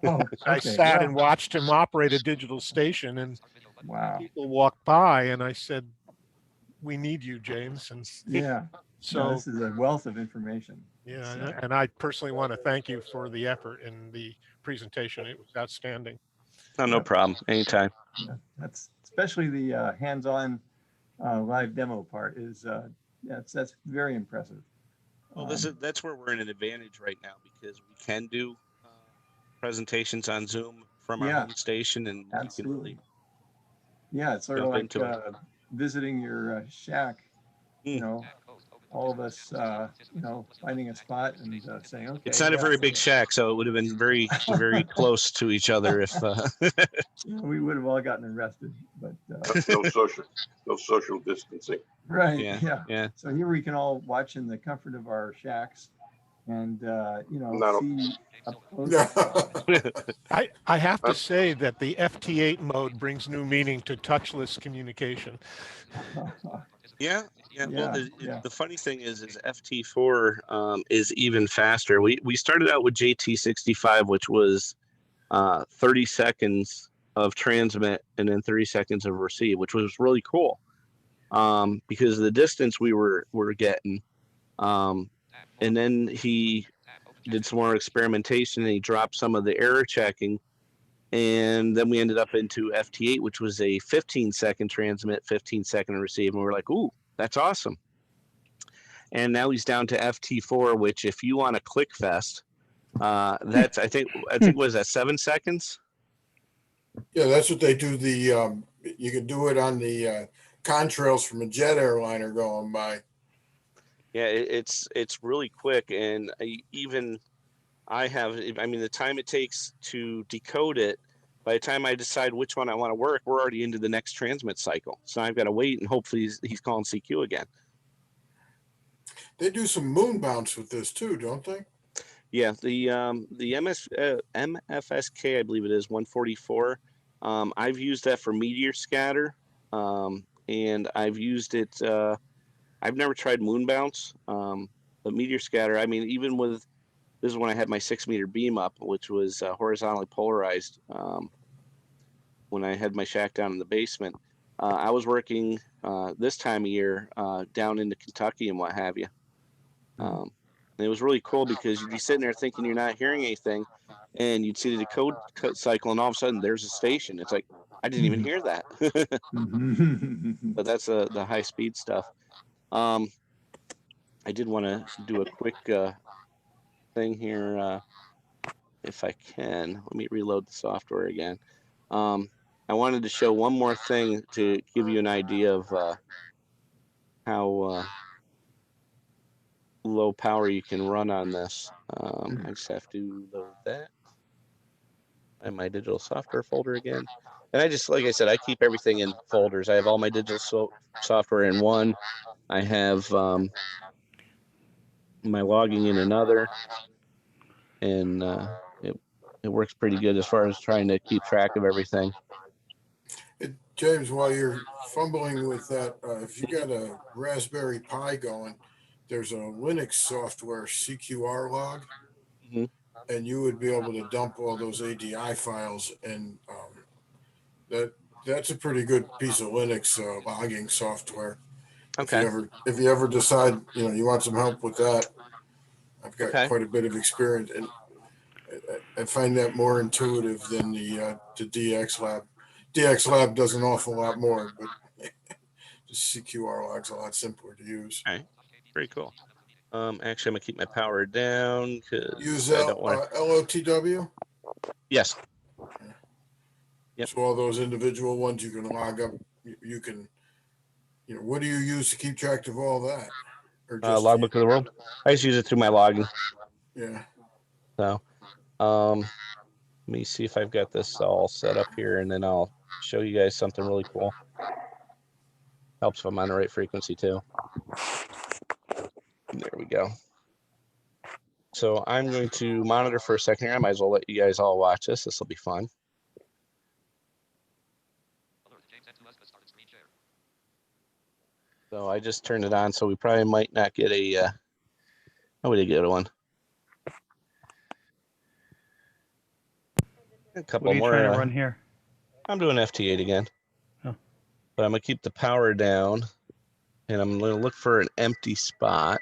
Oh, okay. I sat and watched him operate a digital station, and people walked by, and I said, "We need you, James." And so this is a wealth of information. Yeah, and I personally want to thank you for the effort in the presentation. It was outstanding. Oh, no problem. Anytime. Yeah, that's especially the hands-on live demo part is that's very impressive. Well, that's where we're in an advantage right now, because we can do presentations on Zoom from our home station, and absolutely. It's sort of like visiting your shack. You know, all of us, finding a spot and saying, okay. It's not a very big shack, so it would have been very, very close to each other if we would have all gotten arrested. But no social distancing. Right. Yeah. So here we can all watch in the comfort of our shacks, and see up close. I have to say that the FT8 mode brings new meaning to touchless communication. Yeah. Well, the funny thing is FT4 is even faster. We started out with JT65, which was 30 seconds of transmit and then 30 seconds of receive, which was really cool because of the distance we were getting. And then he did some more experimentation, and he dropped some of the error checking. And then we ended up into FT8, which was a 15-second transmit, 15-second receive. And we're like, ooh, that's awesome. And now he's down to FT4, which if you want a click fest, that's I think was that 7 seconds? Yeah, that's what they do. You can do it on the contrails from a jet airliner going by. Yeah, it's really quick, and I mean, the time it takes to decode it, by the time I decide which one I want to work, we're already into the next transmit cycle. So I've got to wait, and hopefully he's calling CQ again. They do some moon bounce with this too, don't they? Yeah, the MFSK, I believe it is 144. I've used that for meteor scatter, and I've used it. I've never tried moon bounce, but meteor scatter. I mean, even with this is when I had my 6-meter beam up, which was horizontally polarized. When I had my shack down in the basement, I was working this time of year down into Kentucky and what have you. And it was really cool because you'd be sitting there thinking you're not hearing anything, and you'd see the decode cycle, and all of a sudden there's a station. It's like, I didn't even hear that. But that's the high speed stuff. I did want to do a quick thing here, if I can. Let me reload the software again. I wanted to show one more thing to give you an idea of how low power you can run on this. I just have to load that in my digital software folder again. And I just, like I said, I keep everything in folders. I have all my digital software in one. I have my logging in another, and it works pretty good as far as trying to keep track of everything. James, while you're fumbling with that, if you got a Raspberry Pi going, there's a Linux software, CQR log, and you would be able to dump all those ADI files, and that's a pretty good piece of Linux logging software. Okay. If you ever decide you want some help with that, I've got quite a bit of experience, and I find that more intuitive than the DX Lab. DX Lab does an awful lot more, but just CQR log's a lot simpler to use. Okay, very cool. Actually, I'm gonna keep my power down because use I don't want LOTW. Yes. Yep. So all those individual ones you can log up. You can, what do you use to keep track of all that? Or just Logbook of the World. I just use it through my logging. Yeah. So, let me see if I've got this all set up here, and then I'll show you guys something really cool. Helps if I'm on the right frequency too. There we go. So I'm going to monitor for a second here. I might as well let you guys all watch this. This will be fun. So I just turned it on, so we probably might not get a, oh, we did get one. A couple more. What are you trying to run here? I'm doing FT8 again. Oh. But I'm going to keep the power down, and I'm going to look for an empty spot.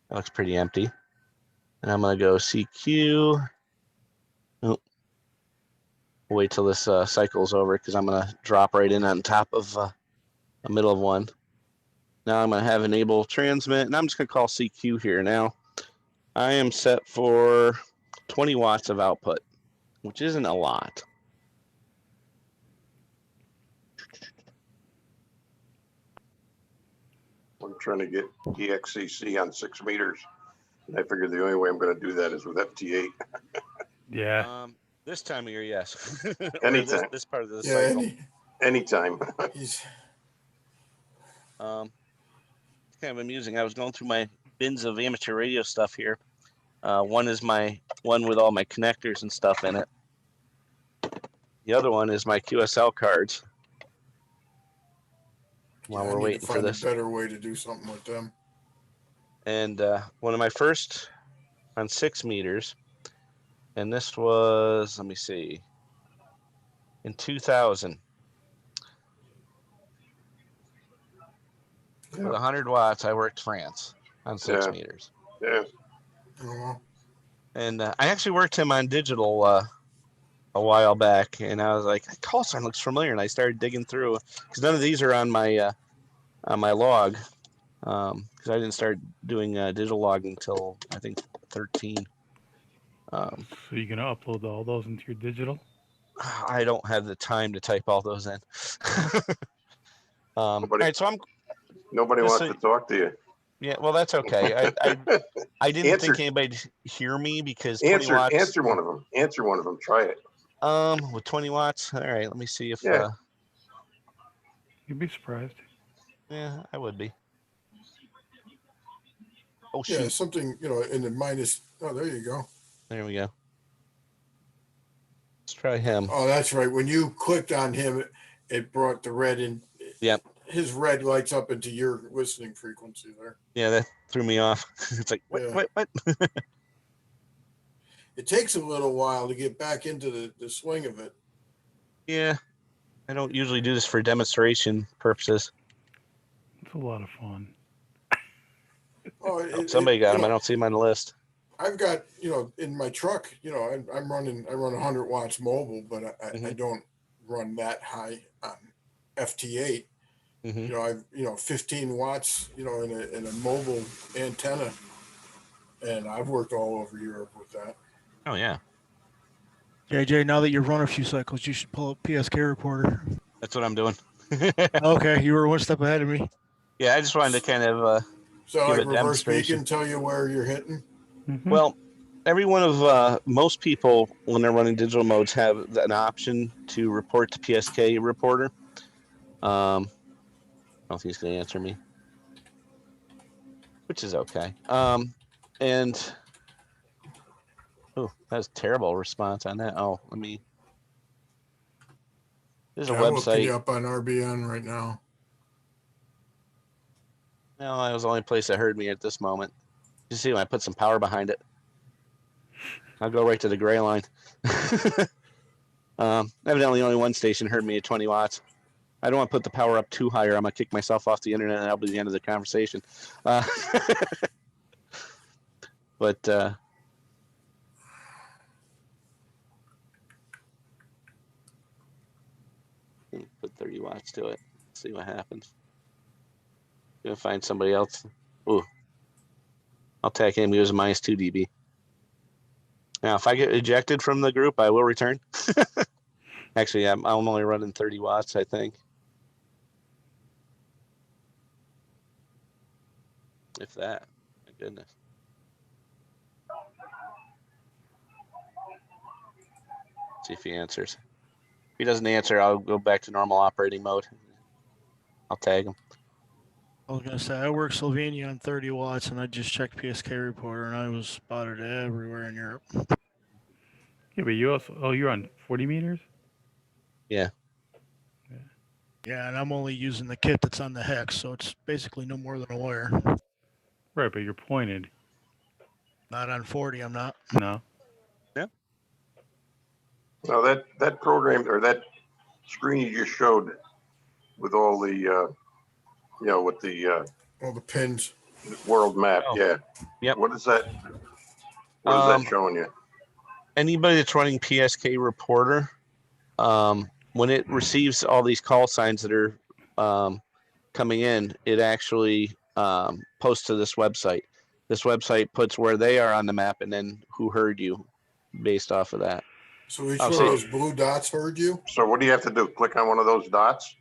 That looks pretty empty. And I'm going to go CQ. Oh. Wait till this cycle's over because I'm going to drop right in on top of the middle of one. Now I'm going to have enable transmit, and I'm just going to call CQ here. Now I am set for 20 watts of output, which isn't a lot. I'm trying to get EXCC on 6 meters. And I figured the only way I'm going to do that is with FT8. Yeah. This time of year, yes. Anytime. this part of the cycle. Anytime. It's kind of amusing. I was going through my bins of amateur radio stuff here. One is my one with all my connectors and stuff in it. The other one is my QSL cards. While we're waiting for this, a better way to do something with them. And one of my first on 6 meters, and this was, let me see, in 2000. With 100 watts, I worked France on 6 meters. Yeah. And I actually worked him on digital a while back, and I was like, that call sign looks familiar, and I started digging through because none of these are on my log because I didn't start doing digital logging until I think 13. So you're gonna upload all those into your digital? I don't have the time to type all those in. All right, so nobody just wants to talk to you. yeah, well, that's okay. I didn't think anybody'd hear me because 20 watts. Answer one of them. Answer one of them. Try it. With 20 watts. All right, let me see if. Yeah. You'd be surprised. Yeah, I would be. Oh shoot. Yeah, something, you know, in the minus. Oh, there you go. There we go. Let's try him. Oh, that's right. When you clicked on him, it brought the red in. Yep. His red lights up into your listening frequency there. Yeah, that threw me off. It's like, what? Yeah. What? It takes a little while to get back into the swing of it. Yeah, I don't usually do this for demonstration purposes. It's a lot of fun. Oh, somebody got him. I don't see him on the list. I've got, you know, in my truck, you know, I run 100 watts mobile, but I don't run that high on FT8. You know, I've, you know, 15 watts, you know, in a mobile antenna, and I've worked all over Europe with that. Oh yeah. JJ, now that you've run a few cycles, you should pull up PSK reporter. That's what I'm doing. Okay, you were one step ahead of me. Yeah, I just wanted to kind of so give like a reverse demonstration. beacon tell you where you're hitting. Well, every one of most people when they're running digital modes have an option to report to PSK reporter. I don't think he's going to answer me, which is okay. And oh, that's a terrible response on that. Oh, let me. There's a I'm looking website. you up on RBN right now. No, that was the only place that heard me at this moment. You see when I put some power behind it. I'll go right to the gray line. Evidently, only one station heard me at 20 watts. I don't want to put the power up too high or I'm going to kick myself off the internet and that'll be the end of the conversation. But put 30 watts to it. See what happens. Gonna find somebody else. Ooh. I'll tag him. He was a -2 dB. Now, if I get ejected from the group, I will return. Actually, I'm only running 30 watts, I think. If that. My goodness. See if he answers. If he doesn't answer, I'll go back to normal operating mode. I'll tag him. I was gonna say I work Slovenia on 30 watts, and I just checked PSK reporter, and I was spotted everywhere in Europe. Yeah, but you also you're on 40 meters. Yeah. Yeah, and I'm only using the kit that's on the hex, so it's basically no more than a wire. Right, but you're pointed. Not on 40, I'm not. No. Yeah. No, that program or that screen you just showed with all the, you know, with the all the pins, world map. Oh. Yeah. Yep. What is that? What is that showing you? Anybody that's running PSK reporter, when it receives all these call signs that are coming in, it actually posts to this website. This website puts where they are on the map and then who heard you based off of that. So each one of those blue dots heard you? So what do you have to do? Click on one of those dots?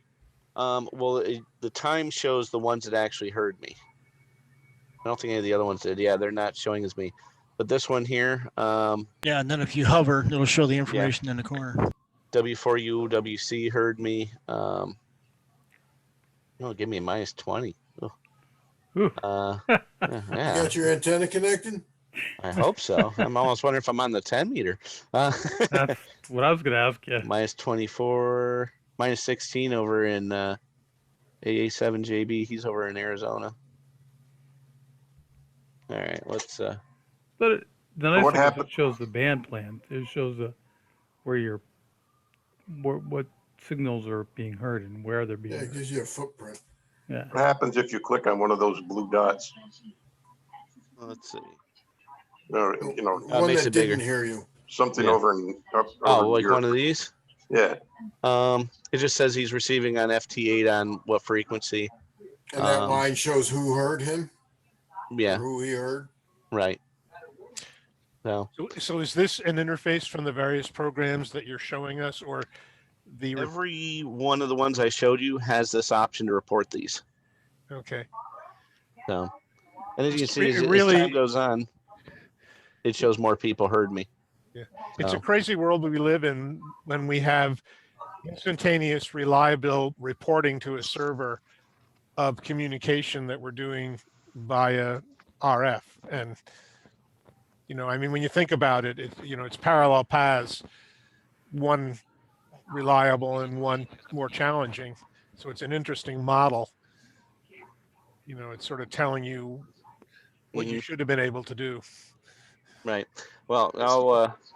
Well, the time shows the ones that actually heard me. I don't think any of the other ones did. Yeah, they're not showing as me. But this one here. Yeah, and then if you hover, it'll show the information in the corner. W4UWC heard me. No, give me a -20. Yeah. You got your antenna connected? I hope so. I'm almost wondering if I'm on the 10 meter. That's what I was going to ask you. -24, -16 over in AA7JB. He's over in Arizona. All right, let's. But the nice what thing is happened? it shows the band plan. It shows what signals are being heard and where they're being Yeah, it heard. gives you a footprint. Yeah. What happens if you click on one of those blue dots? Let's see. Or, you know, One makes that it bigger. didn't hear you. something Yeah. over in Oh, like Europe. one of these? Yeah. It just says he's receiving on FT8 on what frequency. And that line shows who heard him? Yeah. Or who he heard? Right. So is this an interface from the various programs that you're showing us, or the? Every one of the ones I showed you has this option to report these. Okay. So, and as you can see, as really, time goes on, it shows more people heard me. Yeah, it's a crazy world we live in when we have instantaneous, reliable reporting to a server of communication that we're doing via RF. And, you know, I mean, when you think about it, it's parallel paths, one reliable and one more challenging. So it's an interesting model. You know, it's sort of telling you what you should have been able to do. Right. Well,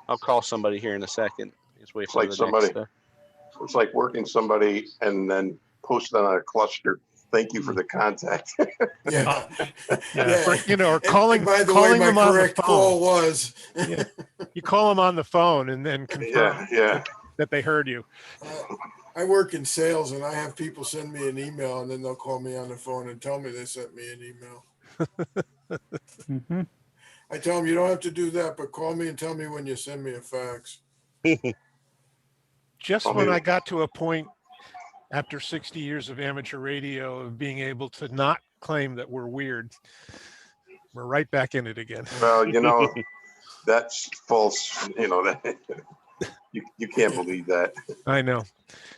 I'll call somebody here in a second. Just wait for like somebody. It's like working somebody and then post on a cluster. Thank you for the contact. Yeah. Or calling. And by the calling way, them my on correct the phone. call was. Yeah. You call them on the phone and then confirm that they heard you. I work in sales and I have people send me an email and then they'll call me on the phone and tell me they sent me an email. I tell them you don't have to do that, but call me and tell me when you send me a fax. Just when I got to a point after 60 years of amateur radio of being able to not claim that we're weird, we're right back in it again. Well, that's false. That you can't believe that. I know.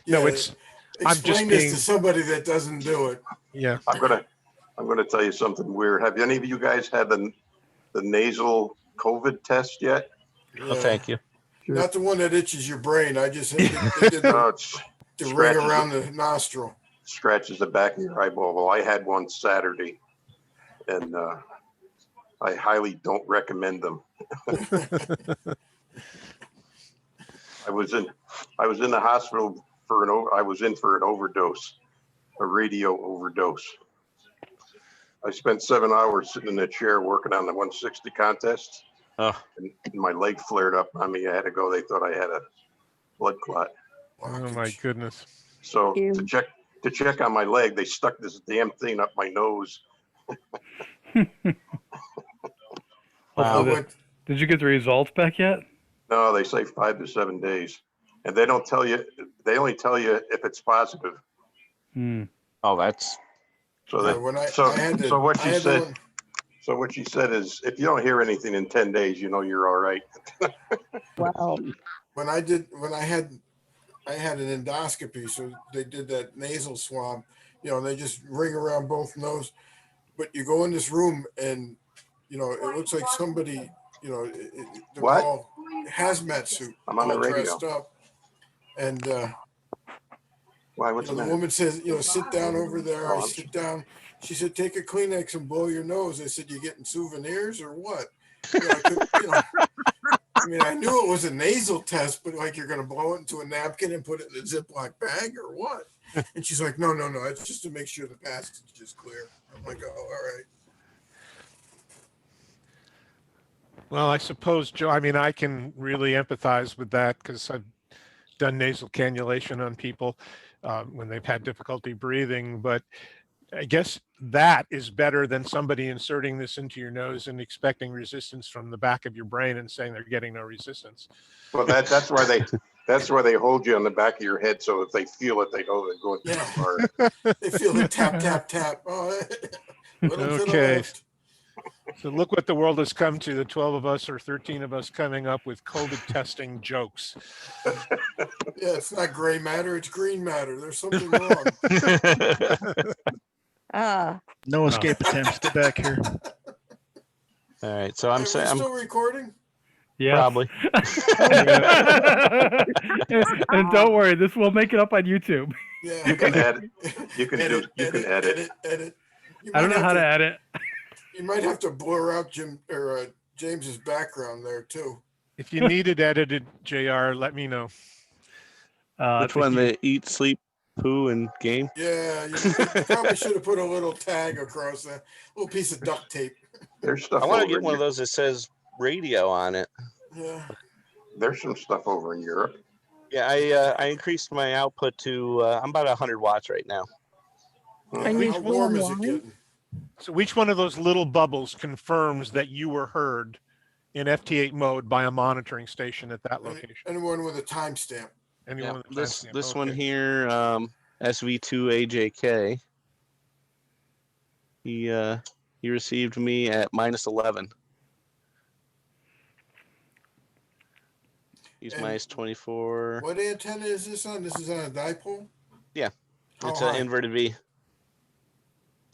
Yeah, no, explain this to somebody that doesn't do it. Yeah. I'm gonna tell you something weird. Have any of you guys had the nasal COVID test yet? Yeah. Oh, thank you. Sure. Not the one that itches your brain. I just did the ring around the nostril. Scratches the back of your eyeball. Well, I had one Saturday, and I highly don't recommend them. I was in the hospital I was in for an overdose, a radio overdose. I spent 7 hours sitting in a chair working on the 160 contest. Oh. And my leg flared up on me. I had to go. They thought I had a blood clot. Oh my goodness. So to check on my leg, they stuck this damn thing up my nose. Wow. Did you get the results back yet? No, they say 5 to 7 days. And they don't tell you, they only tell you if it's positive. Oh, that's so what she said is if you don't hear anything in 10 days, you're all right. Wow. When I had an endoscopy, so they did that nasal swab, they just ring around both nose, but you go in this room and, it looks like somebody, they're all hazmat suit, I'm on the radio. Dressed up. And why? What's the woman says, sit down over there. I sit down. She said, take a Kleenex and blow your nose. I said, you getting souvenirs or what? I mean, I knew it was a nasal test, but like you're going to blow it into a napkin and put it in a Ziploc bag or what? And she's like, no. It's just to make sure the passage is clear. I'm like, oh, all right. Well, I suppose, Joe, I can really empathize with that because I've done nasal cannulation on people when they've had difficulty breathing, but I guess that is better than somebody inserting this into your nose and expecting resistance from the back of your brain and saying they're getting no resistance. Well, that's why they hold you on the back of your head, so if they feel it, they know they're going too hard. They feel the tap, tap, tap. Oh, okay. So look what the world has come to, the 12 of us or 13 of us coming up with COVID testing jokes. Yeah, it's not gray matter, it's green matter. There's something wrong. No escape attempts. Get back here. All right. So I'm saying I'm still recording? Yeah. Probably. And don't worry, this will make it up on YouTube. Yeah. You can edit. You can edit. I don't know how to edit. You might have to blur out James's background there too. If you need it edited, JR, let me know. Which one? The eat, sleep, poo, and game? Yeah, you probably should have put a little tag across that little piece of duct tape. There's stuff. I want to get one of those that says radio on it. Yeah. There's some stuff over in Europe. Yeah, I increased my output to I'm about 100 watts right now. How warm is it getting? So each one of those little bubbles confirms that you were heard in FT8 mode by a monitoring station at that location. Anyone with a timestamp. Anyone with a This timestamp. one Okay. here, SV2AJK. He received me at -11. He's And -24. What antenna is this on? This is on a dipole? Yeah, How it's high? an inverted V.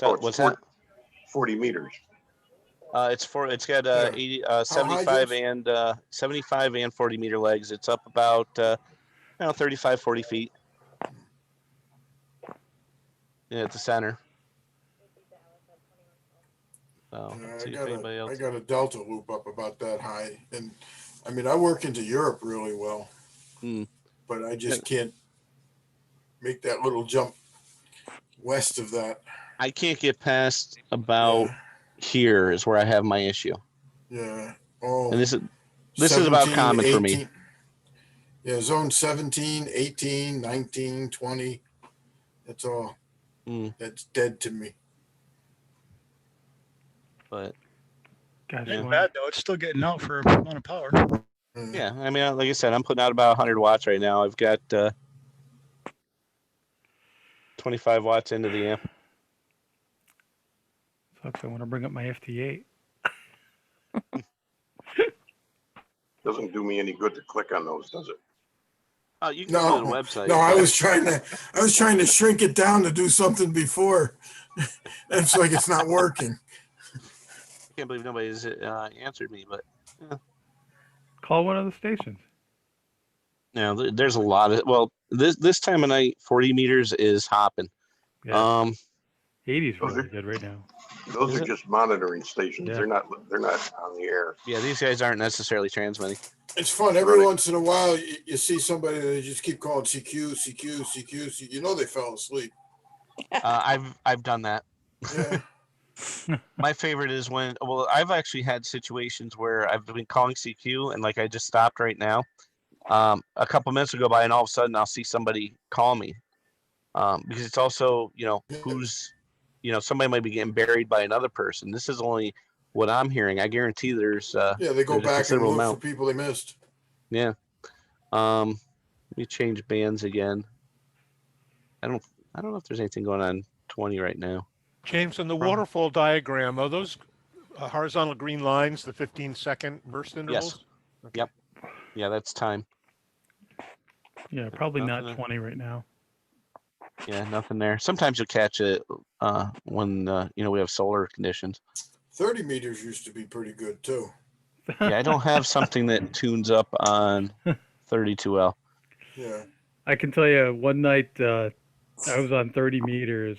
Oh, it's What's that? 40 meters. It's got Yeah. 80, How high, 75 Jeff? and 75 and 40 meter legs. It's up about 35, 40 feet. Yeah, at the center. So let's see if anybody else. I got a delta loop up about that high. And I mean, I work into Europe really well, but I just can't make that little jump west of that. I can't get past about here is where I have my issue. Yeah. Oh, And this is about 17, common 18. for me. Yeah, zone 17, 18, 19, 20. That's all. That's dead to me. But Gosh, Ain't bad though. It's still getting out for a amount of power. yeah, I mean, like I said, I'm putting out about 100 watts right now. I've got 25 watts into the amp. Sucks. I want to bring up my FT8. Doesn't do me any good to click on those, does it? Oh, you can go to the website. No, I was trying to shrink it down to do something before. It's like it's not working. I can't believe nobody's answered me, but yeah. Call one of the stations. Now there's a lot of this time of night 40 meters is hopping. Yeah. 80's really good right now. Those are just monitoring stations. Yeah. They're not on the air. Yeah, these guys aren't necessarily transmitting. It's fun. Every once in a while, you see somebody that they just keep calling CQ, CQ, CQ. You know they fell asleep. I've done that. Yeah. My favorite is when I've actually had situations where I've been calling CQ and like I just stopped right now. A couple minutes will go by and all of a sudden I'll see somebody call me. Because it's also, who's, somebody might be getting buried by another person. This is only what I'm hearing. I guarantee there's they go back and look for people they missed. Yeah. Let me change bands again. I don't know if there's anything going on 20 right now. James, in the waterfall diagram, are those horizontal green lines, the 15-second burst intervals? Yes. Okay. Yep. Yeah, that's time. Yeah, probably not 20 right now. Yeah, nothing there. Sometimes you'll catch it when we have solar conditions. 30 meters used to be pretty good too. Yeah, I don't have something that tunes up on 32L. Yeah. I can tell you one night I was on 30 meters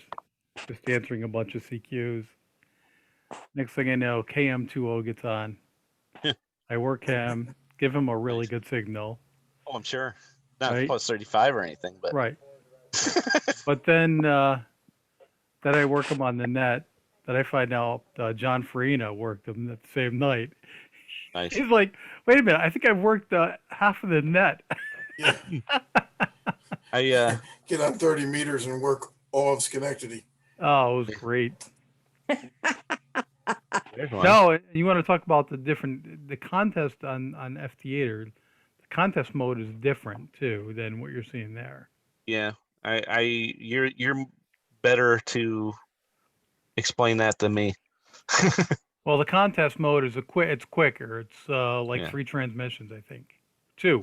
just answering a bunch of CQs. Next thing I know, KM20 gets on. I work him, give him a really good signal. Oh, I'm sure. Not right? plus 35 or anything, but right. But then I work him on the net. Then I find out John Farina worked him that same night. Nice. He's like, wait a minute, I think I've worked half of the net. Yeah. I get on 30 meters and work all of Schenectady. Oh, it was great. No, you want to talk about the contest on FT8 or the contest mode is different too than what you're seeing there. Yeah, you're better to explain that than me. Well, the contest mode is it's quicker. It's like 3 transmissions, I think. 2.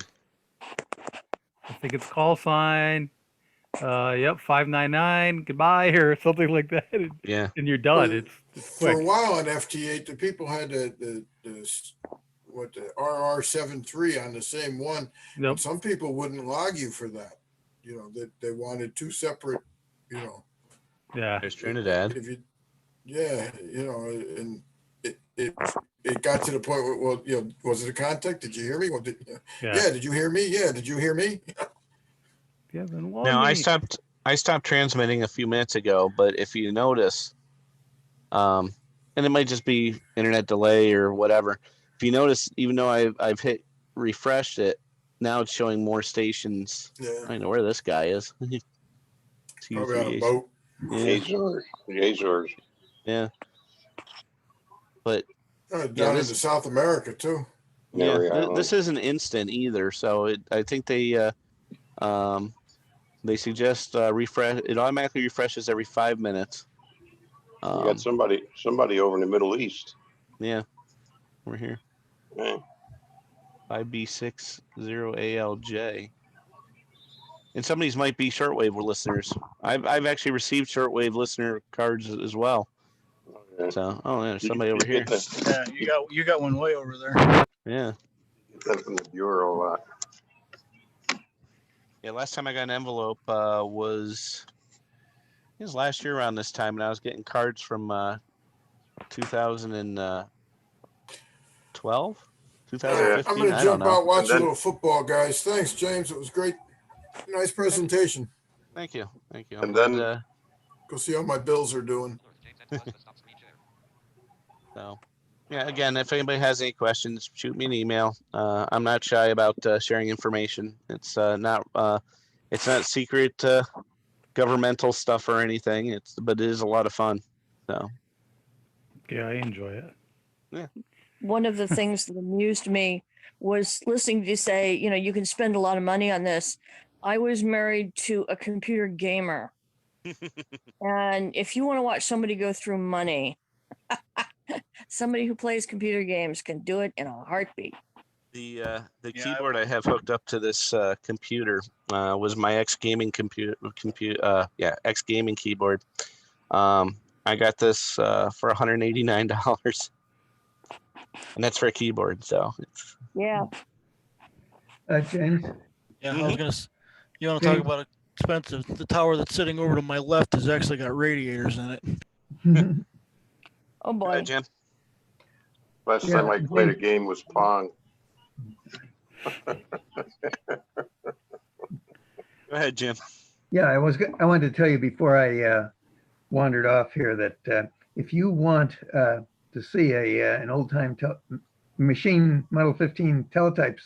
I think it's call sign. Yep, 599. Goodbye, or something like that. Yeah, and you're done. It's quick. For a while on FT8, the people had the RR73 on the same one. Yep. And some people wouldn't log you for that. That they wanted 2 separate. Yeah. There's Trinidad. And it got to the point where, was it a contact? Did you hear me? Well, did you hear me? Yeah, did you hear me? Yeah, then now I stopped transmitting a few minutes ago, but if you notice, and it might just be internet delay or whatever. If you notice, even though I've refreshed it, now it's showing more stations. Yeah. I know where this guy is. Probably on a boat. The Azores. Yeah. But Down this- into South America too. Yeah, Mary this Island. isn't instant either. So I think they suggest refresh. It automatically refreshes every 5 minutes. You got somebody over in the Middle East. Yeah, we're here. Yeah. 5B60ALJ. And some of these might be shortwave listeners. I've actually received shortwave listener cards as well. Yeah. So, oh, yeah, there's somebody over here. Yeah, you got one way over there. Yeah. Get that from the bureau a lot. Yeah, last time I got an envelope was last year around this time, and I was getting cards from 2012, 2015. I'm going to I don't jump know. out, watch And then- a little football, guys. Thanks, James. It was great. Nice presentation. Thank you. Thank you. And then- Go see how my bills are doing. So, yeah, again, if anybody has any questions, shoot me an email. I'm not shy about sharing information. It's not secret governmental stuff or anything. But it is a lot of fun. So, Yeah, I enjoy it. One of the things that amused me was listening to you say, you can spend a lot of money on this. I was married to a computer gamer. And if you want to watch somebody go through money, somebody who plays computer games can do it in a heartbeat. the keyboard I have hooked up to this computer was my X gaming X gaming keyboard. I got this for $189, and that's for a keyboard. So Yeah. James? Yeah, I was gonna. You want to talk about expensive? The tower that's sitting over to my left has actually got radiators in it. Oh go boy. ahead, Jim. Last time I played a game was Pong. Go ahead, Jim. Yeah, I wanted to tell you before I wandered off here that if you want to see an old-time machine Model 15 teletypes,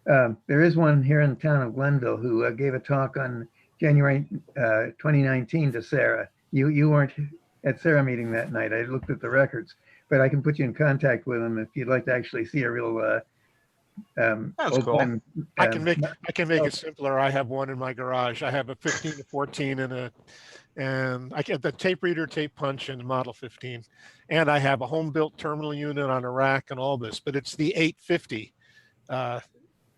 there is one here in the town of Glenville who gave a talk on January 2019 to Sarah. You weren't at Sarah meeting that night. I looked at the records, but I can put you in contact with him if you'd like to actually see a real That's cool. I can make it simpler. I have one in my garage. I have a 15 to 14 and I get the tape reader, tape punch, and Model 15, and I have a home built terminal unit on a rack and all this. But it's the 850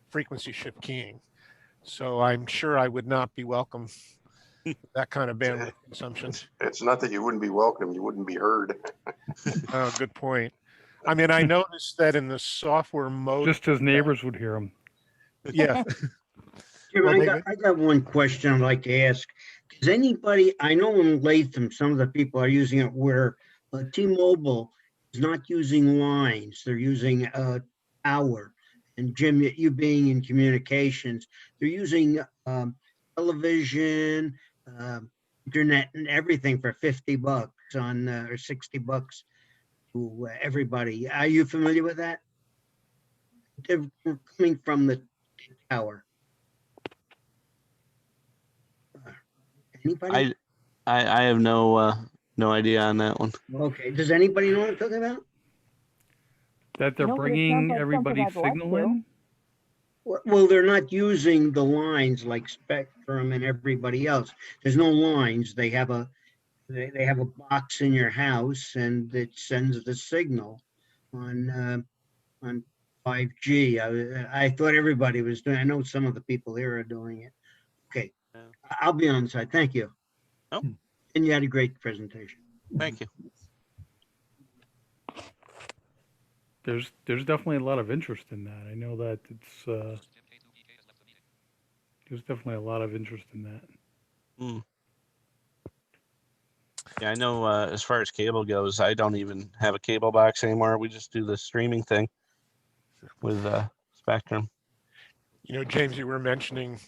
frequency shift keying, so I'm sure I would not be welcome that kind of bandwidth consumption. It's not that you wouldn't be welcome, you wouldn't be heard. Oh, good point. I mean, I noticed that in the software mode, Just his neighbors would hear him. yeah. Jim, Well, I got one question I'd like to ask. Does anybody, I know in Latham, some of the people are using it where T-Mobile is not using lines, they're using a tower. And Jim, you being in communications, they're using television, internet and everything for $50 on or $60 to everybody. Are you familiar with that? They're coming from the tower. Anybody? I have no idea on that one. Okay. Does anybody know what I'm talking about? That they're No, but it sounds bringing like everybody's something I'd like signal to. in? Well, they're not using the lines like Spectrum and everybody else. There's no lines. They have a box in your house and it sends the signal on 5G. I thought everybody was doing. I know some of the people here are doing it. Okay, I'll be on the side. Thank you. Oh. And you had a great presentation. Thank you. There's definitely a lot of interest in that. I know that it's there's definitely a lot of interest in that. Yeah, I know as far as cable goes, I don't even have a cable box anymore. We just do the streaming thing with Spectrum. James, you were mentioning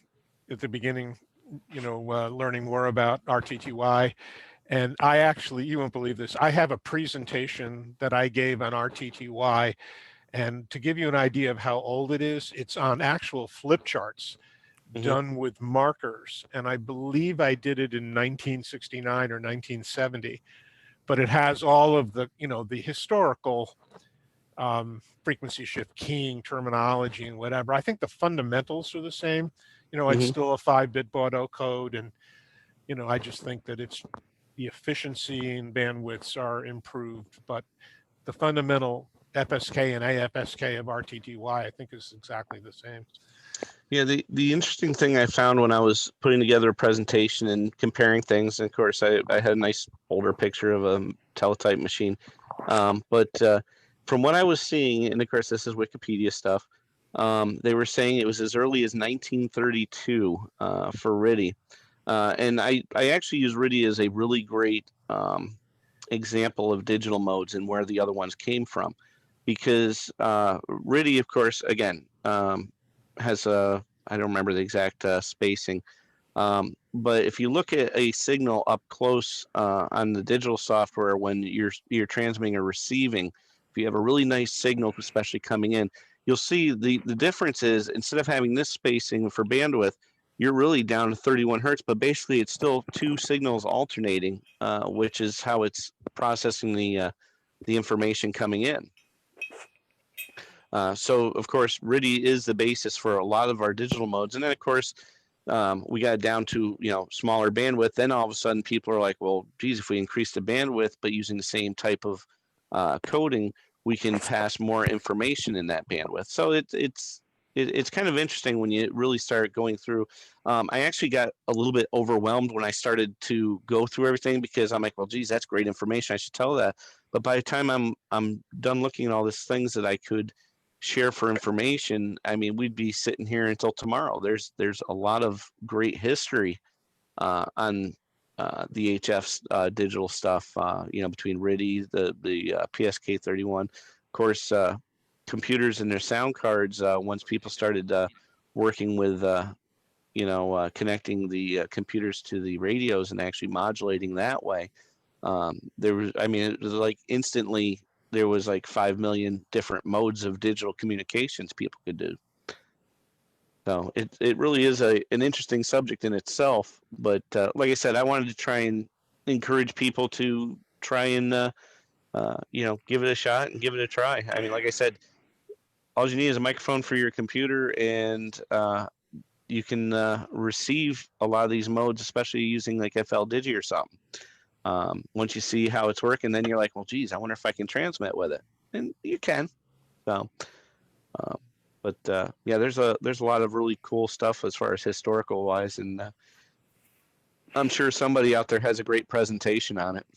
at the beginning, learning more about RTTY. And I actually, you won't believe this, I have a presentation that I gave on RTTY. And to give you an idea of how old it is, it's on actual flip charts done with markers. And I believe I did it in 1969 or 1970. But it has all of the, the historical frequency shift keying terminology and whatever. I think the fundamentals are the same. You know, it's Mhm. still a 5-bit baud code, and you know, I just think that it's the efficiency and bandwidths are improved, but the fundamental FSK and AFSK of RTTY, I think, is exactly the same. Yeah, the interesting thing I found when I was putting together a presentation and comparing things, and of course I had a nice older picture of a teletype machine, but from what I was seeing, and of course this is Wikipedia stuff, they were saying it was as early as 1932 for RTTY, and I actually use RTTY as a really great example of digital modes and where the other ones came from, because RTTY, of course, again, has a, I don't remember the exact spacing, but if you look at a signal up close on the digital software when you're transmitting or receiving, if you have a really nice signal, especially coming in, you'll see the difference is, instead of having this spacing for bandwidth, you're really down to 31 hertz, but basically it's still two signals alternating, which is how it's processing the information coming in. So of course, RTTY is the basis for a lot of our digital modes, and then of course we got down to, you know, smaller bandwidth. Then all of a sudden, people are like, well, geez, if we increase the bandwidth but using the same type of coding, we can pass more information in that bandwidth. So it's kind of interesting when you really start going through. I actually got a little bit overwhelmed when I started to go through everything, because I'm like, well, geez, that's great information, I should tell that. But by the time I'm done looking at all these things that I could share for information, I mean, we'd be sitting here until tomorrow. There's a lot of great history on the HF's digital stuff, you know, between RTTY, the PSK31, of course, computers and their sound cards. Once people started working with, you know, connecting the computers to the radios and actually modulating that way, there was, I mean, it was like instantly there was like 5 million different modes of digital communications people could do. So it really is an interesting subject in itself. But like I said, I wanted to try and encourage people to try and you know, give it a shot and give it a try. I mean, like I said, all you need is a microphone for your computer, and you can receive a lot of these modes, especially using like FL Digi or something. Once you see how it's working, then you're like, well, geez, I wonder if I can transmit with it, and you can. So, but yeah, there's a lot of really cool stuff as far as historical wise, and I'm sure somebody out there has a great presentation on it.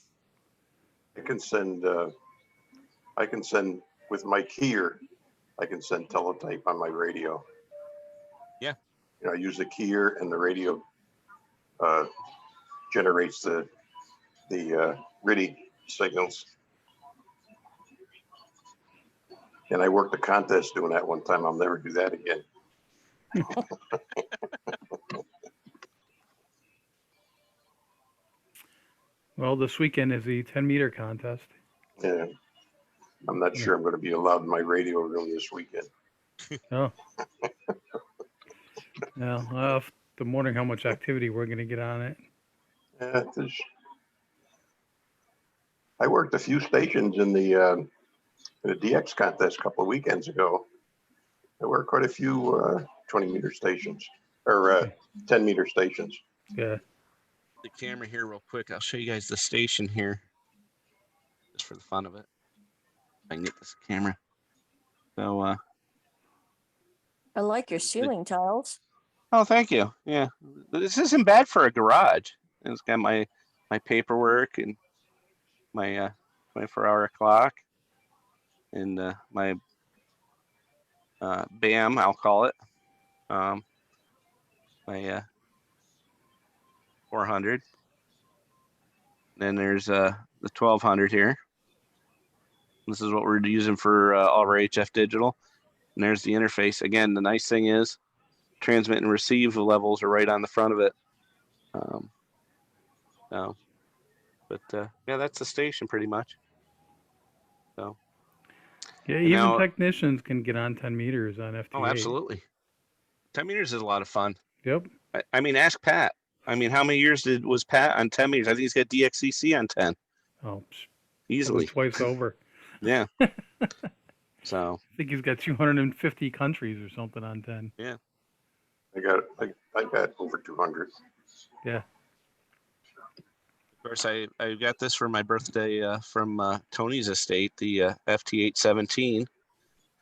I can send with my keyer, I can send teletype on my radio. Yeah. You know, I use the keyer, and the radio generates the RTTY signals. And I worked a contest doing that one time. I'll never do that again. Well, this weekend is the 10-meter contest. Yeah. I'm not sure I'm going to be allowed in my radio room this weekend. Oh. Well, I'll have to wondering how much activity we're going to get on it. Yeah, I worked a few stations in the DX contest a couple of weekends ago. There were quite a few 20-meter stations, or 10-meter stations. Yeah. The camera here real quick. I'll show you guys the station here, just for the fun of it. I can get this camera. So I like your ceiling tiles. oh, thank you. Yeah, this isn't bad for a garage. It's got my paperwork and my 24-hour clock, and my BAM, I'll call it, my 400. Then there's the 1200 here. This is what we're using for all of our HF digital. And there's the interface. Again, the nice thing is transmit and receive levels are right on the front of it. But yeah, that's the station pretty much. So yeah, even now, technicians can get on 10 meters on FT8. Oh, absolutely. 10 meters is a lot of fun. Yep. I mean, ask Pat. I mean, how many years was Pat on 10 meters? I think he's got DXCC on 10. Oh, easily. Twice over. Yeah. So I think he's got 250 countries or something on 10. yeah. I got over 200. Yeah. Of course, I got this for my birthday from Tony's estate, the FT817.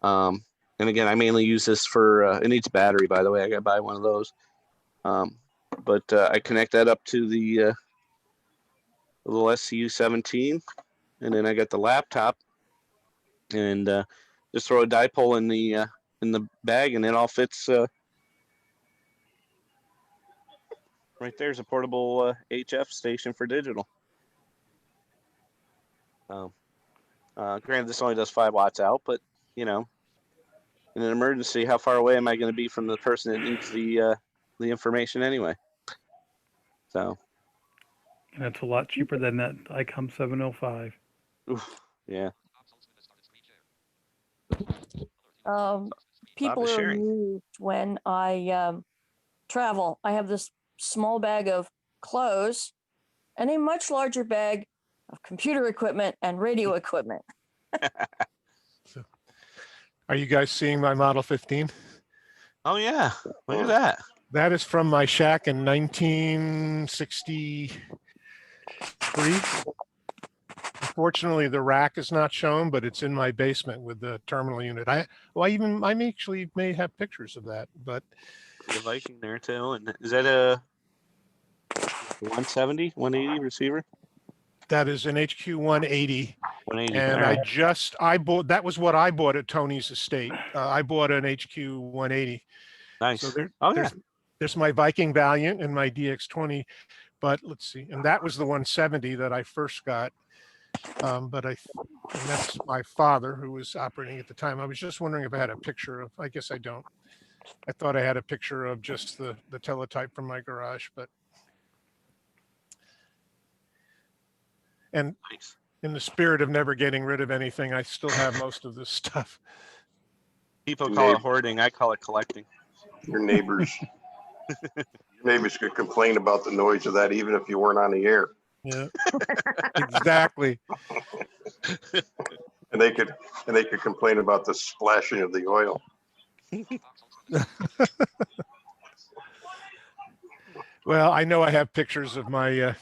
And again, I mainly use this for, it needs battery, by the way. I got to buy one of those. But I connect that up to the little SCU17, and then I got the laptop, and just throw a dipole in the bag, and it all fits. Right there's a portable HF station for digital. Granted, this only does 5 watts out, but you know, in an emergency, how far away am I going to be from the person that needs the information anyway? So. And that's a lot cheaper than that ICOM 705. Oof, yeah. People is are sharing. amused when I travel. I have this small bag of clothes and a much larger bag of computer equipment and radio equipment. So, are you guys seeing my Model 15? Oh yeah, look at that. That is from my shack in 1963. Unfortunately, the rack is not shown, but it's in my basement with the terminal unit. I actually may have pictures of that, but The Viking there too. And is that a 170, 180 receiver? that is an HQ 180. 180. And All right. I bought, that was what I bought at Tony's estate. I bought an HQ 180. Nice. So there's my Viking Valiant and my DX20, but let's see. And that was the 170 that I first got. And that's my father who was operating at the time. I was just wondering if I had a picture of, I guess I don't. I thought I had a picture of just the teletype from my garage, but. And Nice. in the spirit of never getting rid of anything, I still have most of this stuff. People call it hoarding. I call it collecting. Your neighbors could complain about the noise of that even if you weren't on the air. Yeah, exactly. And they could complain about the splashing of the oil. Well, I know I have pictures of my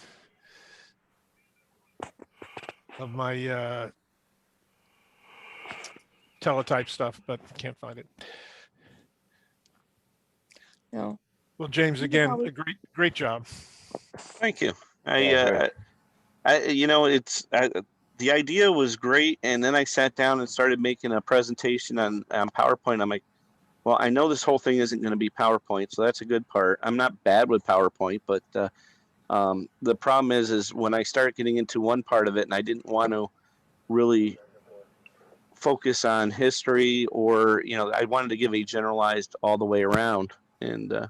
teletype stuff, but can't find it. No. Well, James, again, a great job. Thank you. The idea was great, and then I sat down and started making a presentation on PowerPoint. I'm like, well, I know this whole thing isn't going to be PowerPoint, so that's a good part. I'm not bad with PowerPoint, but the problem is when I start getting into one part of it, and I didn't want to really focus on history, or I wanted to give a generalized all the way around. And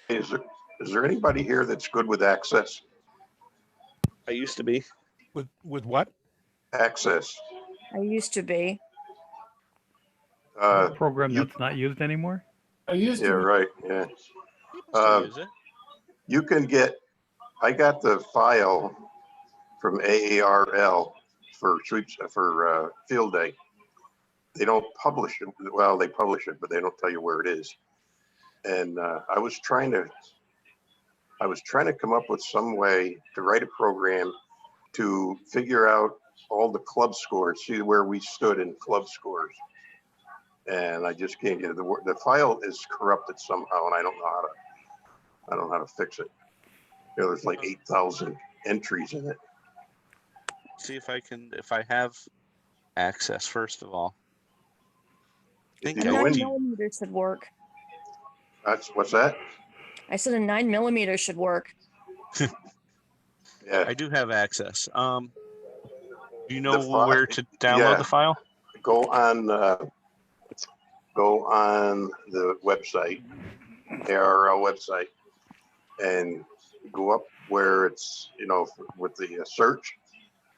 is there anybody here that's good with Access? I used to be. With what? Access. I used to be. Program that's not used anymore? I used to. Yeah, right. Yeah. People still use it. You can get. I got the file from AARL for field day. They don't publish it. Well, they publish it, but they don't tell you where it is. And I was trying to come up with some way to write a program to figure out all the club scores, see where we stood in club scores. And I just can't get it. The file is corrupted somehow, and I don't know how to fix it. There's like 8,000 entries in it. See if I have access, first of all. A 9mm should work. What's that? I said a 9mm should work. Yeah. I do have access. Do you know where to download the file? Go on the website, ARL website, and go up where it's, with the search.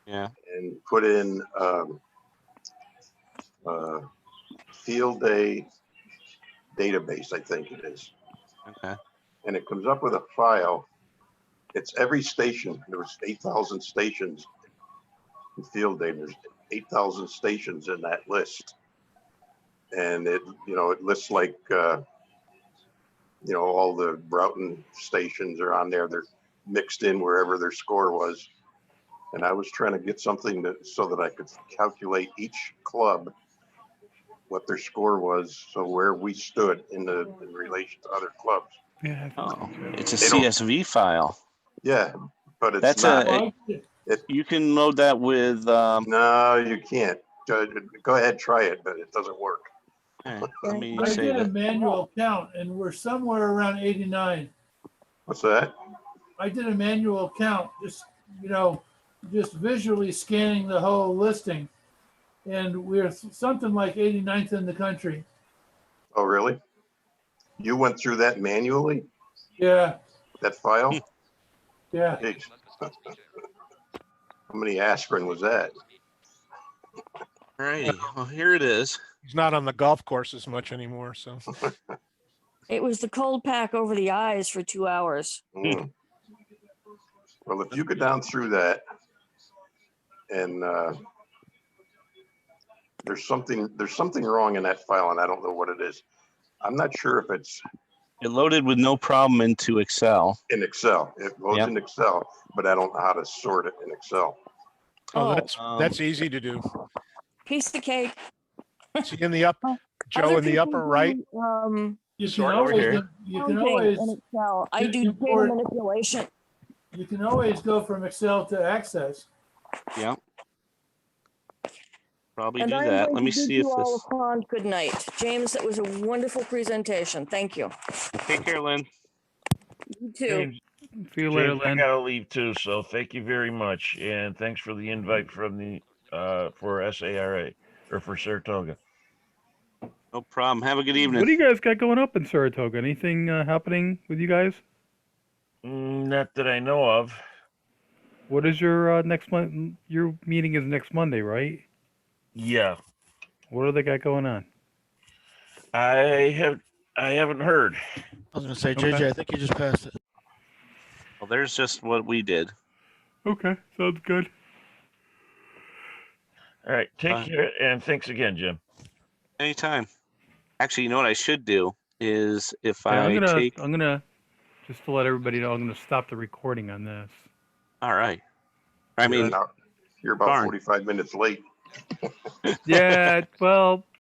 Yeah. And put in field day database, I think it is. Okay. And it comes up with a file. It's every station. There was 8,000 stations in field day. There's 8,000 stations in that list. and it lists like all the routing stations are on there. They're mixed in wherever their score was. And I was trying to get something so that I could calculate each club what their score was, so where we stood in relation to other clubs. Yeah. Oh, it's a They don't- CSV file. Yeah, but it's That's not. You can load that with. No, you can't. Go ahead, try it, but it doesn't work. Let me I save did a it. manual count and we're somewhere around 89. What's that? I did a manual count, just visually scanning the whole listing. And we're something like 89th in the country. Oh, really? You went through that manually? Yeah, That file? yeah. Jeez. How many aspirin was that? Alrighty, well here it is. He's not on the golf course as much anymore, so. It was the cold pack over the eyes for 2 hours. Mm. Well, if you go down through that and there's something wrong in that file and I don't know what it is. I'm not sure if it's It loaded with no problem into Excel. in Excel. It loads in Excel, but I don't know how to sort it in Excel. Oh, Oh. that's easy to do. Piece of cake. See in the Joe, Other in the people upper right. do, You can Sort over always, here. you can counting always, in Excel. I do data import- manipulation. you can always go from Excel to Access. Yeah. Probably And do I'm that. going Let to me bid see you if all this. a fond good night. James, that was a wonderful presentation. Thank you. Take care, Lynn. You too. James, See you later, James, I Lynn. gotta leave too, so thank you very much, and thanks for the invite from the for SARA or for Saratoga. No problem. Have a good evening. What do you guys got going up in Saratoga? Anything happening with you guys? Not that I know of. What is your next month? Your meeting is next Monday, right? Yeah, What do they got going on? I haven't heard. I was gonna say, Okay. JJ, I think you just passed it. Well, there's just what we did. Okay, sounds good. All right, take care, and thanks again, Jim. Anytime. Actually, you know what I should do is if Yeah, I take. I'm gonna just to let everybody know, I'm gonna stop the recording on this. All right. I mean, You're about darn. 45 minutes late. Yeah, well,